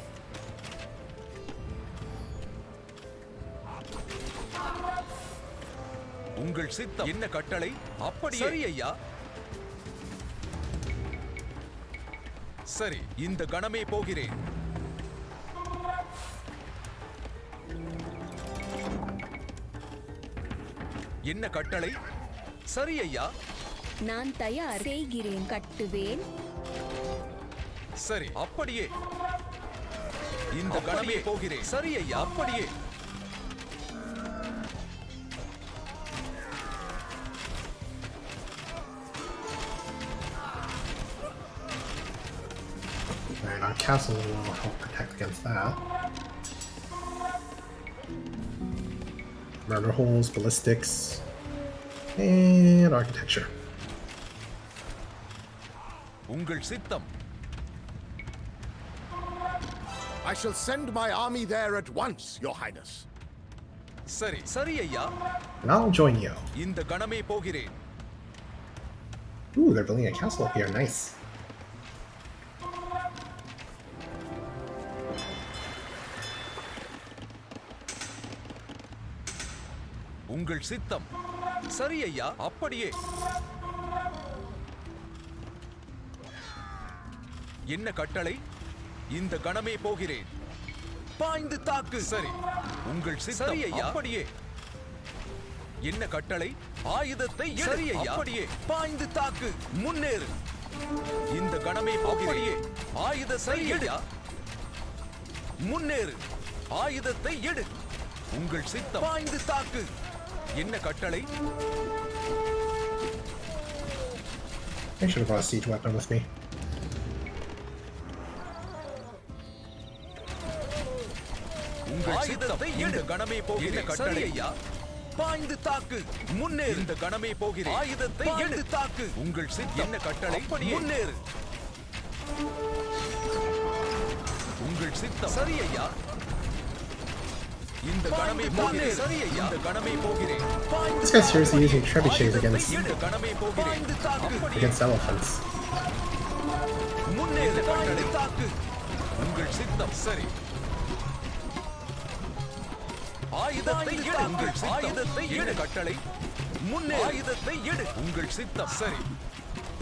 உங்கள் சித்தம். என்ன கட்டளை? அப்படியே. சரி ஐயா. சரி இந்த கணமே போகிறேன். என்ன கட்டளை? சரி ஐயா. நான் தயார். செய்கிறேன். கட்டுவேன். சரி அப்படியே. இந்த கணமே போகிறேன். சரி ஐயா. அப்படியே. Alright, our castle will help protect against that. Murder holes, ballistics, and architecture. உங்கள் சித்தம். I shall send my army there at once, Your Highness. சரி சரி ஐயா. And I'll join you. இந்த கணமே போகிறேன். Ooh, they're building a castle here. Nice. உங்கள் சித்தம். சரி ஐயா, அப்படியே. என்ன கட்டளை? இந்த கணமே போகிறேன். பாய்ந்து தாக்கு. சரி. உங்கள் சித்தம். சரி ஐயா, அப்படியே. என்ன கட்டளை? ஆயுதத்தை எடு. சரி ஐயா, அப்படியே. பாய்ந்து தாக்கு. முன்னேறு. இந்த கணமே போகிறேன். ஆயுதத்தை எடு. முன்னேறு. ஆயுதத்தை எடு. உங்கள் சித்தம். பாய்ந்து தாக்கு. என்ன கட்டளை? I should have brought a siege weapon with me. உங்கள் ஆயுதத்தை எடு. கணமே போகிறேன். கட்டளை ஐயா. பாய்ந்து தாக்கு. முன்னேறு. இந்த கணமே போகிறேன். ஆயுதத்தை எடு. தாக்கு. உங்கள் சித்தம். என்ன கட்டளை? முன்னேறு. உங்கள் சித்தம். சரி ஐயா. இந்த கணமே போகிறேன். சரி ஐயா. இந்த கணமே போகிறேன். This guy's seriously using trebuchets against elephants. முன்னேறு. கட்டளை தாக்கு. உங்கள் சித்தம். சரி. ஆயுதத்தை எடு. உங்கள் ஆயுதத்தை எடு. கட்டளை. முன்னே ஆயுதத்தை எடு. உங்கள் சித்தம். சரி.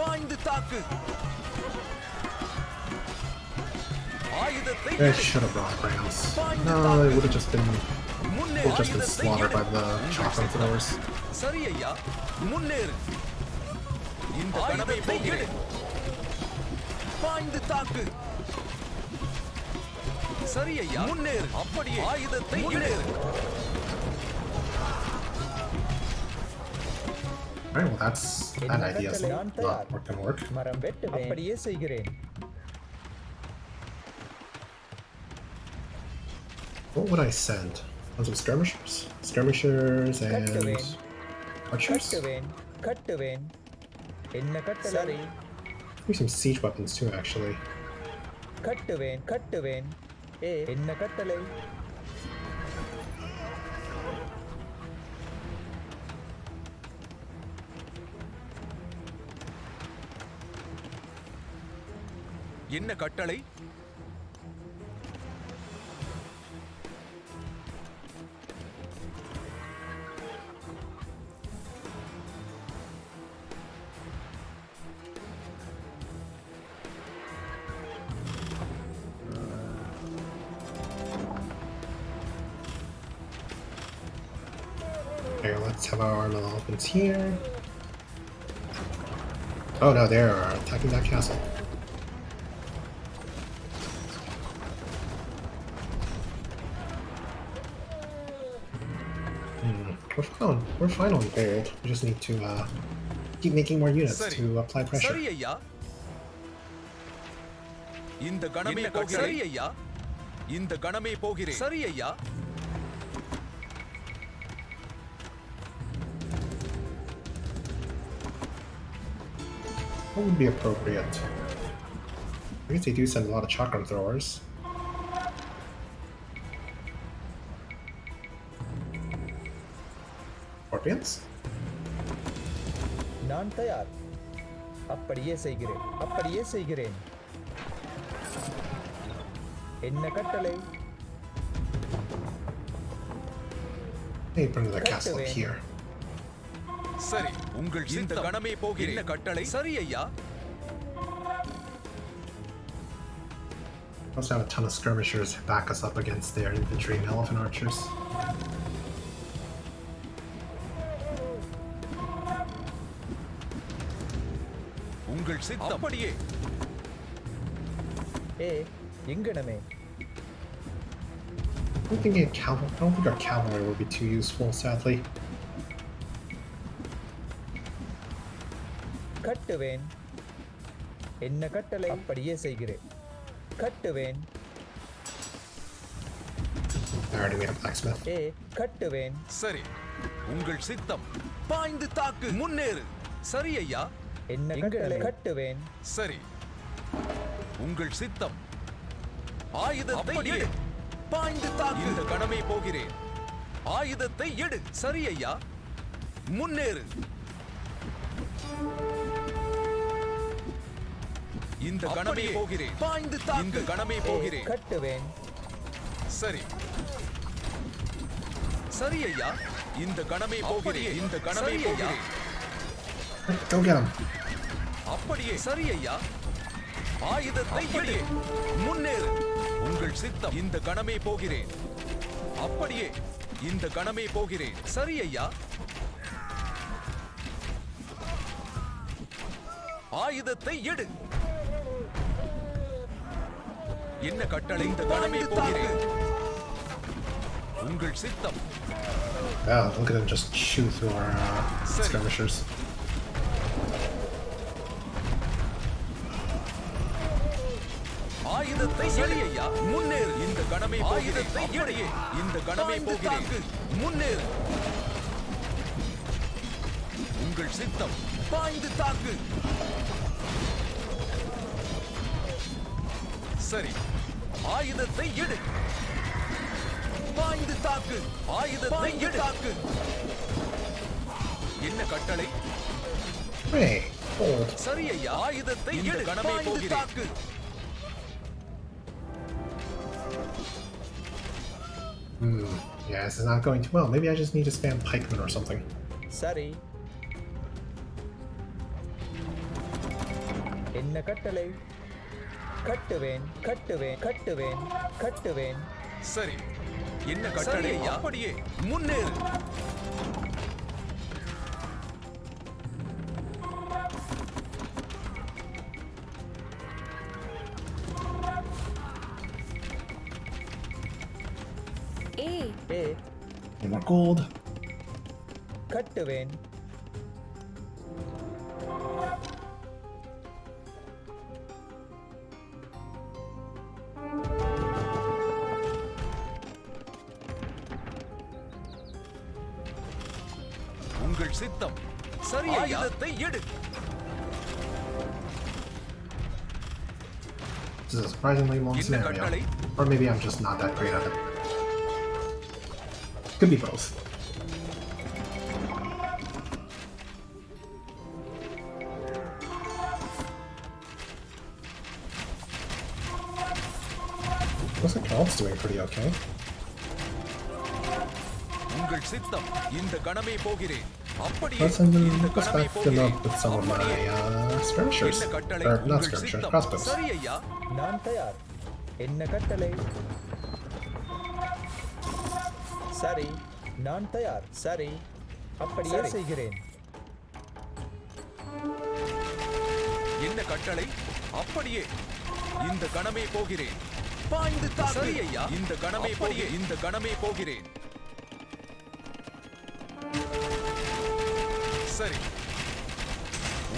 பாய்ந்து தாக்கு. ஆயுதத்தை I எடு. should have brought rams. No, it would have just been slaughtered by the chakram throwers. சரி ஐயா. முன்னேறு. இந்த கணமே எடு. பாய்ந்து தாக்கு. சரி ஐயா. முன்னேறு. அப்படியே. ஆயுதத்தை எடு. Alright, well that idea is not gonna work. மரம் வெட்டுவேன். அப்படியே செய்கிறேன். What would I send? Some skirmishers? Skirmishers and archers? கட்டுவேன். என்ன கட்டளை? Maybe some siege weapons too, actually. கட்டுவேன். என்ன கட்டளை? என்ன கட்டளை? Okay, let's have our little elephants here. Oh no, they are attacking that castle. We're fine on gold. We just need to keep making more units to apply pressure. சரி ஐயா. இந்த கணமே போகிறேன். சரி ஐயா. இந்த கணமே போகிறேன். சரி ஐயா. What would be appropriate? I guess they do send a lot of chakram throwers. Scorpions? நான் தயார். அப்படியே செய்கிறேன். என்ன கட்டளை? They bring the castle up here. சரி. உங்கள் இந்த கணமே போகிறேன். என்ன கட்டளை? சரி ஐயா. Also have a ton of skirmishers back us up against their infantry and elephant archers. உங்கள் சித்தம். அப்படியே. எங்கனமே. I don't think our cavalry will be too useful, sadly. கட்டுவேன். என்ன கட்டளை? அப்படியே செய்கிறேன். கட்டுவேன். I already made a blacksmith. கட்டுவேன். சரி. உங்கள் சித்தம். பாய்ந்து தாக்கு. முன்னேறு. சரி ஐயா. என்ன கட்டளை? கட்டுவேன். சரி. உங்கள் சித்தம். ஆயுதத்தை எடு. பாய்ந்து தாக்கு. இந்த கணமே போகிறேன். ஆயுதத்தை எடு. சரி ஐயா. முன்னேறு. இந்த கணமே போகிறேன். பாய்ந்து தாக்கு. இந்த கணமே போகிறேன். கட்டுவேன். சரி. சரி ஐயா. இந்த கணமே போகிறேன். இந்த கணமே போகிறேன். Go get him. அப்படியே. சரி ஐயா. ஆயுதத்தை எடு. முன்னேறு. உங்கள் சித்தம். இந்த கணமே போகிறேன். அப்படியே. இந்த கணமே போகிறேன். சரி ஐயா. ஆயுதத்தை எடு. என்ன கட்டளை? இந்த கணமே போகிறேன். உங்கள் சித்தம். Yeah, look at him just shoot through our skirmishers. ஆயுதத்தை எடு ஐயா. முன்னேறு. இந்த கணமே ஆயுதத்தை எடு. இந்த கணமே போகிறேன். முன்னேறு. உங்கள் சித்தம். பாய்ந்து தாக்கு. சரி. ஆயுதத்தை எடு. பாய்ந்து தாக்கு. ஆயுதத்தை எடு. தாக்கு. என்ன கட்டளை? Hey, hold. சரி ஐயா. ஆயுதத்தை எடு. கணமே போகிறேன். தாக்கு. Yeah, this is not going too well. Maybe I just need to spam pikemen or something. சரி. என்ன கட்டளை? கட்டுவேன். கட்டுவேன். கட்டுவேன். கட்டுவேன். சரி. என்ன கட்டளை? அப்படியே. முன்னேறு. A. Need more gold. கட்டுவேன். உங்கள் சித்தம். சரி. ஆயுதத்தை எடு. This is a surprisingly long scenario. Or maybe I'm just not that great at it. Could be both. Looks like Caleb's doing pretty okay. உங்கள் சித்தம். இந்த கணமே போகிறேன். அப்படியே. Let's send இந்த them கணமே back to போகிறேன். with some of my skirmishers. என்ன கட்டளை? Or not உங்கள் skirmishers, சித்தம். crossbows. சரி ஐயா. நான் தயார். என்ன கட்டளை? சரி. நான் தயார். சரி. அப்படியே செய்கிறேன். என்ன கட்டளை? அப்படியே. இந்த கணமே போகிறேன். பாய்ந்து தாக்கு. சரி ஐயா. இந்த கணமே போகிறேன். இந்த கணமே போகிறேன். சரி.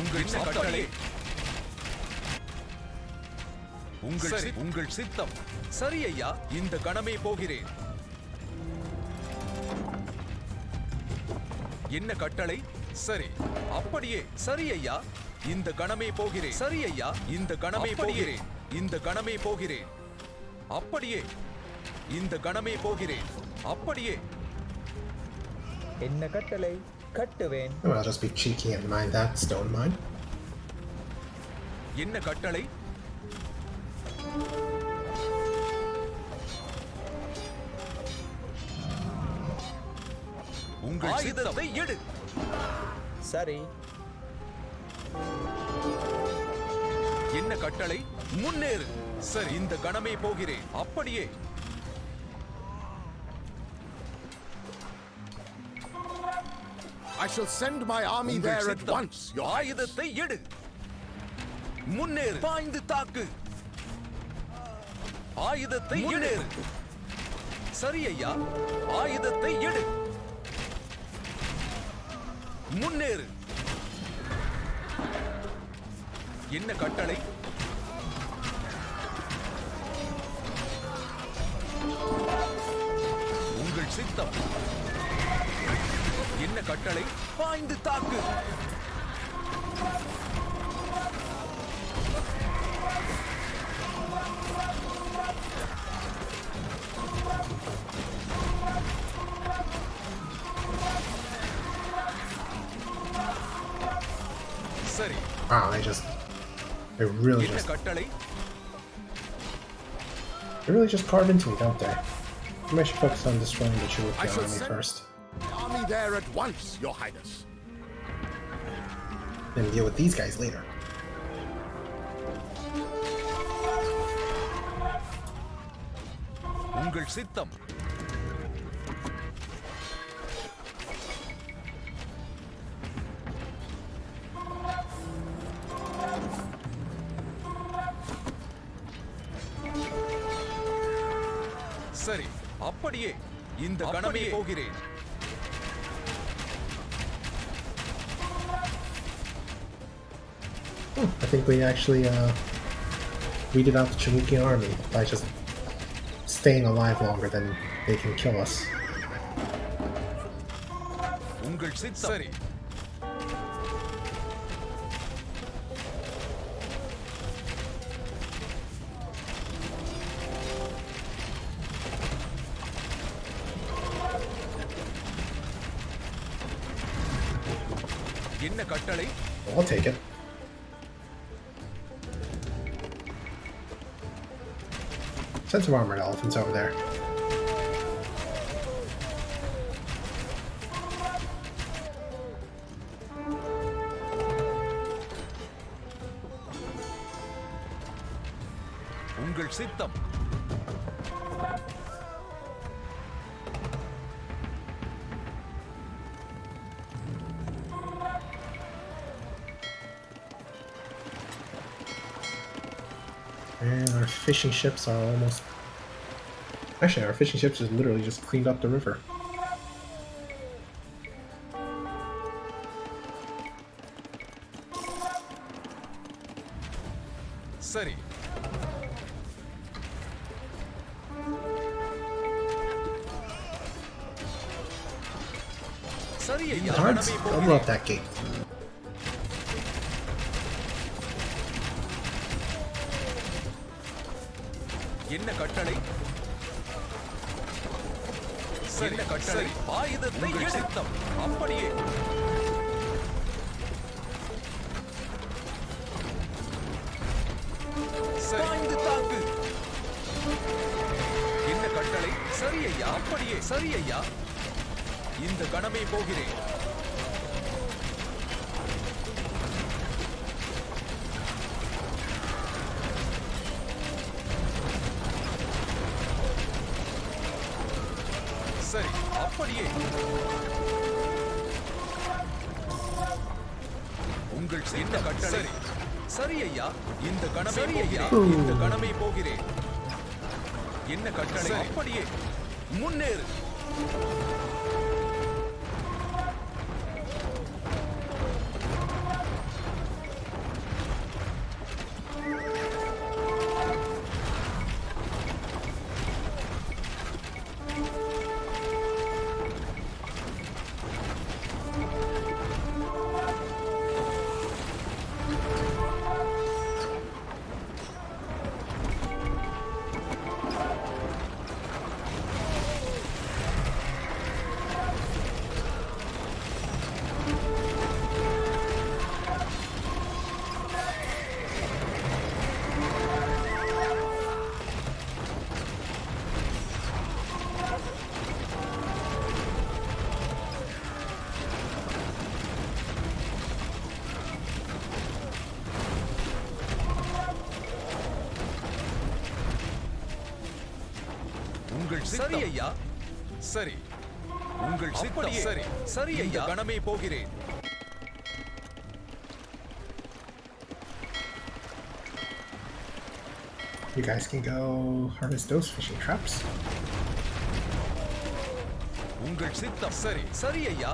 உங்கள் கட்டளை. உங்கள் சித்தம். சரி ஐயா. இந்த கணமே போகிறேன். என்ன கட்டளை? சரி. அப்படியே. சரி ஐயா. இந்த கணமே போகிறேன். சரி ஐயா. இந்த கணமே போகிறேன். இந்த கணமே போகிறேன். அப்படியே. இந்த கணமே போகிறேன். அப்படியே. என்ன கட்டளை? கட்டுவேன். Oh, I'll just be cheeky and mine that stone mine. என்ன கட்டளை? உங்கள் ஆயுதத்தை எடு. சரி. என்ன கட்டளை? முன்னேறு. சரி. இந்த கணமே போகிறேன். அப்படியே. I shall send my army there at once. ஆயுதத்தை எடு. முன்னேறு. பாய்ந்து தாக்கு. ஆயுதத்தை எடு. சரி ஐயா. ஆயுதத்தை எடு. முன்னேறு. என்ன கட்டளை? உங்கள் சித்தம். என்ன கட்டளை? பாய்ந்து தாக்கு. Wow, they really just carve into me, don't they? Maybe I should focus on destroying the Chalukyan army first. The army there at once, Your Highness. Then deal with these guys later. உங்கள் சித்தம். சரி, அப்படியே இந்த கணமே போகிறேன். I think we actually weeded out the Chalukyan army by just staying alive longer than they can kill us. உங்கள் சித்தம். சரி. என்ன கட்டளை? I'll take it. Send some armored elephants over there. உங்கள் சித்தம். And our fishing ships are almost... Actually, our fishing ships just literally just cleaned up the river. சரி. சரி ஐயா. Double up that gate. என்ன கட்டளை? என்ன கட்டளை? ஆயுதத்தை எடுத்தம். அப்படியே. பாய்ந்து தாக்கு. என்ன கட்டளை? சரி ஐயா. அப்படியே. சரி ஐயா. இந்த கணமே போகிறேன். சரி, அப்படியே. உங்கள் என்ன கட்டளை? சரி ஐயா. இந்த கணமே போகிறேன். இந்த கணமே போகிறேன். என்ன கட்டளை? அப்படியே. முன்னேறு. சரி ஐயா. சரி. உங்கள் சித்தம். சரி. சரி ஐயா. கணமே போகிறேன். You guys can go harvest those fishing traps. உங்கள் சித்தம். சரி. சரி ஐயா.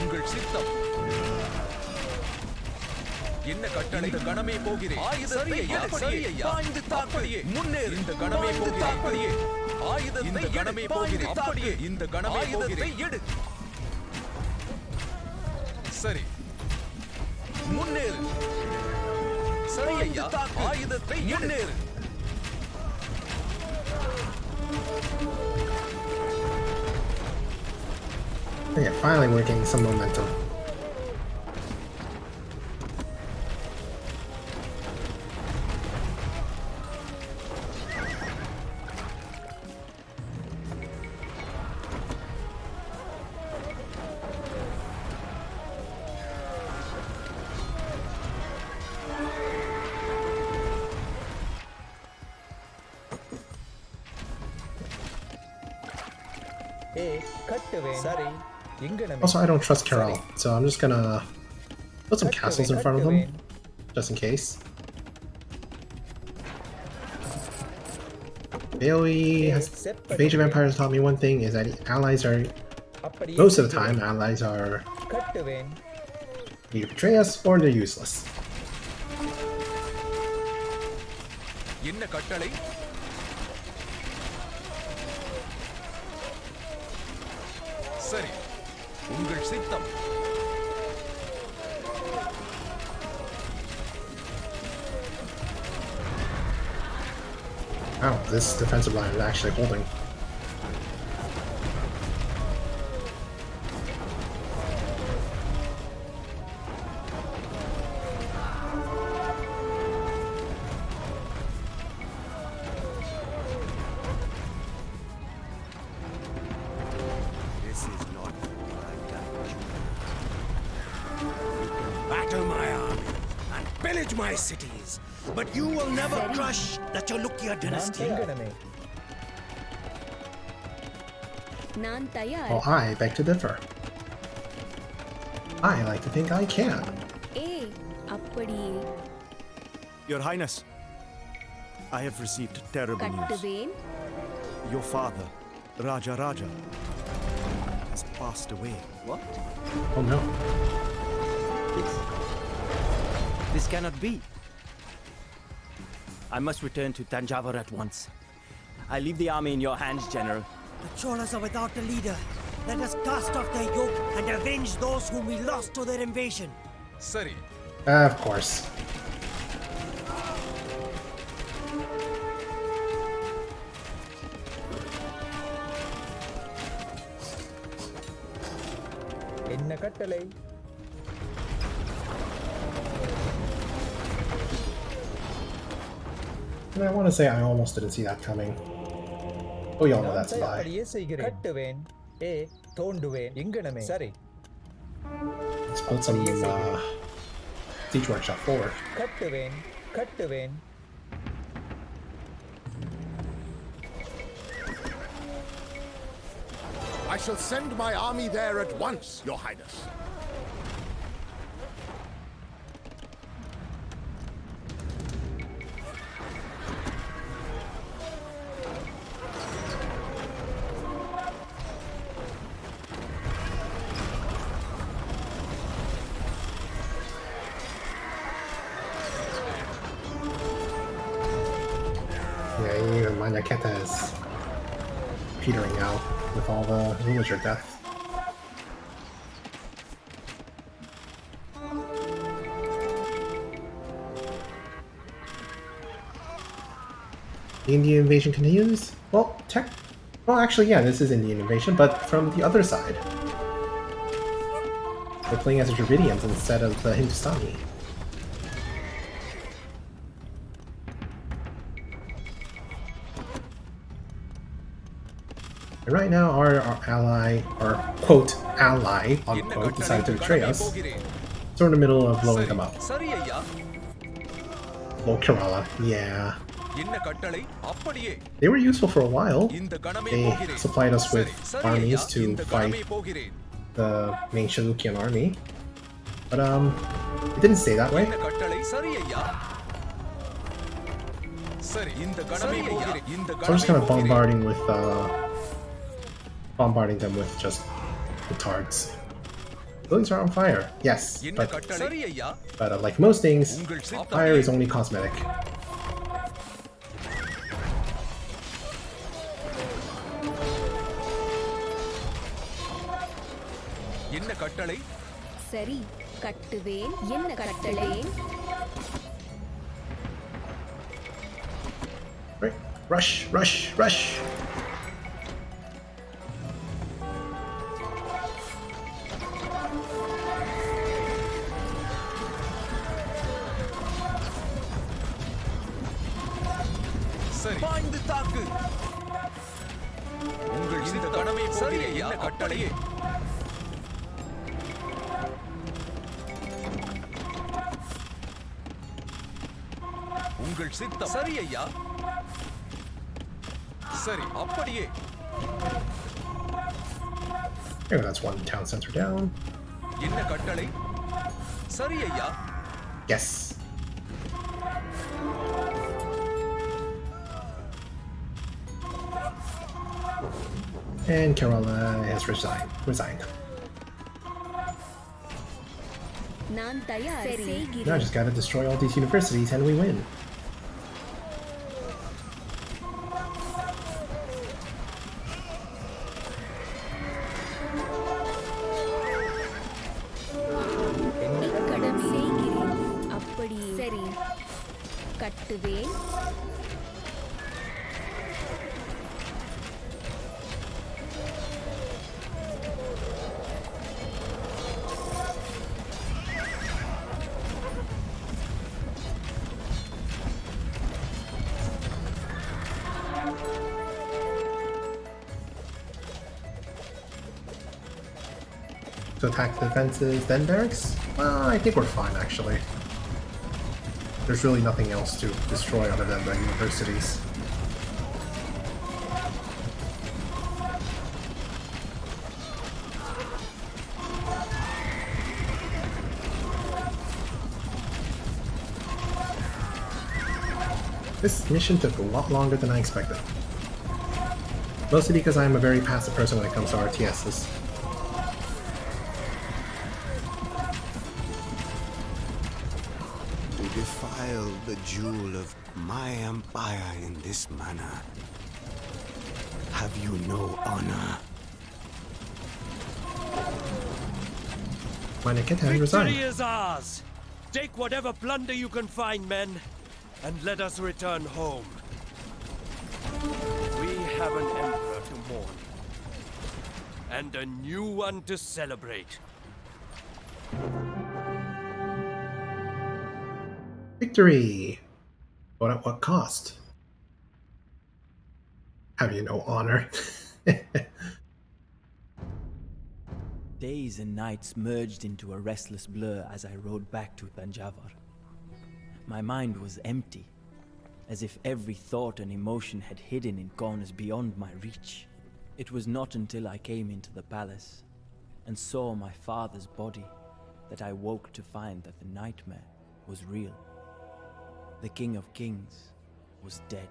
உங்கள் சித்தம். என்ன கட்டளை? இந்த கணமே போகிறேன். ஆயுதத்தை எடு. சரி ஐயா. பாய்ந்து தாக்கு. முன்னேறு. இந்த கணமே போகிறேன். அப்படியே. ஆயுதத்தை எடு. கணமே போகிறேன். அப்படியே. இந்த கணமே போகிறேன். எடு. சரி. முன்னேறு. சரி ஐயா. ஆயுதத்தை முன்னேறு. Yeah, finally we're getting some momentum. Also, I don't trust Carol, so I'm just gonna put some castles in front of them, just in case. Bailey has Age of Empires taught me one thing, is that allies are, most of the time, allies are either betray us or they're useless. என்ன கட்டளை? சரி, உங்கள் சித்தம். Wow, this defensive line is actually holding. Cities, but you will never crush the Chalukya dynasty. Well, I beg to differ. I like to think I can. Your Highness, I have received terrible news. Your father, Raja Raja, has passed away. What? Oh no. This cannot be. I must return to Tanjavur at once. I leave the army in your hands, General. The Cholas are without a leader. Let us cast off their yoke and avenge those whom we lost to their invasion. சரி. Of course. என்ன கட்டளை? And I want to say I almost didn't see that coming. Oh, y'all know that's a lie. Let's put some siege workshop forward. I shall send my army there at once, Your Highness. Keta is petering out with all the villager death. The Indian invasion continues? Well, actually, yeah, this is Indian invasion, but from the other side. They're playing as Dravidians instead of the Hindustani. Right now, our ally, or quote, ally, unquote, decided to betray us. So we're in the middle of blowing them up. Oh, Kerala, yeah. They were useful for a while. They supplied us with armies to fight the main Chalukyan army. But, it didn't stay that way. So we're just kind of bombarding them with just petards. Buildings are on fire, yes, but like most things, fire is only cosmetic. என்ன கட்டளை? சரி, கட்டுவேன். என்ன கட்டளை? Right, rush, rush, rush. இந்த கணமே சரி ஐயா கட்டளையே உங்கள் சித்தம் சரி ஐயா சரி அப்படியே Maybe that's one town center down. என்ன கட்டளை சரி ஐயா Yes. And Kerala has resigned. நான் தயார் Now I செய்கிறேன். just gotta destroy all these universities and we win. இக்கடம் செய்கிறேன். அப்படியே சரி கட்டுவேன். To attack the defenses, then barracks? Well, I think we're fine actually. There's really nothing else to destroy other than the universities. This mission took a lot longer than I expected. Mostly because I'm a very passive person when it comes to RTSs. To defile the jewel of my empire in this manner. Have you no honor? When it can resign. Victory is ours! Take whatever plunder you can find, men, and let us return home. We have an emperor to mourn, and a new one to celebrate. Victory! But at what cost? Have you no honor? Days and nights merged into a restless blur as I rode back to Tanjavur. My mind was empty, as if every thought and emotion had hidden in corners beyond my reach. It was not until I came into the palace and saw my father's body that I woke to find that the nightmare was real. The King of Kings was dead.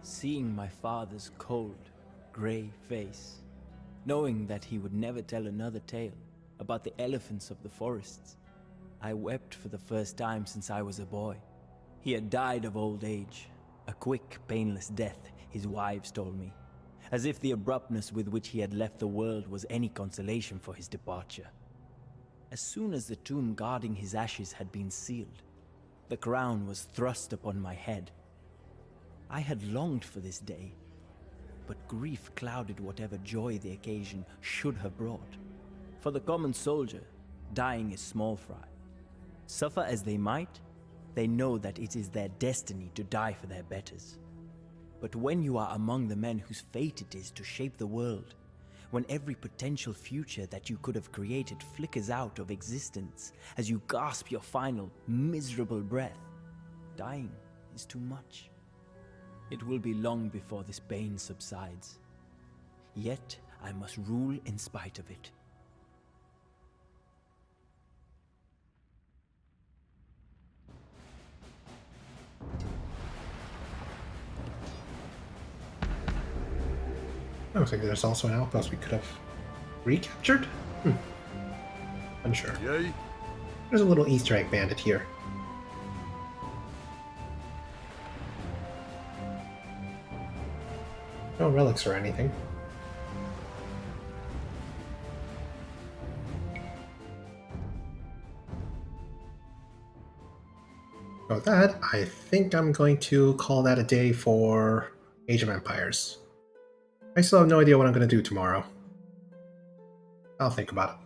Seeing my father's cold, grey face, knowing that he would never tell another tale about the elephants of the forests, I wept for the first time since I was a boy. He had died of old age, a quick, painless death, his wives told me, as if the abruptness with which he had left the world was any consolation for his departure. As soon as the tomb guarding his ashes had been sealed, the crown was thrust upon my head. I had longed for this day, but grief clouded whatever joy the occasion should have brought. For the common soldier, dying is small fry. Suffer as they might, they know that it is their destiny to die for their betters. But when you are among the men whose fate it is to shape the world, when every potential future that you could have created flickers out of existence as you gasp your final, miserable breath, dying is too much. It will be long before this pain subsides. Yet I must rule in spite of it. Looks like there's also an outpost we could have recaptured? Unsure. Yay. There's a little Easter egg bandit here. No relics or anything. With that, I think I'm going to call that a day for Age of Empires. I still have no idea what I'm going to do tomorrow. I'll think about it.